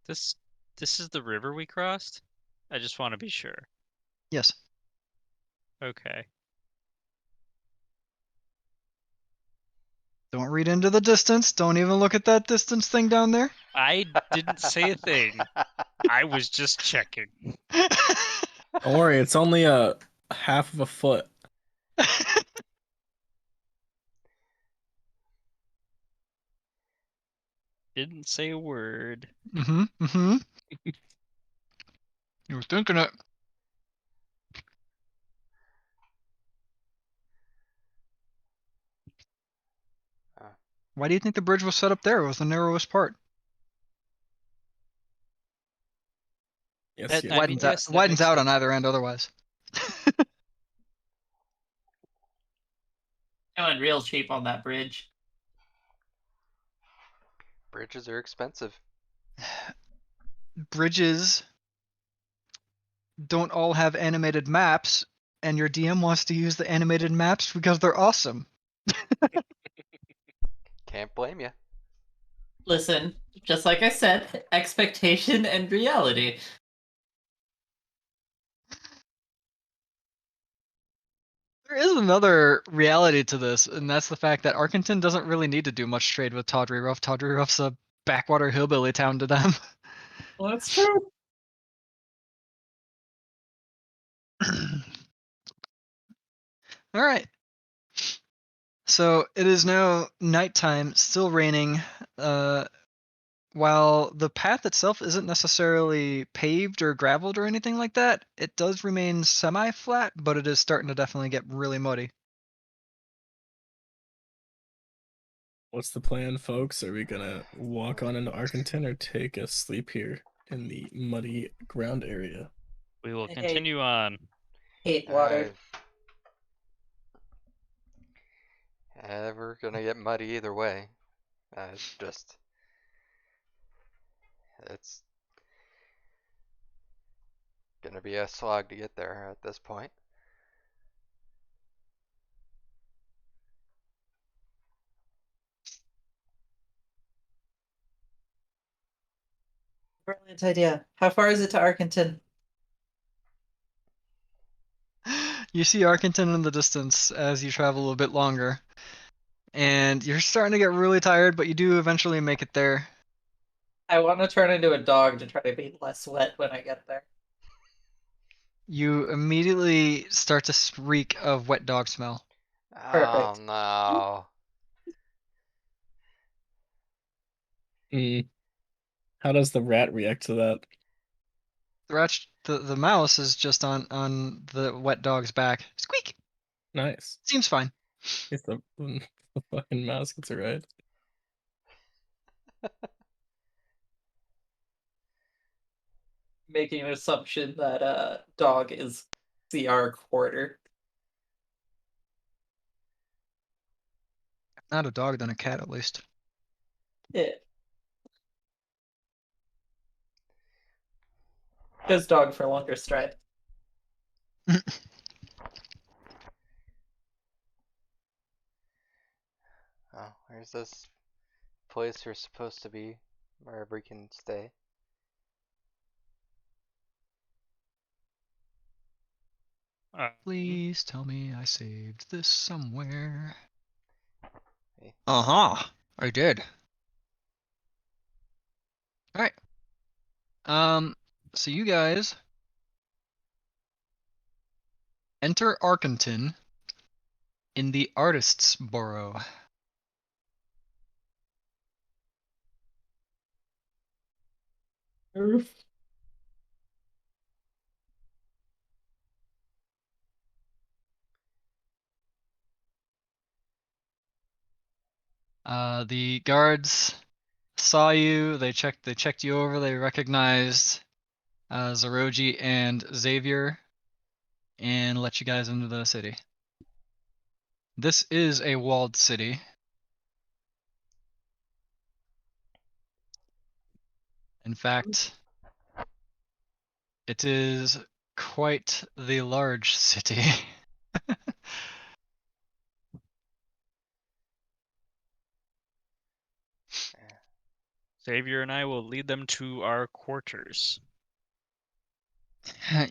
This is the river we crossed? I just want to be sure. Yes. Okay. Don't read into the distance. Don't even look at that distance thing down there. I didn't say a thing. I was just checking. Don't worry, it's only a half of a foot. Didn't say a word. You were thinking it. Why do you think the bridge was set up there? It was the narrowest part. Yes, That- yeah. I mean, Widens yes, out, that widens makes out on sense. either end otherwise. Going real cheap on that bridge. Bridges are expensive. Bridges don't all have animated maps, and your DM wants to use the animated maps because they're awesome. Can't blame you. Listen, just like I said, expectation and reality. There is another reality to this, and that's the fact that Arkenton doesn't really need to do much trade with Tawdry Ruff. Tawdry Ruff's a backwater hillbilly town to them. Well, that's true. All right. So it is now nighttime, still raining. While the path itself isn't necessarily paved or graveled or anything like that, it does remain semi-flat, but it is starting to definitely get really muddy. What's the plan, folks? Are we gonna walk on into Arkenton or take a sleep here in the muddy ground area? We will Hey. continue on. Hate water. We're gonna get muddy either way. It's gonna be a slog to get there at this point. Brilliant idea. How far is it to Arkenton? You see Arkenton in the distance as you travel a bit longer. And you're starting to get really tired, but you do eventually make it there. I want to turn into a dog to try to be less wet when I get there. You immediately start to reek of wet dog smell. Oh Perfect. no. How does the rat react to that? The mouse is just on the wet dog's back. Squeak! Nice. Seems fine. It's the fucking mouse gets it right. Making an assumption that dog is CR quarter. If not a dog, then a cat at least. Yeah. Just dog for longer stride. Oh, where's this place we're supposed to be? Wherever we can stay. Please tell me I saved this somewhere. Hey. Uh-huh. I did. Alright. So you guys enter Arkenton in the Artists' Borough. The guards saw you. They checked you over. They recognized Zeroji and Xavier, and let you guys into the city. This is a walled city. In fact, it is quite the large city. Xavier and I will lead them to our quarters.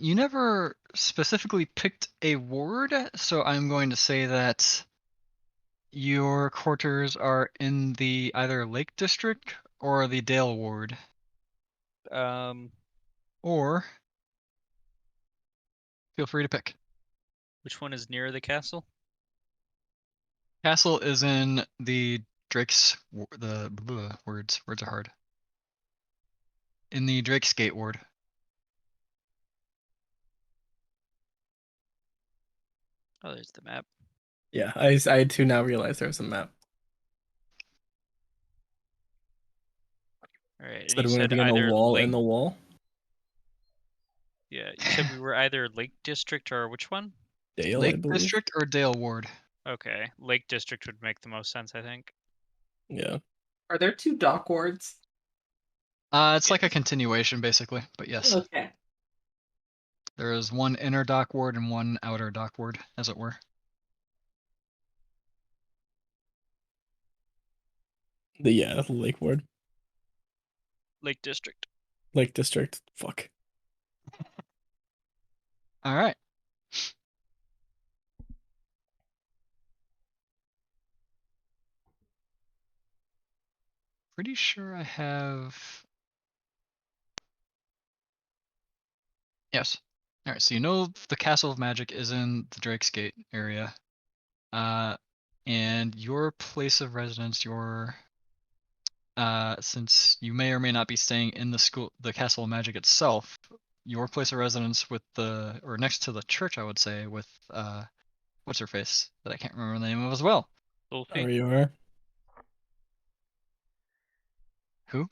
You never specifically picked a ward, so I'm going to say that your quarters are in the either Lake District or the Dale Ward. Or feel free to pick. Which one is near the castle? Castle is in the Drake's words are hard. In the Drake's Gate Ward. Oh, there's the map. Yeah, I too now realize there's a map. All right, and Instead you of said being a either wall Lake. in the wall. Yeah, you said we were either Lake District or which one? Dale, I Lake believe. District or Dale Ward? Okay, Lake District would make the most sense, I think. Yeah. Are there two dock wards? It's like a Yes. continuation, basically, but yes. Okay. There is one inner dock ward and one outer dock ward, as it were. The Lake Ward. Lake District. Lake District. Fuck. Alright. Pretty sure I have... Yes. Alright, so you know the Castle of Magic is in the Drake's Gate area. And your place of residence, since you may or may not be staying in the Castle of Magic itself, your place of residence or next to the church, I would say, with, what's her face, that I can't remember the name of as well. Sophie? RUR. Who?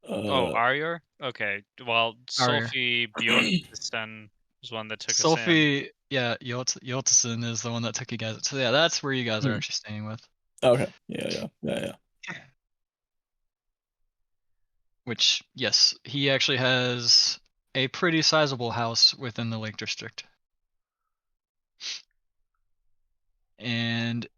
Oh, Arior? Okay, well, Arior. Sophie Bjorksten was one that took us in. Sophie, yeah, Yoltison is the one that took you guys. So yeah, that's where you guys are actually staying with. Okay. Yeah. Which, yes, he actually has a pretty sizable house within the Lake District. And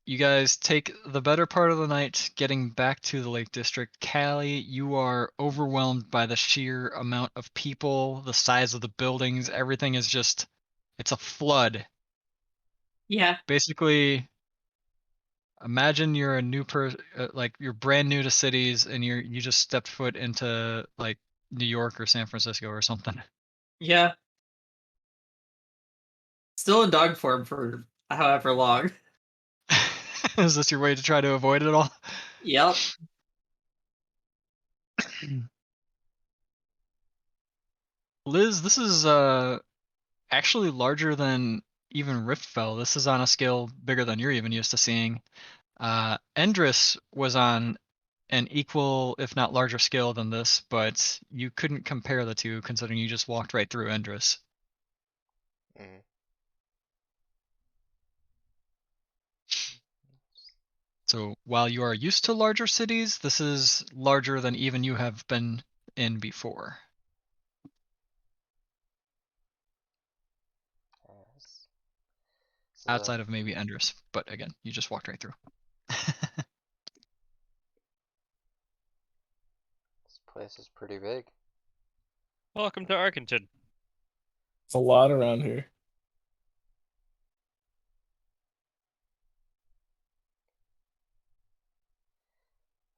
You guys take the better part of the night getting back to the Lake District. Callie, you are overwhelmed by the sheer amount of people, the size of the buildings. Everything is just, it's a flood. Yeah. Basically, imagine you're a new like you're brand new to cities and you just stepped foot into like New York or San Francisco or something. Yeah. Still in dog form for however long. Is this your way to try to avoid it all? Yep. Liz, this is actually larger than even Riftfell. This is on a scale bigger than you're even used to seeing. Endris was on an equal, if not larger scale than this, but you couldn't compare the two considering you just walked right through Endris. Mm. So while you are used to larger cities, this is larger than even you have been in before. Yes. This is Outside of maybe Endris, but again, you just walked right through. this place is pretty big. Welcome to Arkenton. It's a lot around here.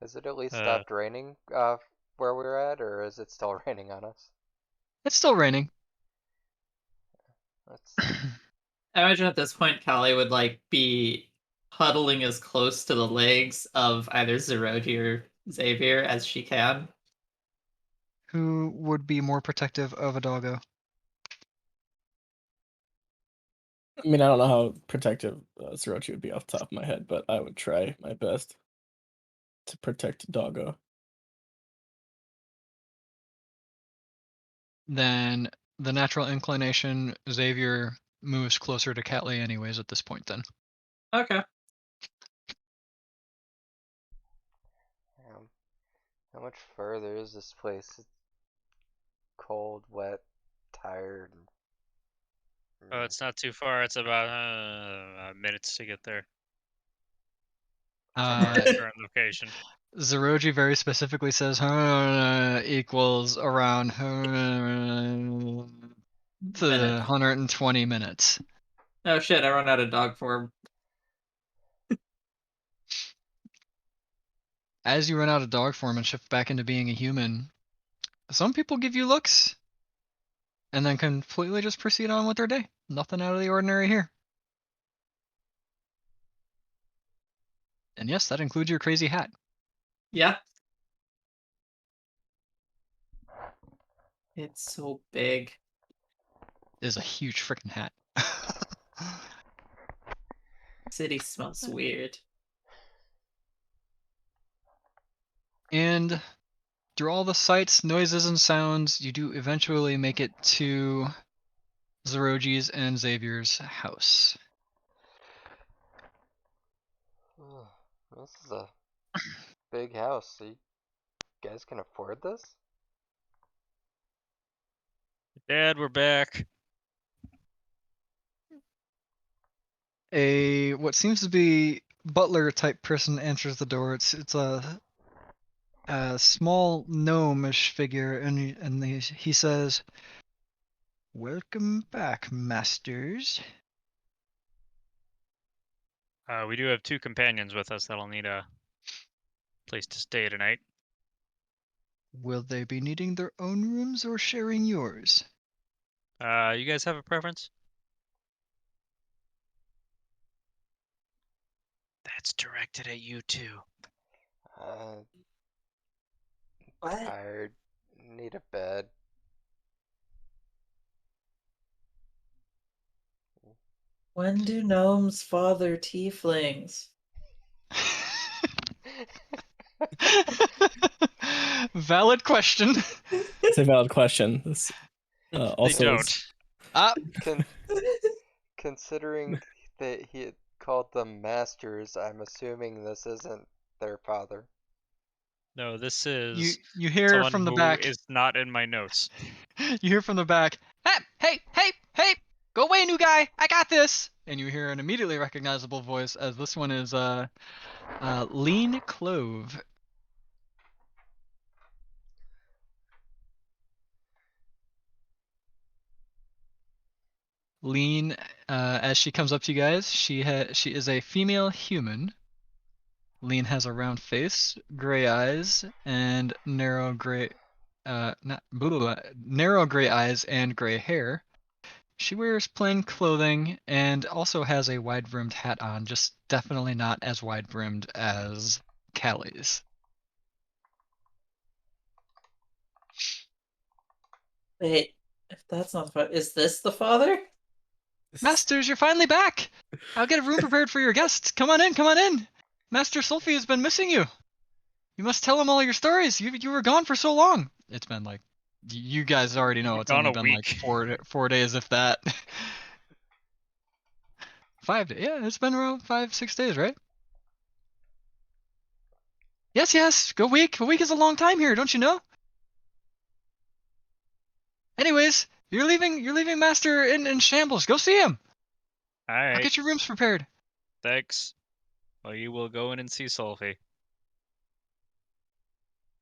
Has it at least Uh, stopped raining where we're at, or is it still raining on us? It's still raining. That's I imagine at this point Callie would like be huddling as close to the legs of either Zeroji or Xavier as she can. Who would be more protective of a doggo? I mean, I don't know how protective Sorochi would be off the top of my head, but I would try my best to protect Doggo. Then the natural inclination, Xavier moves closer to Catley anyways at this point then. Okay. how much further is this place? It's cold, wet, tired. Oh, it's not too far. It's about minutes to get there from our current location. Zeroji very specifically says equals around to Minute. 120 minutes. Oh shit, I run out of dog form. As you run out of dog form and shift back into being a human, some people give you looks and then completely just proceed on with their day. Nothing out of the ordinary here. And yes, that includes your crazy hat. Yeah. It's so big. It is a huge freaking hat. City smells weird. And through all the sights, noises, and sounds, you do eventually make it to Zeroji's and Xavier's house. This is a big house. So you guys can afford this? Dad, we're back. A what seems to be butler type person enters the door. It's a small gnomish figure, and he says, "Welcome back, masters." We do have 2 companions with us that'll need a place to stay tonight. Will they be needing their own rooms or sharing yours? You guys have a preference? That's directed at you too. What? Tired. Need a bed. When do gnomes father tieflings? Valid question. It's a valid question. This also they is- don't. Considering that he had called them masters, I'm assuming this isn't their father. No, this is you hear someone from the who back. is not in my notes. You hear from the back. Hey, hey, hey, hey! Go away, new guy! I got this! And you hear an immediately recognizable voice, as this one is Lean Clove. Lean, as she comes up to you guys, she is a female human. Lean has a round face, gray eyes, and narrow gray eyes and gray hair. She wears plain clothing and also has a wide-brimmed hat on, just definitely not as wide-brimmed as Callie's. Wait, if that's not the father, is this the father? Masters, you're finally back! I'll get a room prepared for your guests. Come on in, come on in! Master Sulfy has been missing you. You must tell him all your stories. You were gone for so long. It's been like, you guys already know it's Gone only a been week. like 4 days, if that. 5 days. Yeah, it's been around 5-6 days, right? Yes. A week. A week is a long time here, don't you know? Anyways, you're leaving Master in shambles. Go see him. All I'll right, get your rooms prepared. thanks. Well, you will go in and see Sulfy.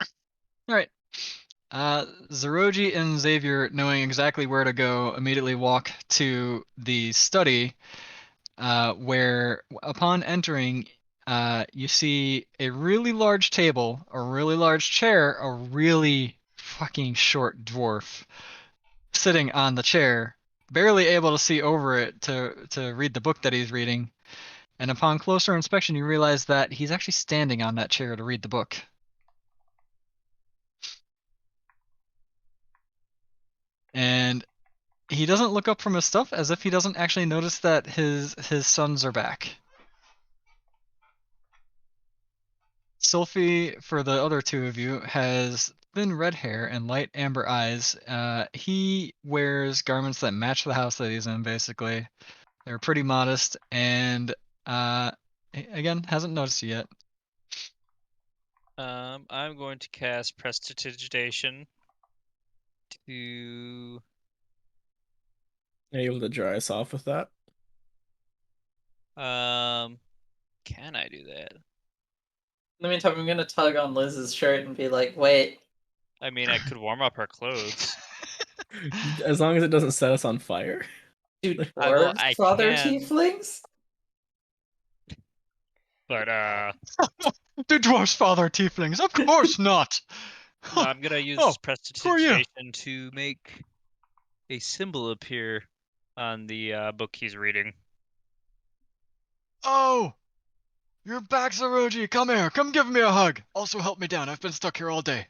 All right. Zeroji and Xavier, knowing exactly where to go, immediately walk to the study, where upon entering, you see a really large table, a really large chair, a really fucking short dwarf sitting on the chair, barely able to see over it to read the book that he's reading. And upon closer inspection, you realize that he's actually standing on that chair to read the book. And he doesn't look up from his stuff, as if he doesn't actually notice that his sons are back. Sylphie, for the other two of you, has thin red hair and light amber eyes. He wears garments that match the house that he's in, basically. They're pretty modest, and again, hasn't noticed you yet. I'm going to cast Prestidigitation to. Are you able to dry us off with that? Can I do that? In the meantime, I'm gonna tug on Liz's shirt and be like, wait. I mean, I could warm up her clothes. As long as it doesn't set us on fire. Do Well, dwarves I father can. tieflings? But Do dwarfs father tieflings? Of course not. no, I'm gonna use Oh, who are you? Prestidigitation to make a symbol appear on the book he's reading. Oh, you're back, Zeroji. Come here. Come give me a hug. Also help me down. I've been stuck here all day.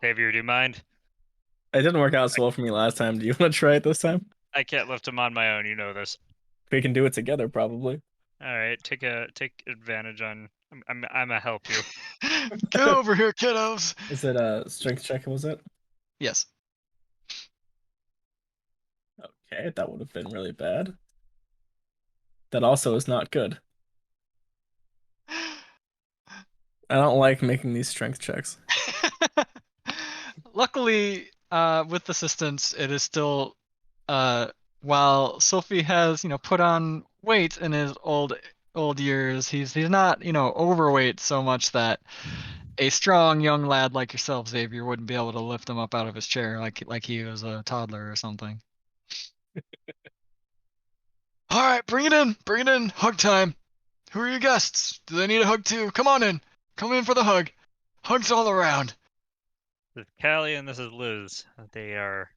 Xavier, do you mind? It didn't work out so well for me last time. Do you want to try it this time? I can't lift him on my own. You know this. We can do it together, probably. All right, take advantage on. I'm a help you. Get over here, kiddos. Is it a strength check? Was it? Yes. Okay, that would have been really bad. That also is not good. I don't like making these strength checks. Luckily, with assistance, it is still, while Sophie has, put on weight in his old years, he's not, overweight so much that a strong young lad like yourself, Xavier, wouldn't be able to lift him up out of his chair like he was a toddler or something. All right, bring it in, hug time. Who are your guests? Do they need a hug too? Come on in. Come in for the hug. Hugs all around. This is Callie and this is Liz. They are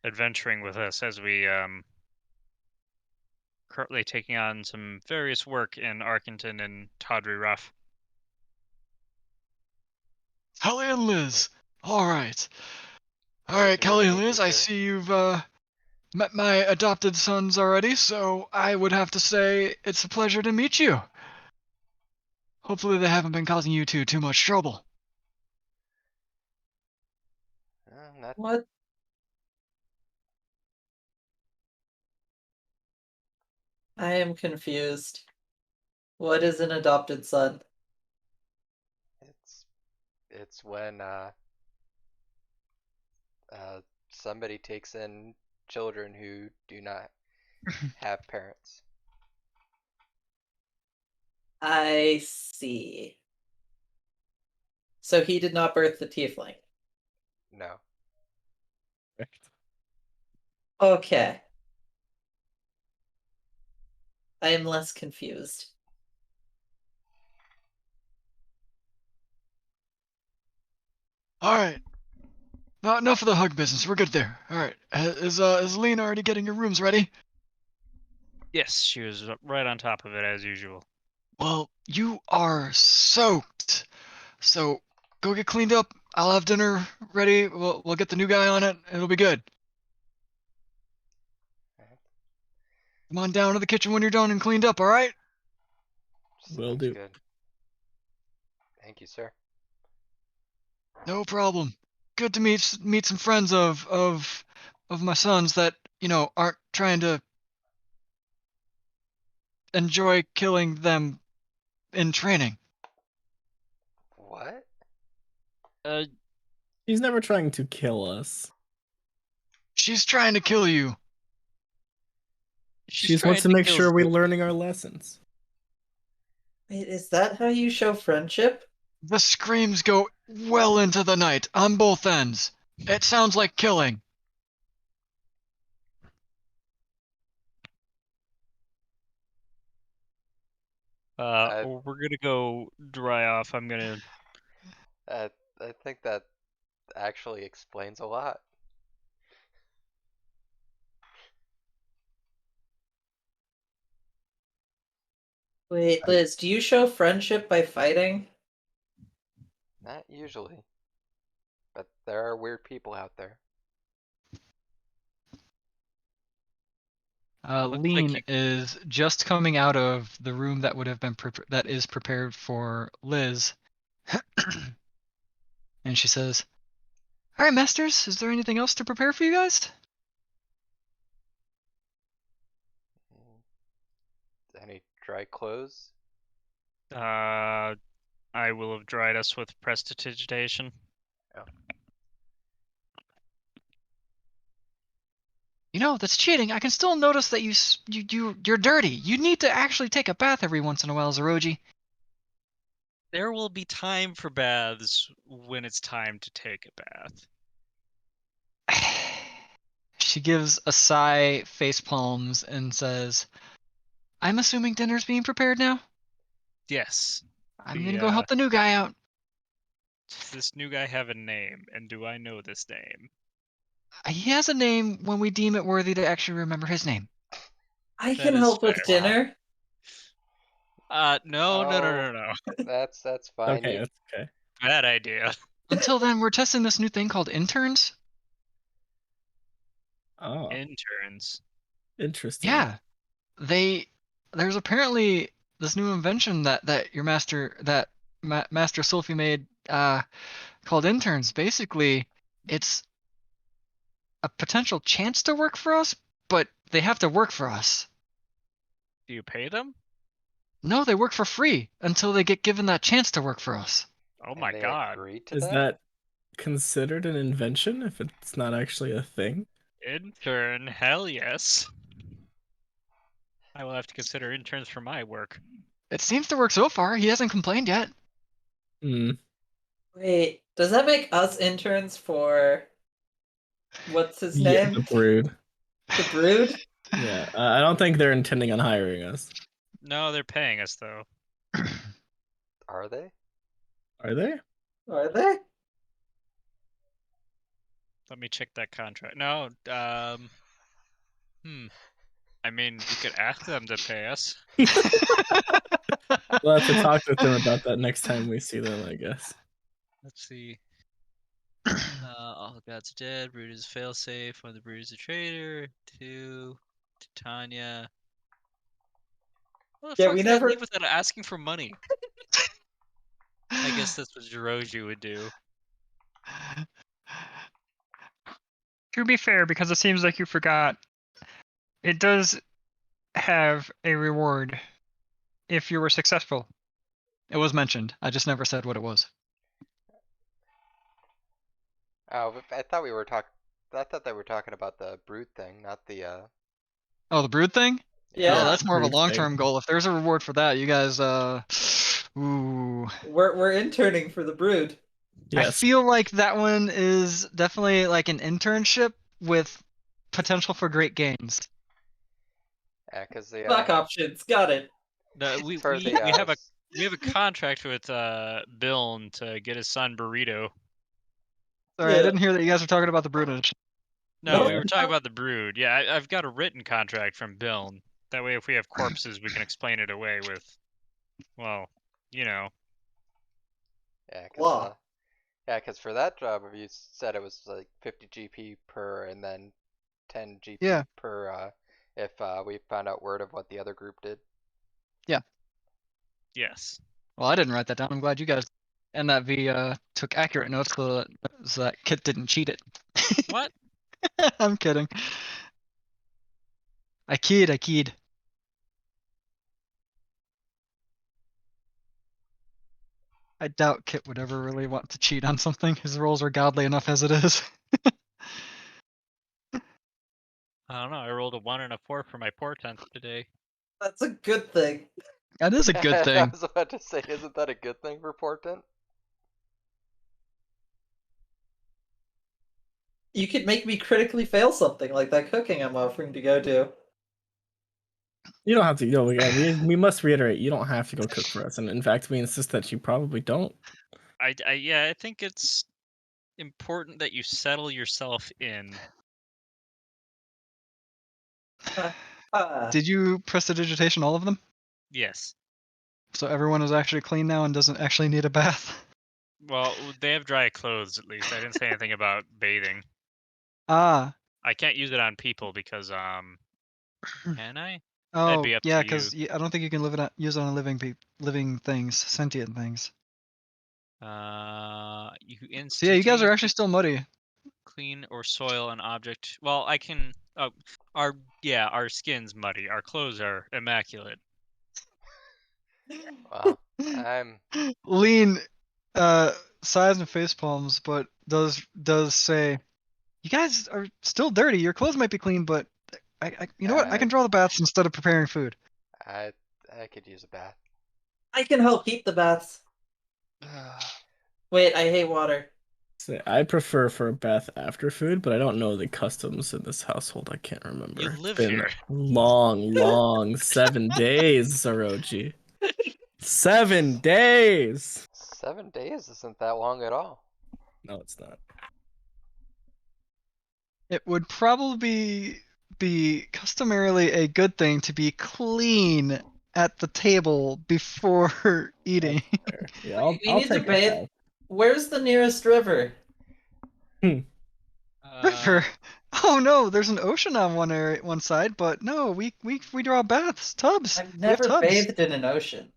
adventuring with us as we currently taking on some various work in Arkenton and Tawdry Rough. Kelly and Liz. All right. All Nice right, to Kelly and meet you, Liz, I sir. see you've met my adopted sons already, so I would have to say it's a pleasure to meet you. Hopefully they haven't been causing you two too much trouble. Not What? I am confused. What is an adopted son? it's when somebody takes in children who do not have parents. I see. So he did not birth the tiefling. No. Okay. I am less confused. All right. Not enough of the hug business. We're good there. All right. Is Lena already getting your rooms ready? Yes, she was right on top of it as usual. Well, you are soaked. So go get cleaned up. I'll have dinner ready. We'll get the new guy on it. It'll be good. Come on down to the kitchen when you're done and cleaned up, all right? Will Sounds do. good. Thank you, sir. No problem. Good to meet some friends of my sons that, aren't trying to enjoy killing them in training. What? He's never trying to kill us. She's trying to kill you. She just wants to make sure we're Zoe. learning our lessons. Wait, is that how you show friendship? The screams go well into the night on both ends. It sounds like killing. We're gonna go dry off. I'm gonna. I think that actually explains a lot. Wait, Liz, do you show friendship by fighting? Not usually. But there are weird people out there. Looks like Lean you- is just coming out of the room that would have been that is prepared for Liz, and she says, "All right, masters, is there anything else to prepare for you guys?" Any dry clothes? I will have dried us with prestidigitation. That's cheating. I can still notice that you're dirty. You need to actually take a bath every once in a while, Zeroji. There will be time for baths when it's time to take a bath. She gives a sigh, face palms, and says, "I'm assuming dinner's being prepared now. Yes. I'm gonna go help the new guy out." Does this new guy have a name, and do I know this name? He has a name when we deem it worthy to actually remember his name. I That can is help with fair. dinner. No. That's fine. Okay, that's okay. Bad idea. Until then, we're testing this new thing called Interns. Oh, Interns. interesting. Yeah, there's apparently this new invention that your Master Sophie made called Interns. Basically, it's a potential chance to work for us, but they have to work for us. Do you pay them? No, they work for free until they get given that chance to work for us. Oh And my they god. agreed to Is that considered an invention if it's not actually a thing? Intern, hell yes. I will have to consider interns for my work. It seems to work so far. He hasn't complained yet. Hmm. Wait, does that make us interns for what's his Yeah, name? the brood. The Brood? Yeah, I don't think they're intending on hiring us. No, they're paying us though. Are they? Are they? Are they? Let me check that contract. No, I mean, we could ask them to pay us. We'll have to talk with them about that next time we see them, I guess. Let's see. All gods are dead. Brood is failsafe. One of the Brood is a traitor. 2, Titania. What the Yeah, fuck we did I never- leave without asking for money? I guess that's what Jiroji would do. To be fair, because it seems like you forgot, it does have a reward if you were successful. It was mentioned. I just never said what it was. Oh, but I thought we were talking. thought they were talking about the brood thing, not the Oh, the brood thing? Yeah. Oh, that's more of a brood thing. long-term goal. If there's a reward for that, you guys, ooh. We're interning for the brood. I Yes. feel like that one is definitely like an internship with potential for great gains. yeah, because the Black options. Got it. No, we for we, the we have a contract with Bill to get his son burrito. Sorry, I Yeah. didn't hear that you guys were talking about the broodage. No, we Yeah. were talking about the brood. Yeah, I've got a written contract from Bill. That way, if we have corpses, we can explain it away with, well, you know. yeah, Law. because for that job, you said it was like 50 GP per, and then 10 GP Yeah. per if we found out word of what the other group did. Yes. Well, I didn't write that down. I'm glad you guys and that V took accurate notes so that Kit didn't cheat it. What? I'm kidding. I keyed. I doubt Kit would ever really want to cheat on something. His rolls are godly enough as it is. I don't know. I rolled a 1 and a 4 for my portent today. That's a good thing. That is a good I thing. was about to say, isn't that a good thing for Portent? You could make me critically fail something like that cooking I'm offering to go do. You don't have to go. Yeah, we must reiterate. You don't have to go cook for us, and in fact, we insist that you probably don't. I think it's important that you settle yourself in. Did you prestidigitation all of them? Yes. So everyone is actually clean now and doesn't actually need a bath? Well, they have dry clothes at least. I didn't say anything about bathing. Ah. I can't use it on people because can I? Oh, be up yeah, to because I don't think you can use it on living things, sentient things. You So yeah, you guys are instantaneously actually still muddy. clean or soil an object. Well, I can. Our skin's muddy. Our clothes are immaculate. Well, I'm Lean, size and face palms, but does say, you guys are still dirty. Your clothes might be clean, but you know what? I can draw the baths instead of preparing food. I could use a bath. I can help heat the baths. Wait, I hate water. So I prefer for a bath after food, but I don't know the customs in this household. I can't remember. You It's live been here. long 7 days, Zoroji. 7 days. 7 days isn't that long at all. No, it's not. It would probably be customarily a good thing to be clean at the table before eating. Fair. Yeah, We I'll need to take a bathe. bath. Where's the nearest river? River. Oh no, there's an ocean on one side, but no, we draw baths, tubs. I've We have never tubs. bathed in an ocean.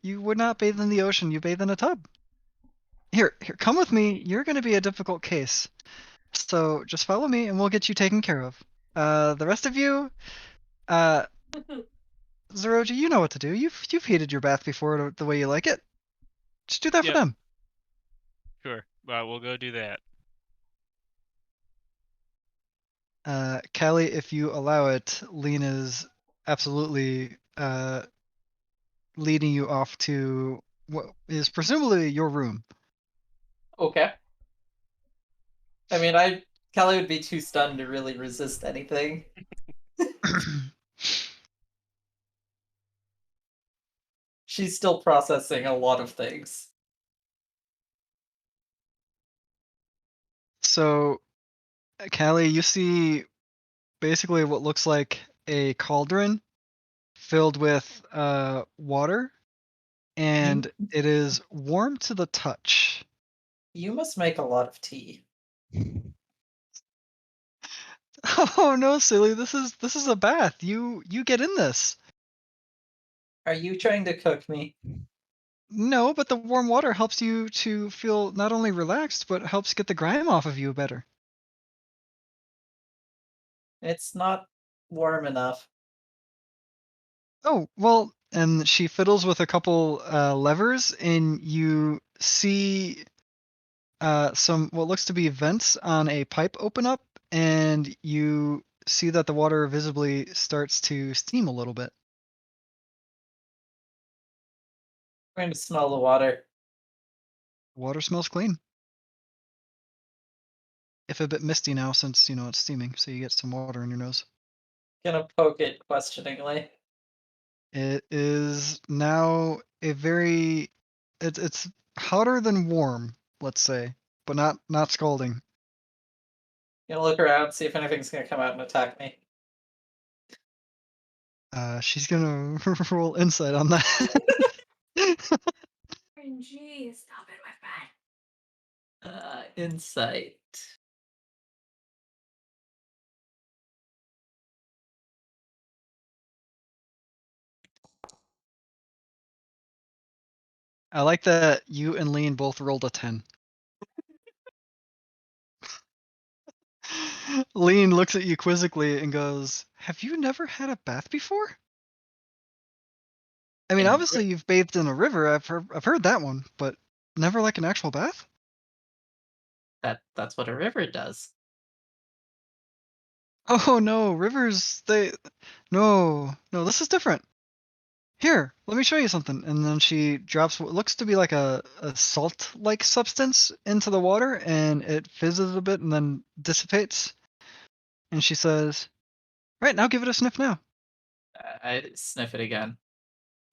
You would not bathe in the ocean. You bathe in a tub. Here, come with me. You're going to be a difficult case. So just follow me, and we'll get you taken care of. The rest of you, Zoroji, you know what to do. You've heated your bath before the way you like it. Just do that Yep. for them. Sure. Well, we'll go do that. Callie, if you allow it, Lean is absolutely leading you off to what is presumably your room. Okay. I mean, Kelly would be too stunned to really resist anything. She's still processing a lot of things. So, Callie, you see basically what looks like a cauldron filled with water, and it is warm to the touch. You must make a lot of tea. Oh no, silly! This is a bath. You get in this. Are you trying to cook me? No, but the warm water helps you to feel not only relaxed, but helps get the grime off of you better. It's not warm enough. Oh, well, and she fiddles with a couple levers, and you see some what looks to be vents on a pipe open up, and you see that the water visibly starts to steam a little bit. I'm going to smell the water. Water smells clean. If a bit misty now, since it's steaming, so you get some water in your nose. Gonna poke it questioningly. It is now a very it's hotter than warm, let's say, but not scalding. Gonna look around, see if anything's gonna come out and attack me. She's gonna roll insight on that. RNG, stop it with that. Insight. I like that you and Lean both rolled a 10. Lean looks at you quizzically and goes, "Have you never had a bath before?" I mean, In obviously you've bathed in a river. I've heard that one, but never like an actual bath? That's what a river does. Oh no, rivers no, this is different. Here, let me show you something. And then she drops what looks to be like a salt-like substance into the water, and it fizzes a bit and then dissipates. And she says, "Right, now give it a sniff now." I sniff it again.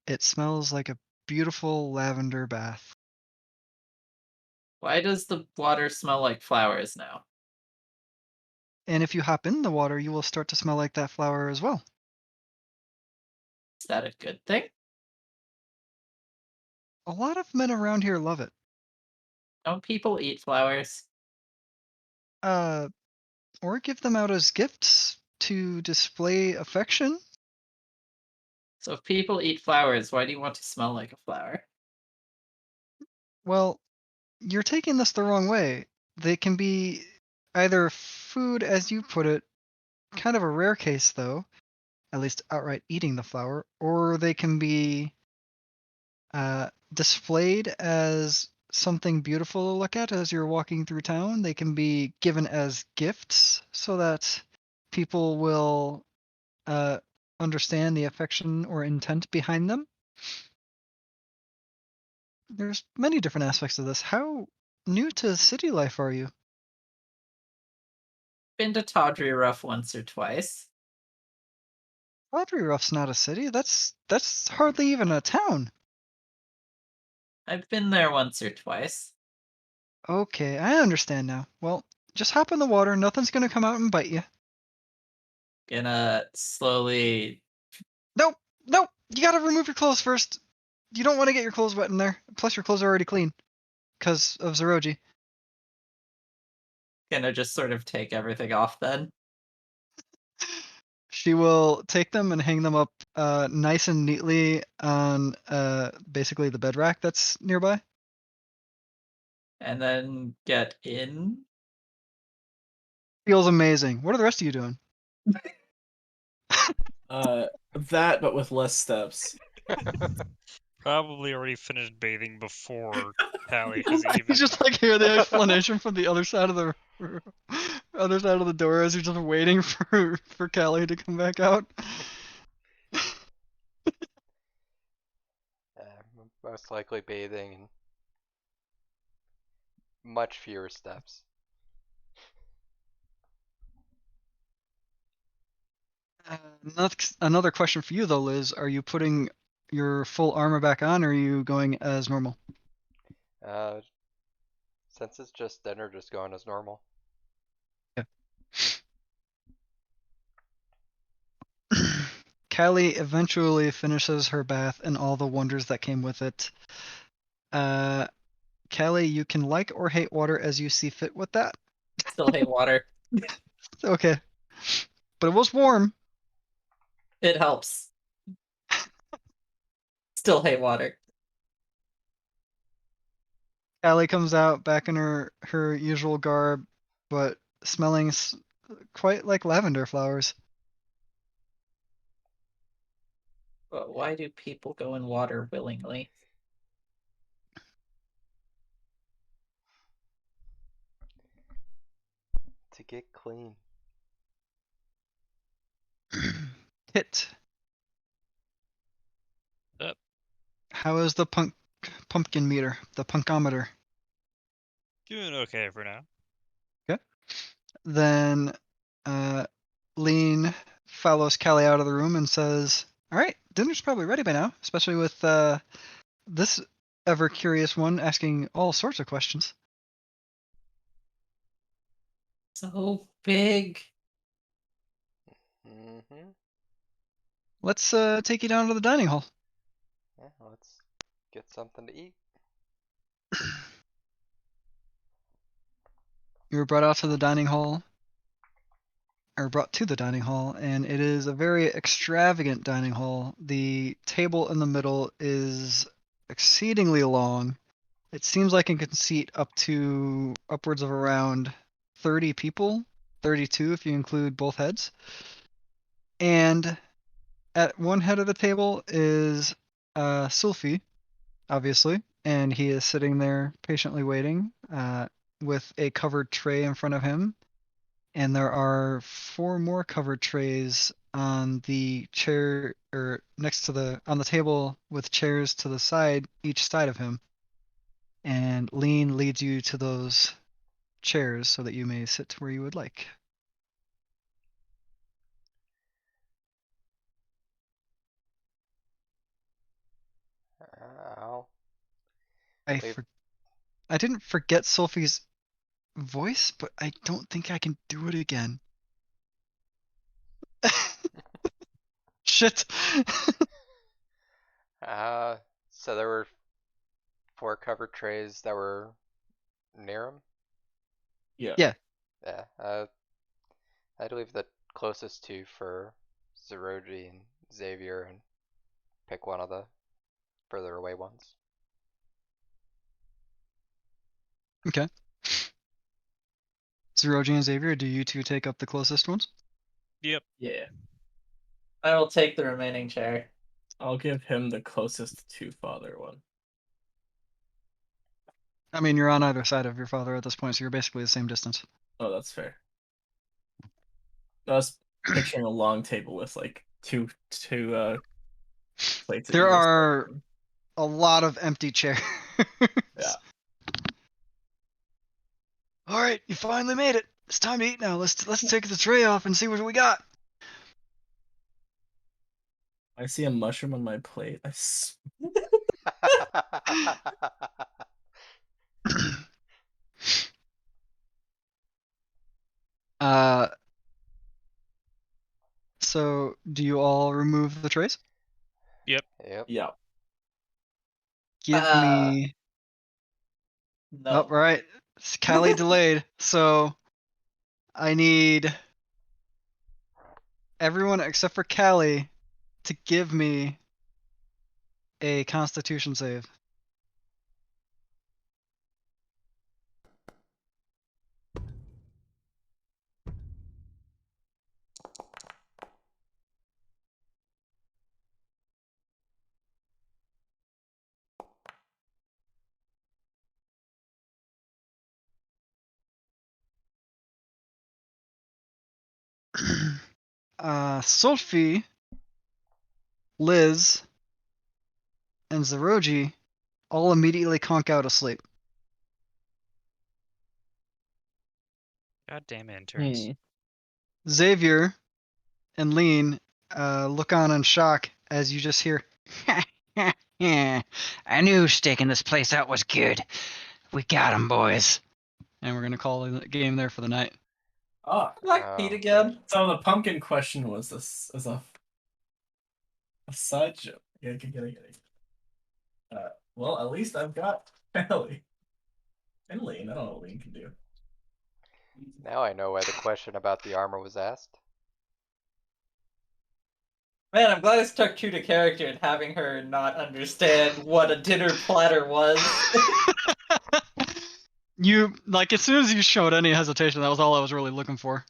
It smells like a beautiful lavender bath. Why does the water smell like flowers now? And if you hop in the water, you will start to smell like that flower as well. Is that a good thing? A lot of men around here love it. Don't people eat flowers? Or give them out as gifts to display affection. So if people eat flowers, why do you want to smell like a flower? Well, you're taking this the wrong way. They can be either food, as you put it, kind of a rare case though, at least outright eating the flower, or they can be displayed as something beautiful to look at as you're walking through town. They can be given as gifts so that people will understand the affection or intent behind them. There's many different aspects of this. How new to city life are you? Been to Tawdry Rough once or twice. Audrey Ruff's not a city. That's hardly even a town. I've been there once or twice. Okay, I understand now. Well, just hop in the water. Nothing's gonna come out and bite you. Gonna slowly. Nope, nope. You gotta remove your clothes first. You don't want to get your clothes wet in there. Plus, your clothes are already clean because of Zeroji. Gonna just sort of take everything off then. She will take them and hang them up nice and neatly on basically the bed rack that's nearby. And then get in. Feels amazing. What are the rest of you doing? That, but with less steps. Probably already finished bathing before Callie has You even. just like hear the explanation from the other side of the other side of the door as you're just waiting for Callie to come back out. Most likely bathing and much fewer steps. Another question for you though, Liz. Are you putting your full armor back on, or are you going as normal? Since it's just dinner, just going as normal. Callie eventually finishes her bath and all the wonders that came with it. Callie, you can like or hate water as you see fit with that. Still hate water. Okay. But it was warm. It helps. Still hate water. Callie comes out back in her usual garb, but smelling quite like lavender flowers. But why do people go in water willingly? to get clean. Hit. Up. How is the pumpkin meter? The punkometer? Doing okay for now. Then Lean follows Callie out of the room and says, "All right, dinner's probably ready by now, especially with this ever curious one asking all sorts of questions." So big. Mm-hmm. Let's take you down to the dining hall. Yeah, let's get something to eat. You were brought out to the dining hall, or brought to the dining hall, and it is a very extravagant dining hall. The table in the middle is exceedingly long. It seems like it can seat up to upwards of around 30 people, 32 if you include both heads. And at one head of the table is Sylphie, obviously, and he is sitting there patiently waiting with a covered tray in front of him. And there are 4 more covered trays on the chair or next to on the table with chairs to the side, each side of him. And Lean leads you to those chairs so that you may sit where you would like. I'll I leave. I didn't forget Sophie's voice, but I don't think I can do it again. Shit. So there were 4 covered trays that were near him. Yeah. Yeah. Yeah. I'd leave the closest 2 for Zeroji and Xavier and pick one of the further away ones. Okay. Zeroji and Xavier, do you two take up the closest ones? Yep. Yeah. I will take the remaining chair. I'll give him the closest to father one. I mean, you're on either side of your father at this point, so you're basically the same distance. Oh, that's fair. I was picturing a long table with like two plates. There are a lot of empty chairs. Yeah. All right, you finally made it. It's time to eat now. Let's take the tray off and see what we got. I see a mushroom on my plate. So do you all remove the trays? Yep. Yep. Yeah. Give me. No. Oh, right. It's Callie delayed. So I need everyone except for Callie to give me a Constitution save. Sophie, Liz, and Zeroji all immediately conk out asleep. Goddamn interns. Xavier and Lean look on in shock as you just hear, I knew staking this place out was good. We got 'em, boys. And we're going to call the game there for the night. Oh, Like Pete Oh, again. so the pumpkin question was this as a side joke. Yeah, get it. Well, at least I've got Ellie and Lean. I don't know what Lean can do. Now I know why the question about the armor was asked. Man, I'm glad I stuck true to character in having her not understand what a dinner platter was. You, like, as soon as you showed any hesitation, that was all I was really looking for.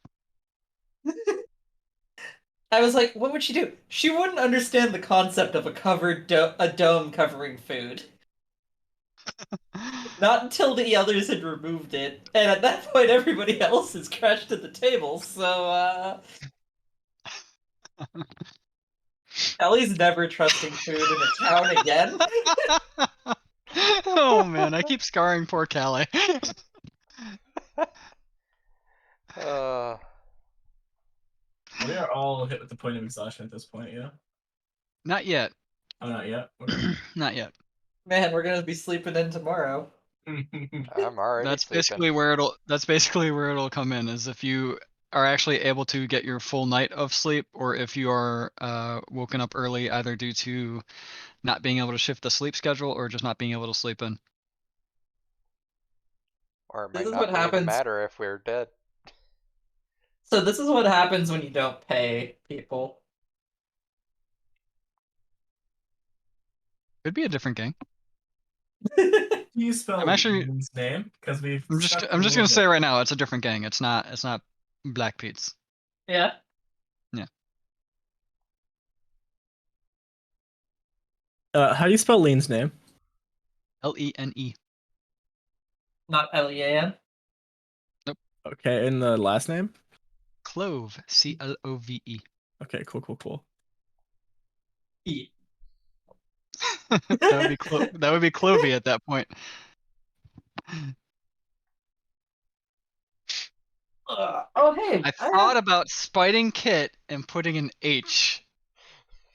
I was like, what would she do? She wouldn't understand the concept of a dome covering food. Not until the others had removed it, and at that point, everybody else has crashed at the table. So, Ellie's never trusting food in a town again. Oh man, I keep scarring poor Callie. We are all hit with the point of exhaustion at this point, yeah? Not yet. Oh, not yet. Okay. Not yet. Man, we're gonna be sleeping in tomorrow. I'm already That's sleeping. basically where it'll come in, is if you are actually able to get your full night of sleep, or if you are woken up early either due to not being able to shift the sleep schedule or just not being able to sleep in. Or it This might is not what even happens. matter if we're dead. So this is what happens when you don't pay people. Could be a different gang. Do you spell I'm actually- Lean's name? Because we've. I'm just stuck gonna a little say bit. right now, it's a different gang. It's not Black Pete's. Yeah. How do you spell Lean's name? Lene. Not Lean. Okay, and the last name? Clove. Clove. Okay, cool. E. That would be Clovey at that point. Oh hey, I thought about spiting Kit and putting an H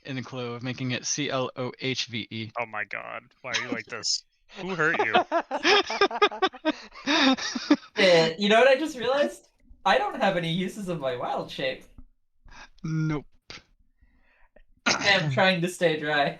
in the Clove, making it Clohve. Oh my god, why are you like this? Who hurt you? You know what I just realized? I don't have any uses of my wild shape. Nope. I am trying to stay dry.